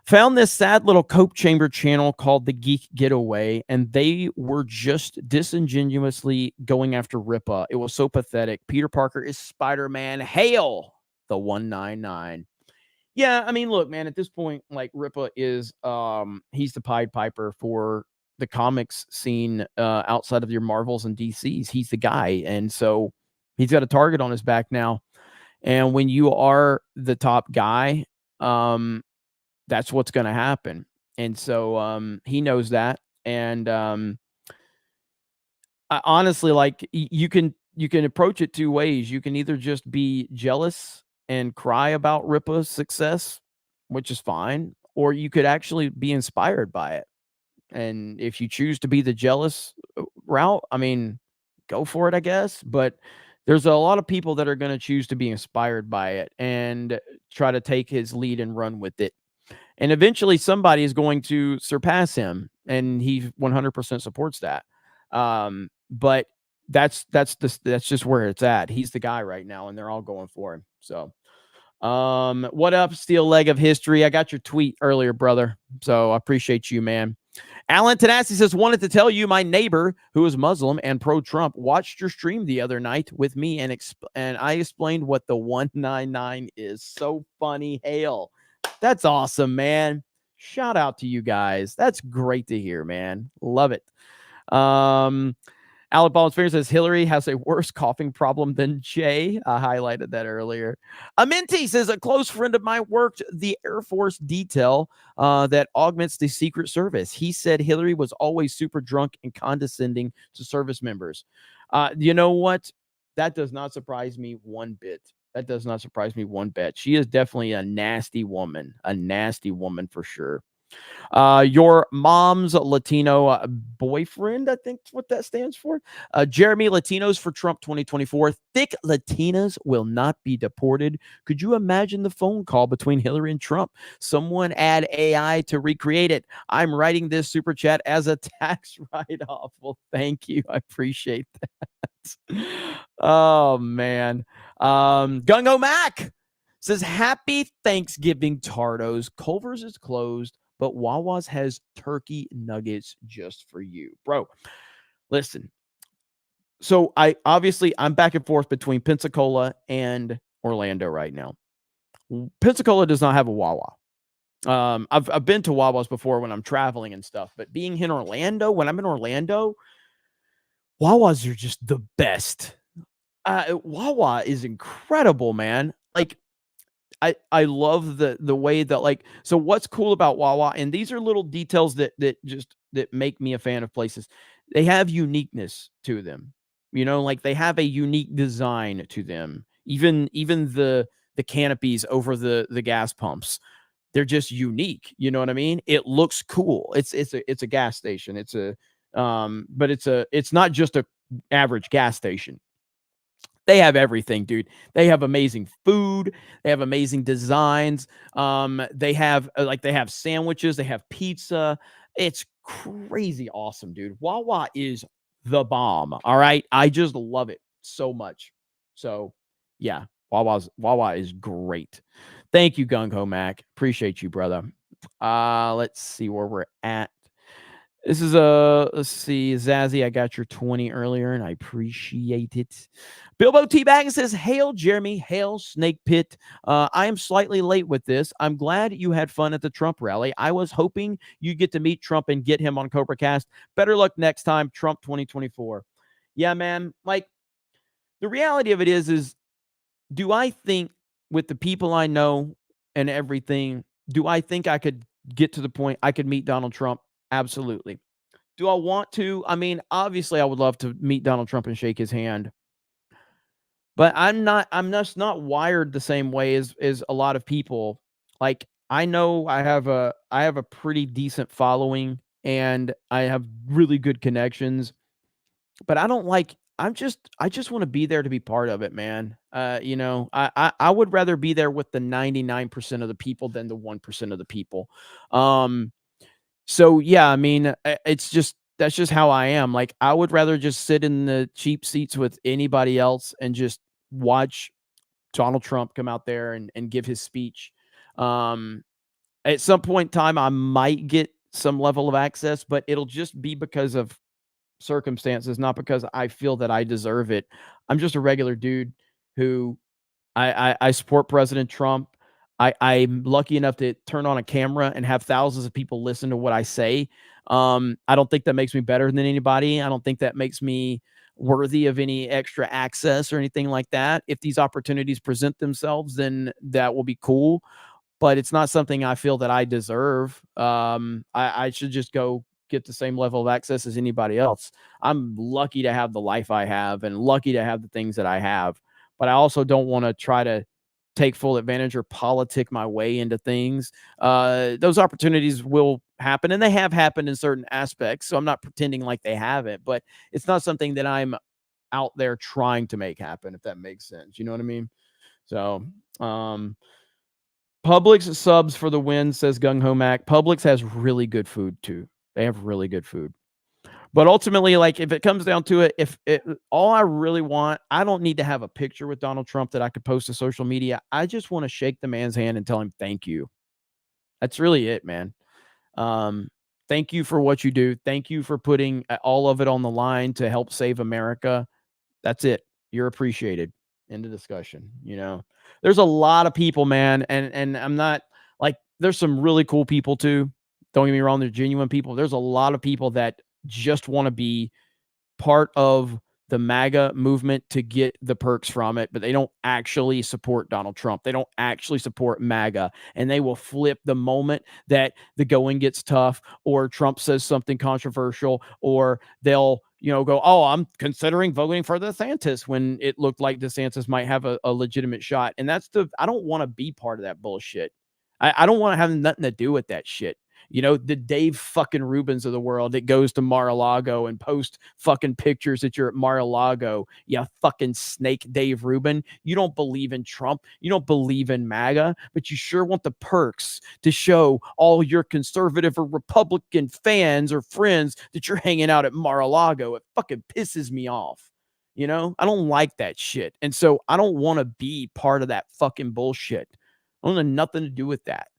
found this sad little cope chamber channel called The Geek Getaway, and they were just disingenuously going after Ripa. It was so pathetic. Peter Parker is Spider-Man. Hail the 199. Yeah, I mean, look, man, at this point, like, Ripa is he's the Pied Piper for the comics scene outside of your Marvels and DCs. He's the guy. And so he's got a target on his back now. And when you are the top guy, that's what's going to happen. And so he knows that. And honestly, like, you can approach it two ways. You can either just be jealous and cry about Ripa's success, which is fine, or you could actually be inspired by it. And if you choose to be the jealous route, I mean, go for it, I guess. But there's a lot of people that are going to choose to be inspired by it and try to take his lead and run with it. And eventually somebody is going to surpass him, and he 100% supports that. But that's just where it's at. He's the guy right now, and they're all going for him. So, what up, Steel Leg of History? I got your tweet earlier, brother. So I appreciate you, man. Alan Tanassi says, wanted to tell you my neighbor who is Muslim and pro-Trump watched your stream the other night with me, and I explained what the 199 is. So funny. Hail. That's awesome, man. Shout out to you guys. That's great to hear, man. Love it. Alabama Spears says Hillary has a worse coughing problem than Jay. I highlighted that earlier. Amenti says a close friend of mine worked the Air Force detail that augments the Secret Service. He said Hillary was always super drunk and condescending to service members. You know what? That does not surprise me one bit. That does not surprise me one bit. She is definitely a nasty woman for sure. Your mom's Latino boyfriend, I think that's what that stands for. Jeremy, Latinos for Trump 2024. Thick Latinas will not be deported. Could you imagine the phone call between Hillary and Trump? Someone add AI to recreate it. I'm writing this super chat as a tax write-off. Well, thank you. I appreciate that. Oh, man. Gungo Mac says, happy Thanksgiving, Tardos. Culver's is closed, but Wawa's has turkey nuggets just for you. Bro, listen. So I'm back and forth between Pensacola and Orlando right now. Pensacola does not have a Wawa. I've been to Wawa's before when I'm traveling and stuff, but being in Orlando, when I'm in Orlando, Wawa's are just the best. Wawa is incredible, man. Like, I love the way that, like, so what's cool about Wawa, and these are little details that make me a fan of places. They have uniqueness to them. You know, like they have a unique design to them. Even the canopies over the gas pumps, they're just unique. You know what I mean? It looks cool. It's a gas station. But it's not just a average gas station. They have everything, dude. They have amazing food. They have amazing designs. They have sandwiches. They have pizza. It's crazy awesome, dude. Wawa is the bomb. All right. I just love it so much. So yeah, Wawa is great. Thank you, Gung Ho Mac. Appreciate you, brother. Let's see where we're at. This is let's see, Zazzy, I got your 20 earlier, and I appreciate it. Bilbo Teabag says, hail, Jeremy. Hail, Snake Pit. I am slightly late with this. I'm glad you had fun at the Trump rally. I was hoping you'd get to meet Trump and get him on CobraCast. Better luck next time, Trump 2024. Yeah, man. Like, the reality of it is do I think with the people I know and everything, do I think I could get to the point I could meet Donald Trump? Absolutely. Do I want to? I mean, obviously I would love to meet Donald Trump and shake his hand. But I'm just not wired the same way as a lot of people. Like, I know I have a pretty decent following and I have really good connections. But I just want to be there to be part of it, man. You know, I would rather be there with the 99% of the people than the 1% of the people. So yeah, I mean, that's just how I am. Like, I would rather just sit in the cheap seats with anybody else and just watch Donald Trump come out there and give his speech. At some point in time, I might get some level of access, but it'll just be because of circumstances, not because I feel that I deserve it. I'm just a regular dude who I support President Trump. I'm lucky enough to turn on a camera and have thousands of people listen to what I say. I don't think that makes me better than anybody. I don't think that makes me worthy of any extra access or anything like that. If these opportunities present themselves, then that will be cool. But it's not something I feel that I deserve. I should just go get the same level of access as anybody else. I'm lucky to have the life I have and lucky to have the things that I have. But I also don't want to try to take full advantage or politic my way into things. Those opportunities will happen, and they have happened in certain aspects. So I'm not pretending like they haven't, but it's not something that I'm out there trying to make happen, if that makes sense. You know what I mean? So, Publix subs for the win, says Gung Ho Mac. Publix has really good food too. They have really good food. But ultimately, like, if it comes down to it, all I really want, I don't need to have a picture with Donald Trump that I could post to social media. I just want to shake the man's hand and tell him thank you. That's really it, man. Thank you for what you do. Thank you for putting all of it on the line to help save America. That's it. You're appreciated. End of discussion. You know, there's a lot of people, man, and I'm not like, there's some really cool people too. Don't get me wrong, they're genuine people. There's a lot of people that just want to be part of the MAGA movement to get the perks from it, but they don't actually support Donald Trump. They don't actually support MAGA, and they will flip the moment that the going gets tough or Trump says something controversial, or they'll, go, oh, I'm considering voting for DeSantis when it looked like DeSantis might have a legitimate shot. And I don't want to be part of that bullshit. I don't want to have nothing to do with that shit. The Dave fucking Rubens of the world that goes to Mar-a-Lago and post fucking pictures that you're at Mar-a-Lago. Yeah, fucking snake Dave Rubin. You don't believe in Trump. You don't believe in MAGA, but you sure want the perks to show all your conservative or Republican fans or friends that you're hanging out at Mar-a-Lago. It fucking pisses me off. I don't like that shit. And so I don't want to be part of that fucking bullshit. I don't have nothing to do with that.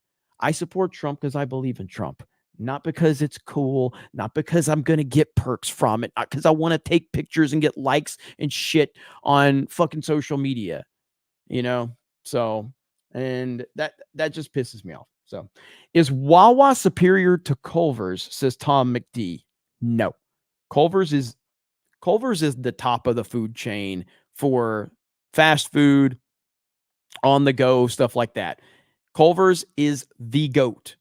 I support Trump because I believe in Trump, not because it's cool, not because I'm going to get perks from it, not because I want to take pictures and get likes and shit on fucking social media, So, and that just pisses me off. So, is Wawa superior to Culver's, says Tom McD? No. Culver's is the top of the food chain for fast food, on the go, stuff like that. Culver's is the GOAT.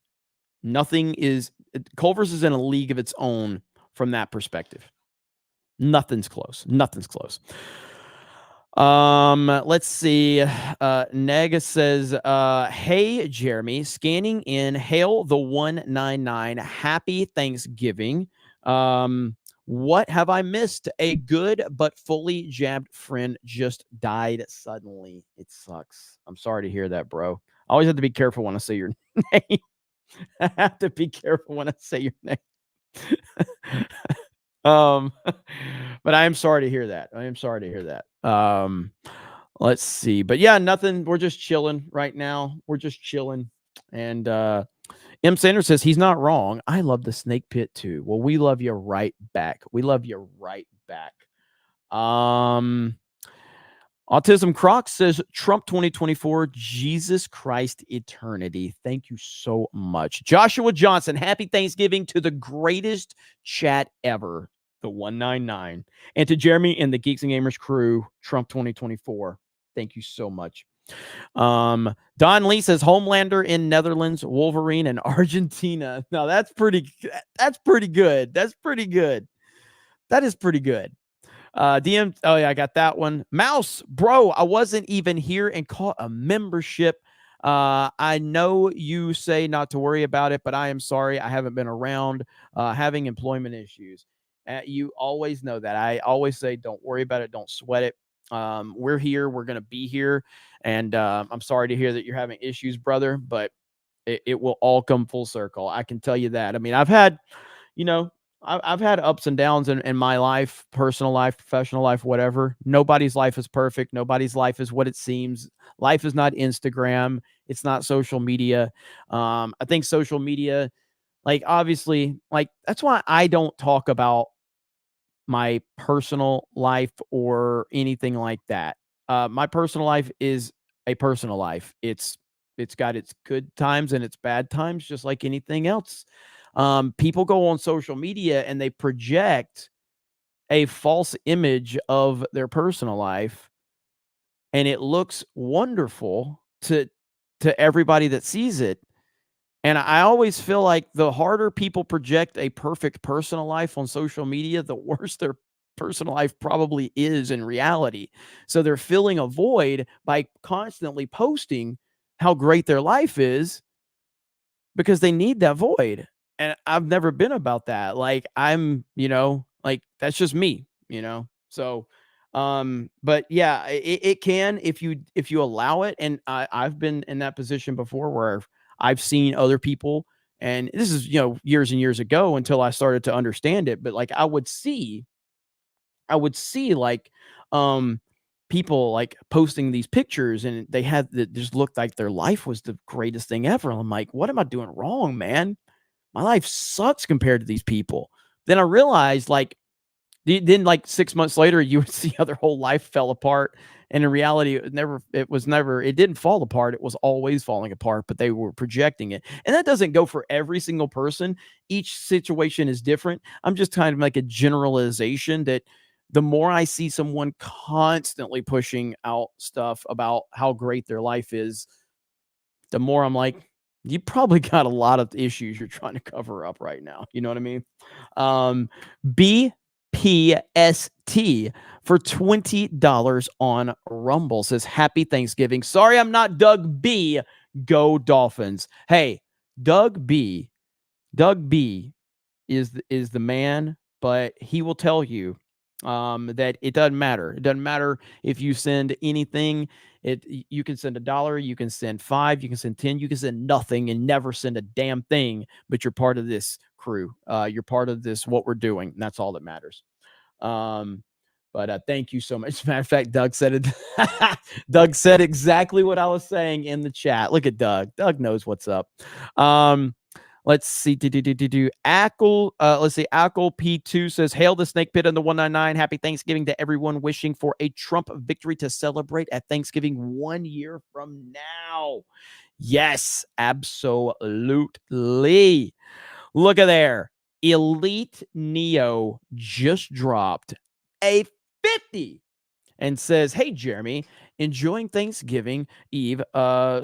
Culver's is in a league of its own from that perspective. Nothing's close. Let's see. Neg says, hey, Jeremy, scanning in. Hail the 199. Happy Thanksgiving. What have I missed? A good but fully jabbed friend just died suddenly. It sucks. I'm sorry to hear that, bro. I always have to be careful when I say your name. I have to be careful when I say your name. But I am sorry to hear that. Let's see. But yeah, nothing. We're just chilling right now. And M. Sanders says he's not wrong. I love the snake pit too. Well, we love you right back. Autism Croc says Trump 2024, Jesus Christ eternity. Thank you so much. Joshua Johnson, happy Thanksgiving to the greatest chat ever, the 199. And to Jeremy and the Geeks and Gamers crew, Trump 2024. Thank you so much. Don Lee says Homelander in Netherlands, Wolverine in Argentina. Now that's pretty good. That is pretty good. DM. Oh yeah, I got that one. Mouse, bro, I wasn't even here and caught a membership. I know you say not to worry about it, but I am sorry. I haven't been around, having employment issues. You always know that. I always say, don't worry about it. Don't sweat it. We're here. We're going to be here. And I'm sorry to hear that you're having issues, brother, but it will all come full circle. I can tell you that. I mean, I've had ups and downs in my life, personal life, professional life, whatever. Nobody's life is perfect. Nobody's life is what it seems. Life is not Instagram. It's not social media. I think social media, obviously, that's why I don't talk about my personal life or anything like that. My personal life is a personal life. It's got its good times and its bad times, just like anything else. People go on social media and they project a false image of their personal life, and it looks wonderful to everybody that sees it. And I always feel like the harder people project a perfect personal life on social media, the worse their personal life probably is in reality. So they're filling a void by constantly posting how great their life is because they need that void. And I've never been about that. I'm, that's just me, So, but yeah, it can, if you allow it. And I've been in that position before where I've seen other people, and this is, years and years ago until I started to understand it. But I would see people posting these pictures, and they had that just looked like their life was the greatest thing ever. And I'm like, what am I doing wrong, man? My life sucks compared to these people. Then I realized Then like 6 months later, you would see how their whole life fell apart. And in reality, it didn't fall apart. It was always falling apart, but they were projecting it. And that doesn't go for every single person. Each situation is different. I'm just kind of like a generalization that the more I see someone constantly pushing out stuff about how great their life is, the more I'm like, you probably got a lot of issues you're trying to cover up right now. You know what I mean? BPST for $20 on Rumble says, Happy Thanksgiving. Sorry, I'm not Doug B. Go Dolphins. Hey, Doug B is the man, but he will tell you that it doesn't matter. It doesn't matter if you send anything. You can send $1, you can send 5, you can send 10, you can send nothing and never send a damn thing, but you're part of this crew. You're part of this, what we're doing. And that's all that matters. But thank you so much. As a matter of fact, Doug said it. Doug said exactly what I was saying in the chat. Look at Doug. Doug knows what's up. Let's see. Ackle, let's see. Ackle P2 says, Hail the Snake Pit on the 199. Happy Thanksgiving to everyone. Wishing for a Trump victory to celebrate at Thanksgiving 1 year from now. Yes, absolutely. Look at there. Elite Neo just dropped a 50 and says, Hey, Jeremy, enjoying Thanksgiving Eve,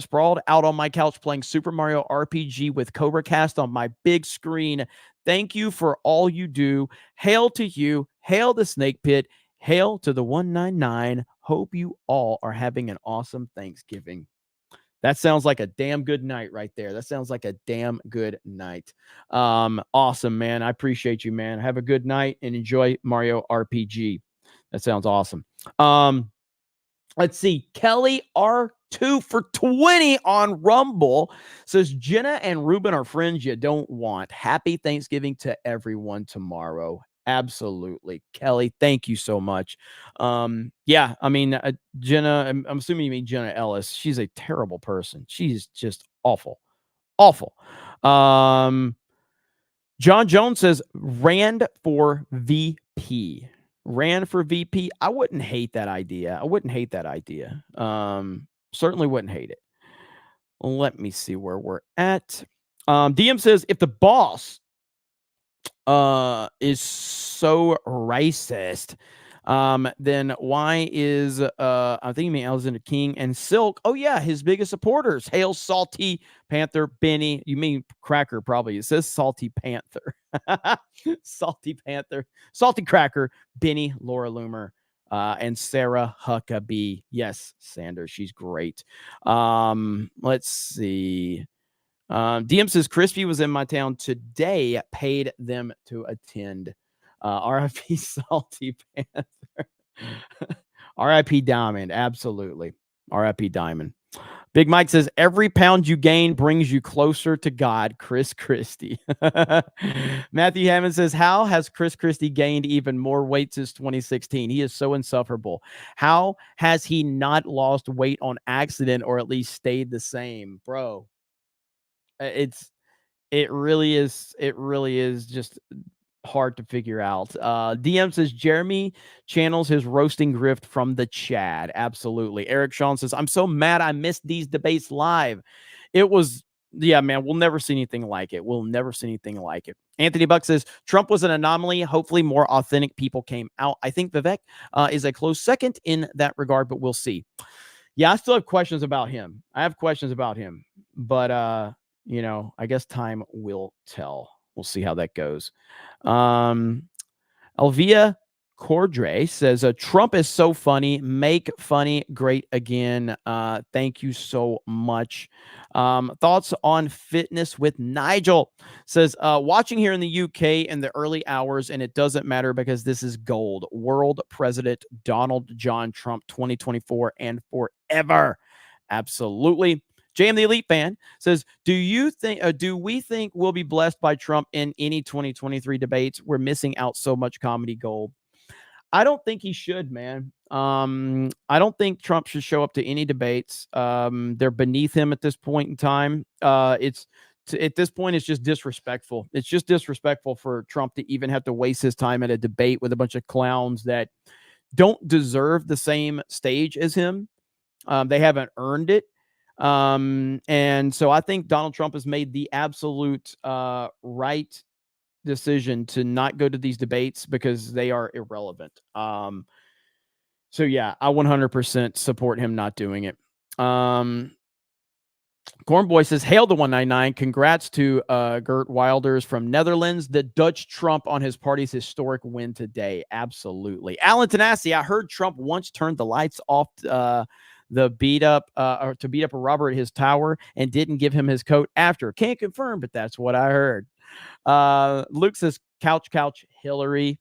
sprawled out on my couch playing Super Mario RPG with CobraCast on my big screen. Thank you for all you do. Hail to you. Hail the Snake Pit. Hail to the 199. Hope you all are having an awesome Thanksgiving. That sounds like a damn good night right there. That sounds like a damn good night. Awesome, man. I appreciate you, man. Have a good night and enjoy Mario RPG. That sounds awesome. Let's see. Kelly R2 for 20 on Rumble says, Jenna and Ruben are friends you don't want. Happy Thanksgiving to everyone tomorrow. Absolutely. Kelly, thank you so much. Yeah, I mean, Jenna, I'm assuming you mean Jenna Ellis. She's a terrible person. She's just awful. Awful. John Jones says, Rand for VP. Ran for VP. I wouldn't hate that idea. Certainly wouldn't hate it. Let me see where we're at. DM says, if the boss is so racist, then why is I think you mean Alexander King and Silk? Oh yeah, his biggest supporters. Hail Salty Panther, Benny. You mean Cracker probably. It says Salty Panther. Salty Panther, Salty Cracker, Benny, Laura Loomer, and Sarah Huckabee. Yes, Sanders, she's great. Let's see. DM says Crispy was in my town today. Paid them to attend. RIP Salty Panther. RIP Diamond. Absolutely. RIP Diamond. Big Mike says, every pound you gain brings you closer to God. Chris Christie. Matthew Hammond says, how has Chris Christie gained even more weight since 2016? He is so insufferable. How has he not lost weight on accident or at least stayed the same? Bro, it really is just hard to figure out. DM says Jeremy channels his roasting grift from the Chad. Absolutely. Eric Sean says, I'm so mad I missed these debates live. It was, yeah, man, we'll never see anything like it. We'll never see anything like it. Anthony Buck says, Trump was an anomaly. Hopefully more authentic people came out. I think Vivek is a close second in that regard, but we'll see. Yeah, I still have questions about him. But you know, I guess time will tell. We'll see how that goes. Elvia Cordray says, Trump is so funny. Make funny great again. Thank you so much. Thoughts on fitness with Nigel says, watching here in the UK in the early hours, and it doesn't matter because this is gold. World President Donald John Trump 2024 and forever. Absolutely. JM the Elite Fan says, do we think we'll be blessed by Trump in any 2023 debates? We're missing out so much comedy gold. I don't think he should, man. I don't think Trump should show up to any debates. They're beneath him at this point in time. It's at this point, it's just disrespectful. It's just disrespectful for Trump to even have to waste his time at a debate with a bunch of clowns that don't deserve the same stage as him. They haven't earned it. And so I think Donald Trump has made the absolute right decision to not go to these debates because they are irrelevant. So yeah, I 100% support him not doing it. Cornboy says, hail the 199. Congrats to Gert Wilders from Netherlands. The Dutch Trump on his party's historic win today. Absolutely. Alan Tanassi, I heard Trump once turned the lights off to beat up a robber at his tower and didn't give him his coat after. Can't confirm, but that's what I heard. Luke says, couch, Hillary.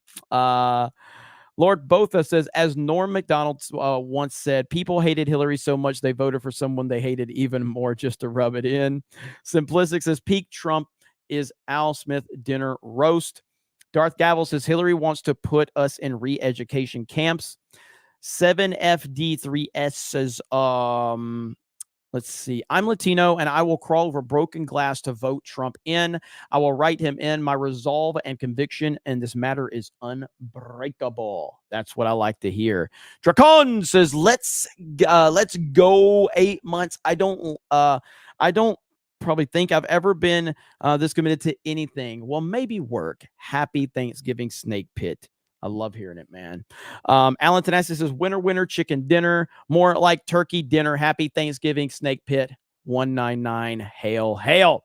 Lord Botha says, as Norm MacDonald once said, people hated Hillary so much they voted for someone they hated even more just to rub it in. Simplistic says, peak Trump is Al Smith dinner roast. Darth Gavel says, Hillary wants to put us in re-education camps. 7FD3S says, let's see. I'm Latino, and I will crawl over broken glass to vote Trump in. I will write him in. My resolve and conviction in this matter is unbreakable. That's what I like to hear. Dracon says, let's go 8 months. I don't probably think I've ever been this committed to anything. Well, maybe work. Happy Thanksgiving, Snake Pit. I love hearing it, man. Alan Tanassi says, winner, winner, chicken dinner. More like turkey dinner. Happy Thanksgiving, Snake Pit. 199. Hail, hail.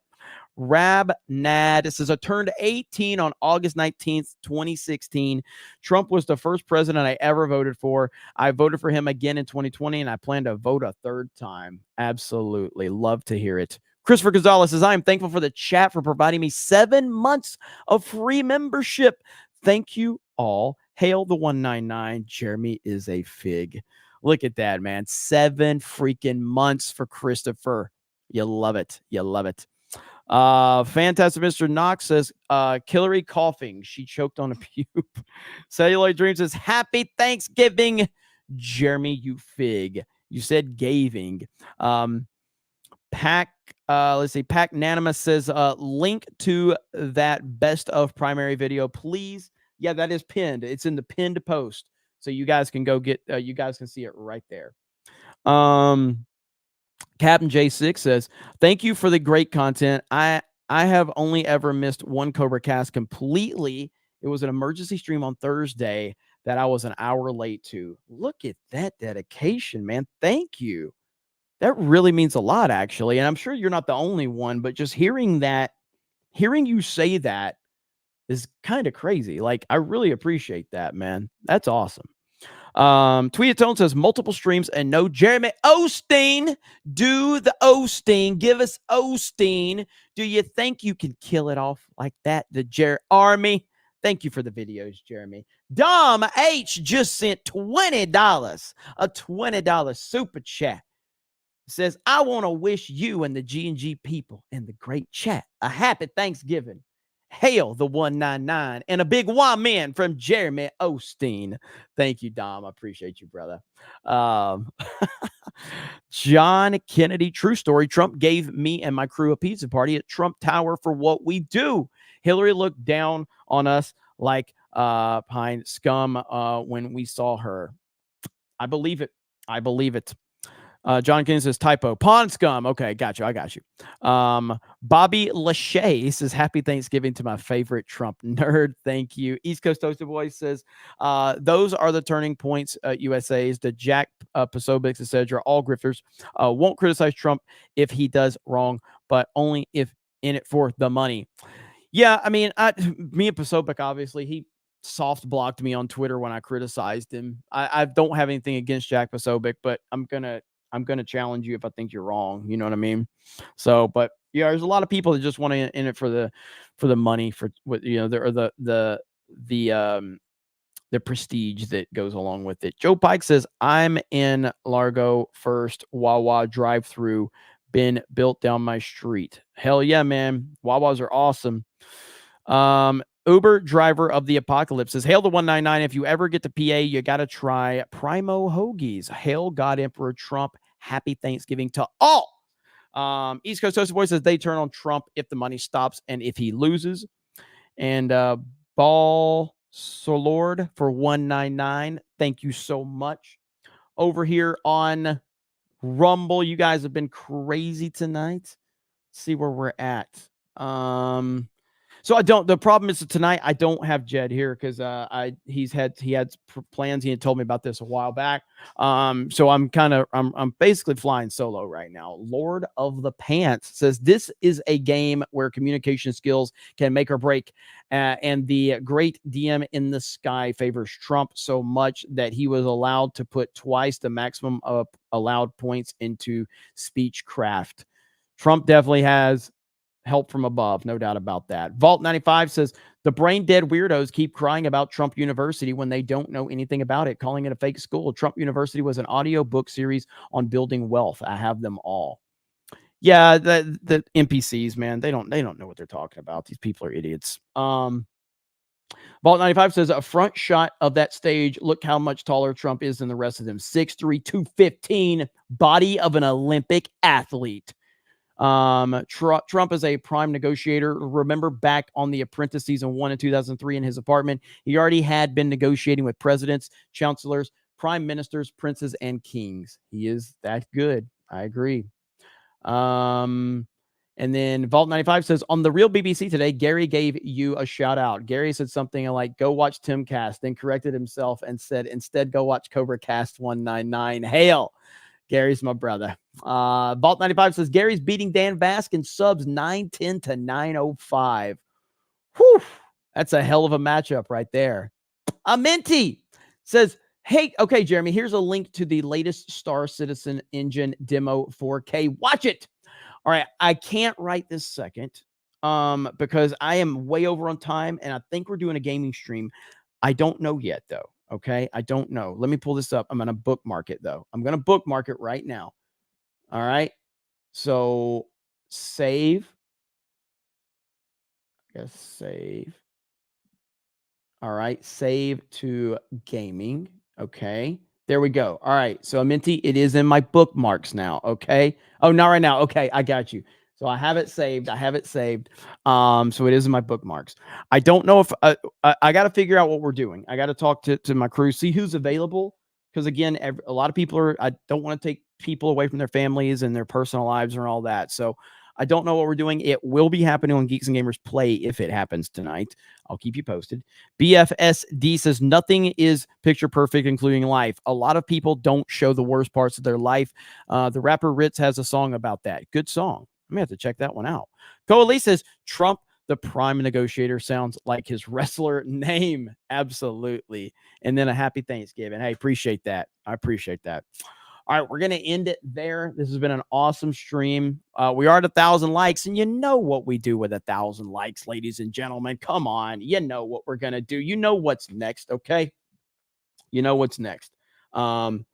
Rab Nad says, I turned 18 on August 19th, 2016. Trump was the first president I ever voted for. I voted for him again in 2020, and I plan to vote a third time. Absolutely. Love to hear it. Christopher Gonzalez says, I am thankful for the chat for providing me 7 months of free membership. Thank you all. Hail the 199. Jeremy is a fig. Look at that, man. 7 freaking months for Christopher. You love it. You love it. Fantastic Mr. Knox says, Hillary coughing. She choked on a pube. Celluloid Dream says, happy Thanksgiving, Jeremy, you fig. You said gaving. Pack Nanima says, link to that best of primary video, please. Yeah, that is pinned. It's in the pinned post. So you guys can go get, you guys can see it right there. Captain J6 says, thank you for the great content. I have only ever missed one CobraCast completely. It was an emergency stream on Thursday that I was an hour late to. Look at that dedication, man. Thank you. That really means a lot, actually. And I'm sure you're not the only one, but just hearing you say that is kind of crazy. Like, I really appreciate that, man. That's awesome. Tweetatone says, multiple streams and no Jeremy Osteen. Do the Osteen. Give us Osteen. Do you think you can kill it off like that? The Jer Army. Thank you for the videos, Jeremy. Dom H just sent $20. A $20 super chat. Says, I want to wish you and the G&G people in the great chat a happy Thanksgiving. Hail the 199 and a big wah-man from Jeremy Osteen. Thank you, Dom. I appreciate you, brother. John Kennedy, true story. Trump gave me and my crew a pizza party at Trump Tower for what we do. Hillary looked down on us like pine scum when we saw her. I believe it. I believe it. John King says, typo. Pond scum. Okay, got you. I got you. Bobby Lachey says, happy Thanksgiving to my favorite Trump nerd. Thank you. East Coast Toaster Boy says, those are the turning points, USA's, the Jack Posobics, etc. All grifters won't criticize Trump if he does wrong, but only if in it for the money. Yeah, I mean, me and Posobic, obviously, he soft blocked me on Twitter when I criticized him. I don't have anything against Jack Posobic, but I'm gonna challenge you if I think you're wrong. You know what I mean? So, but yeah, there's a lot of people that just want to in it for the money, for what, you know, the prestige that goes along with it. Joe Pike says, I'm in Largo first Wawa drive-through been built down my street. Hell yeah, man. Wawas are awesome. Uber driver of the apocalypse says, hail the 199. If you ever get to PA, you got to try Primo Hoagies. Hail God Emperor Trump. Happy Thanksgiving to all. East Coast Toasted Boy says they turn on Trump if the money stops and if he loses. And Ball Solord for 199. Thank you so much. Over here on Rumble, you guys have been crazy tonight. Let's see where we're at. So the problem is that tonight I don't have Jed here because he had plans. He had told me about this a while back. So I'm basically flying solo right now. Lord of the Pants says this is a game where communication skills can make or break. And the great DM in the sky favors Trump so much that he was allowed to put twice the maximum of allowed points into speechcraft. Trump definitely has help from above, no doubt about that. Vault 95 says the brain dead weirdos keep crying about Trump University when they don't know anything about it, calling it a fake school. Trump University was an audio book series on building wealth. I have them all. Yeah, the NPCs, man, they don't know what they're talking about. These people are idiots. Vault 95 says a front shot of that stage. Look how much taller Trump is than the rest of them. 6'3", 215, body of an Olympic athlete. Trump is a prime negotiator. Remember back on The Apprentice season 1 in 2003 in his apartment, he already had been negotiating with presidents, chancellors, prime ministers, princes, and kings. He is that good. I agree. And then Vault 95 says on the real BBC today, Gary gave you a shout out. Gary said something like, go watch Timcast, then corrected himself and said, instead, go watch CobraCast 199. Hail. Gary's my brother. Vault 95 says Gary's beating Dan Vaskin subs 910 to 905. Whew, that's a hell of a matchup right there. Minty says, hey, okay, Jeremy, here's a link to the latest Star Citizen Engine demo 4K. Watch it. All right, I can't right this second because I am way over on time, and I think we're doing a gaming stream. I don't know yet, though. Okay, I don't know. Let me pull this up. I'm going to bookmark it, though. I'm going to bookmark it right now. All right. So save. Yes, save. All right. Save to gaming. Okay. There we go. All right. So Minty, it is in my bookmarks now. Okay. Oh, not right now. Okay. I got you. So I have it saved. So it is in my bookmarks. I don't know if I got to figure out what we're doing. I got to talk to my crew, see who's available. Because again, a lot of people I don't want to take people away from their families and their personal lives and all that. So I don't know what we're doing. It will be happening on Geeks and Gamers Play if it happens tonight. I'll keep you posted. BFSD says nothing is picture perfect, including life. A lot of people don't show the worst parts of their life. The rapper Ritz has a song about that. Good song. I'm going to have to check that one out. Coalesce says Trump, the prime negotiator, sounds like his wrestler name. Absolutely. And then a happy Thanksgiving. Hey, appreciate that. I appreciate that. All right, we're going to end it there. This has been an awesome stream. We are at 1,000 likes, and you know what we do with 1,000 likes, ladies and gentlemen. Come on. You know what we're going to do. You know what's next, okay? You know what's next. The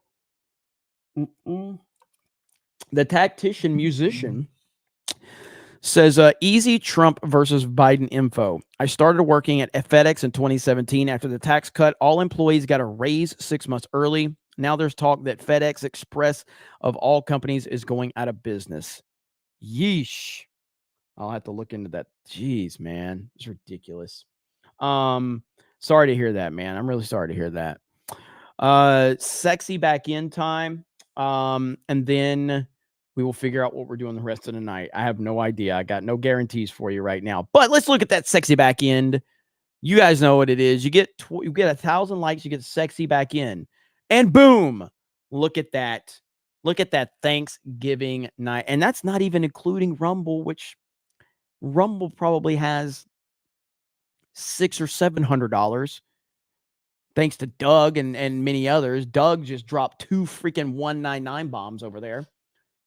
Tactician Musician says, easy Trump versus Biden info. I started working at FedEx in 2017. After the tax cut, all employees got a raise 6 months early. Now there's talk that FedEx Express of all companies is going out of business. Yeesh. I'll have to look into that. Jeez, man. It's ridiculous. Sorry to hear that, man. I'm really sorry to hear that. Sexy back in time. And then we will figure out what we're doing the rest of the night. I have no idea. I got no guarantees for you right now. But let's look at that sexy back end. You guys know what it is. You get 1,000 likes. You get sexy back in. And boom. Look at that. Look at that Thanksgiving night. And that's not even including Rumble, which Rumble probably has $600 or $700. Thanks to Doug and many others. Doug just dropped 2 freaking 199 bombs over there.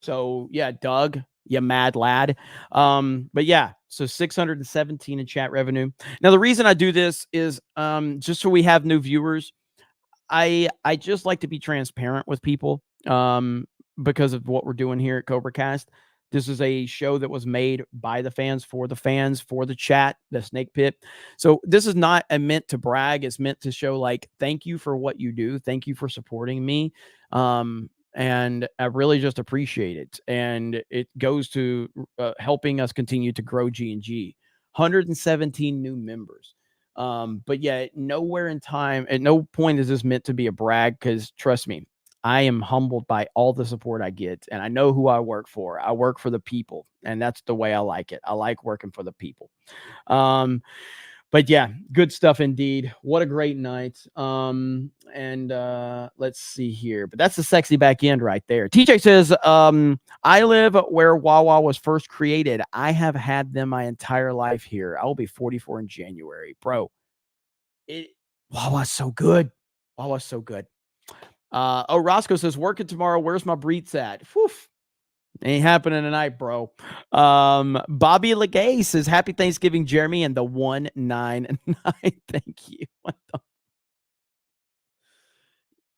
So yeah, Doug, you mad lad. But yeah, so 617 in chat revenue. Now, the reason I do this is just so we have new viewers. I just like to be transparent with people because of what we're doing here at CobraCast. This is a show that was made by the fans, for the chat, the snake pit. So this is not meant to brag. It's meant to show, like, thank you for what you do. Thank you for supporting me. and I really just appreciate it. And it goes to helping us continue to grow G&G. 117 new members. But yeah, nowhere in time, at no point is this meant to be a brag, because trust me, I am humbled by all the support I get, and I know who I work for. I work for the people, and that's the way I like it. I like working for the people. But yeah, good stuff indeed. What a great night. Let's see here. But that's the sexy back end right there. TJ says, I live where Wawa was first created. I have had them my entire life here. I will be 44 in January. Bro, Wawa's so good. Wawa's so good. Roscoe says, working tomorrow. Where's my Breets at? Whew. Ain't happening tonight, bro. Bobby Legay says, happy Thanksgiving, Jeremy, and the 199. Thank you. What the?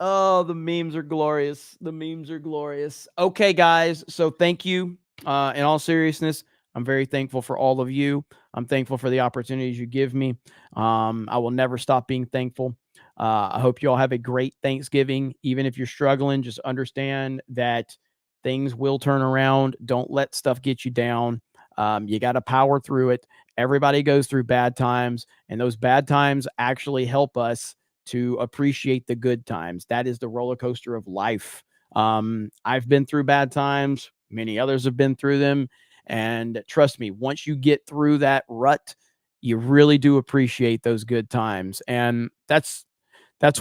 Oh, the memes are glorious. The memes are glorious. Okay, guys. So thank you. In all seriousness, I'm very thankful for all of you. I'm thankful for the opportunities you give me. I will never stop being thankful. I hope you all have a great Thanksgiving. Even if you're struggling, just understand that things will turn around. Don't let stuff get you down. You got to power through it. Everybody goes through bad times, and those bad times actually help us to appreciate the good times. That is the roller coaster of life. I've been through bad times. Many others have been through them. And trust me, once you get through that rut, you really do appreciate those good times. And that's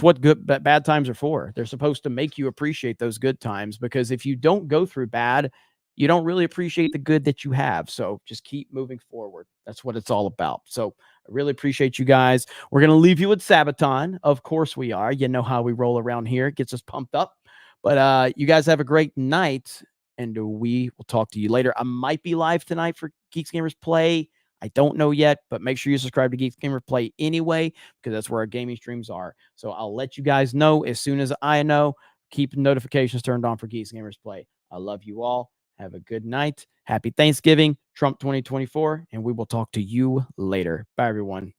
what bad times are for. They're supposed to make you appreciate those good times, because if you don't go through bad, you don't really appreciate the good that you have. So just keep moving forward. That's what it's all about. So I really appreciate you guys. We're going to leave you with Sabaton. Of course we are. You know how we roll around here. It gets us pumped up. But you guys have a great night, and we will talk to you later. I might be live tonight for Geeks Gamers Play. I don't know yet, but make sure you subscribe to Geeks Gamer Play anyway, because that's where our gaming streams are. So I'll let you guys know as soon as I know. Keep notifications turned on for Geeks Gamers Play. I love you all. Have a good night. Happy Thanksgiving, Trump 2024, and we will talk to you later. Bye, everyone.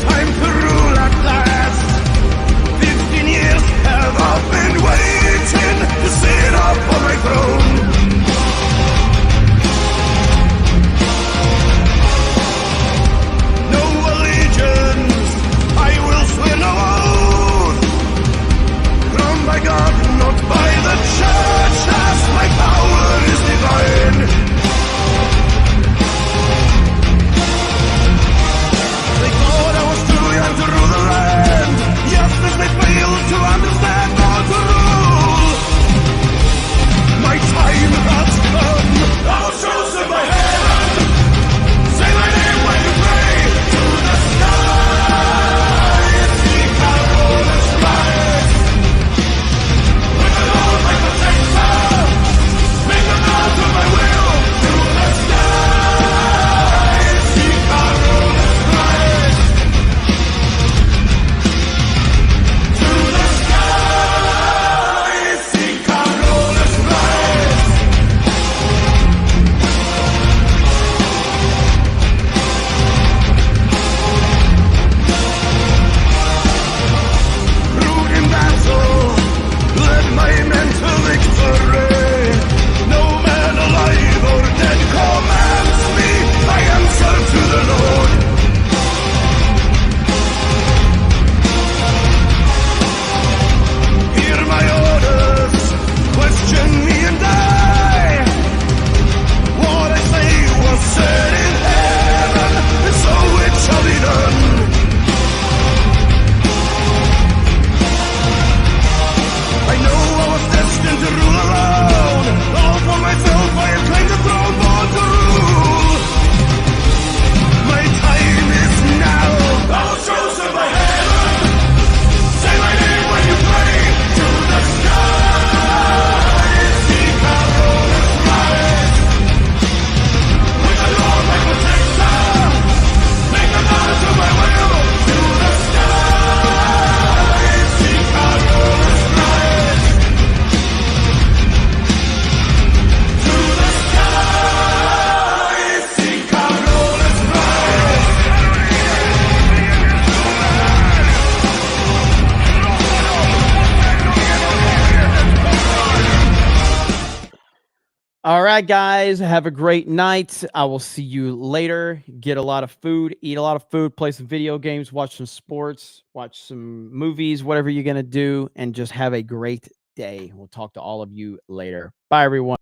Time to rule at last. 15 years have all been All right, guys, have a great night. I will see you later. Get a lot of food, eat a lot of food, play some video games, watch some sports, watch some movies, whatever you're going to do, and just have a great day. We'll talk to all of you later. Bye, everyone.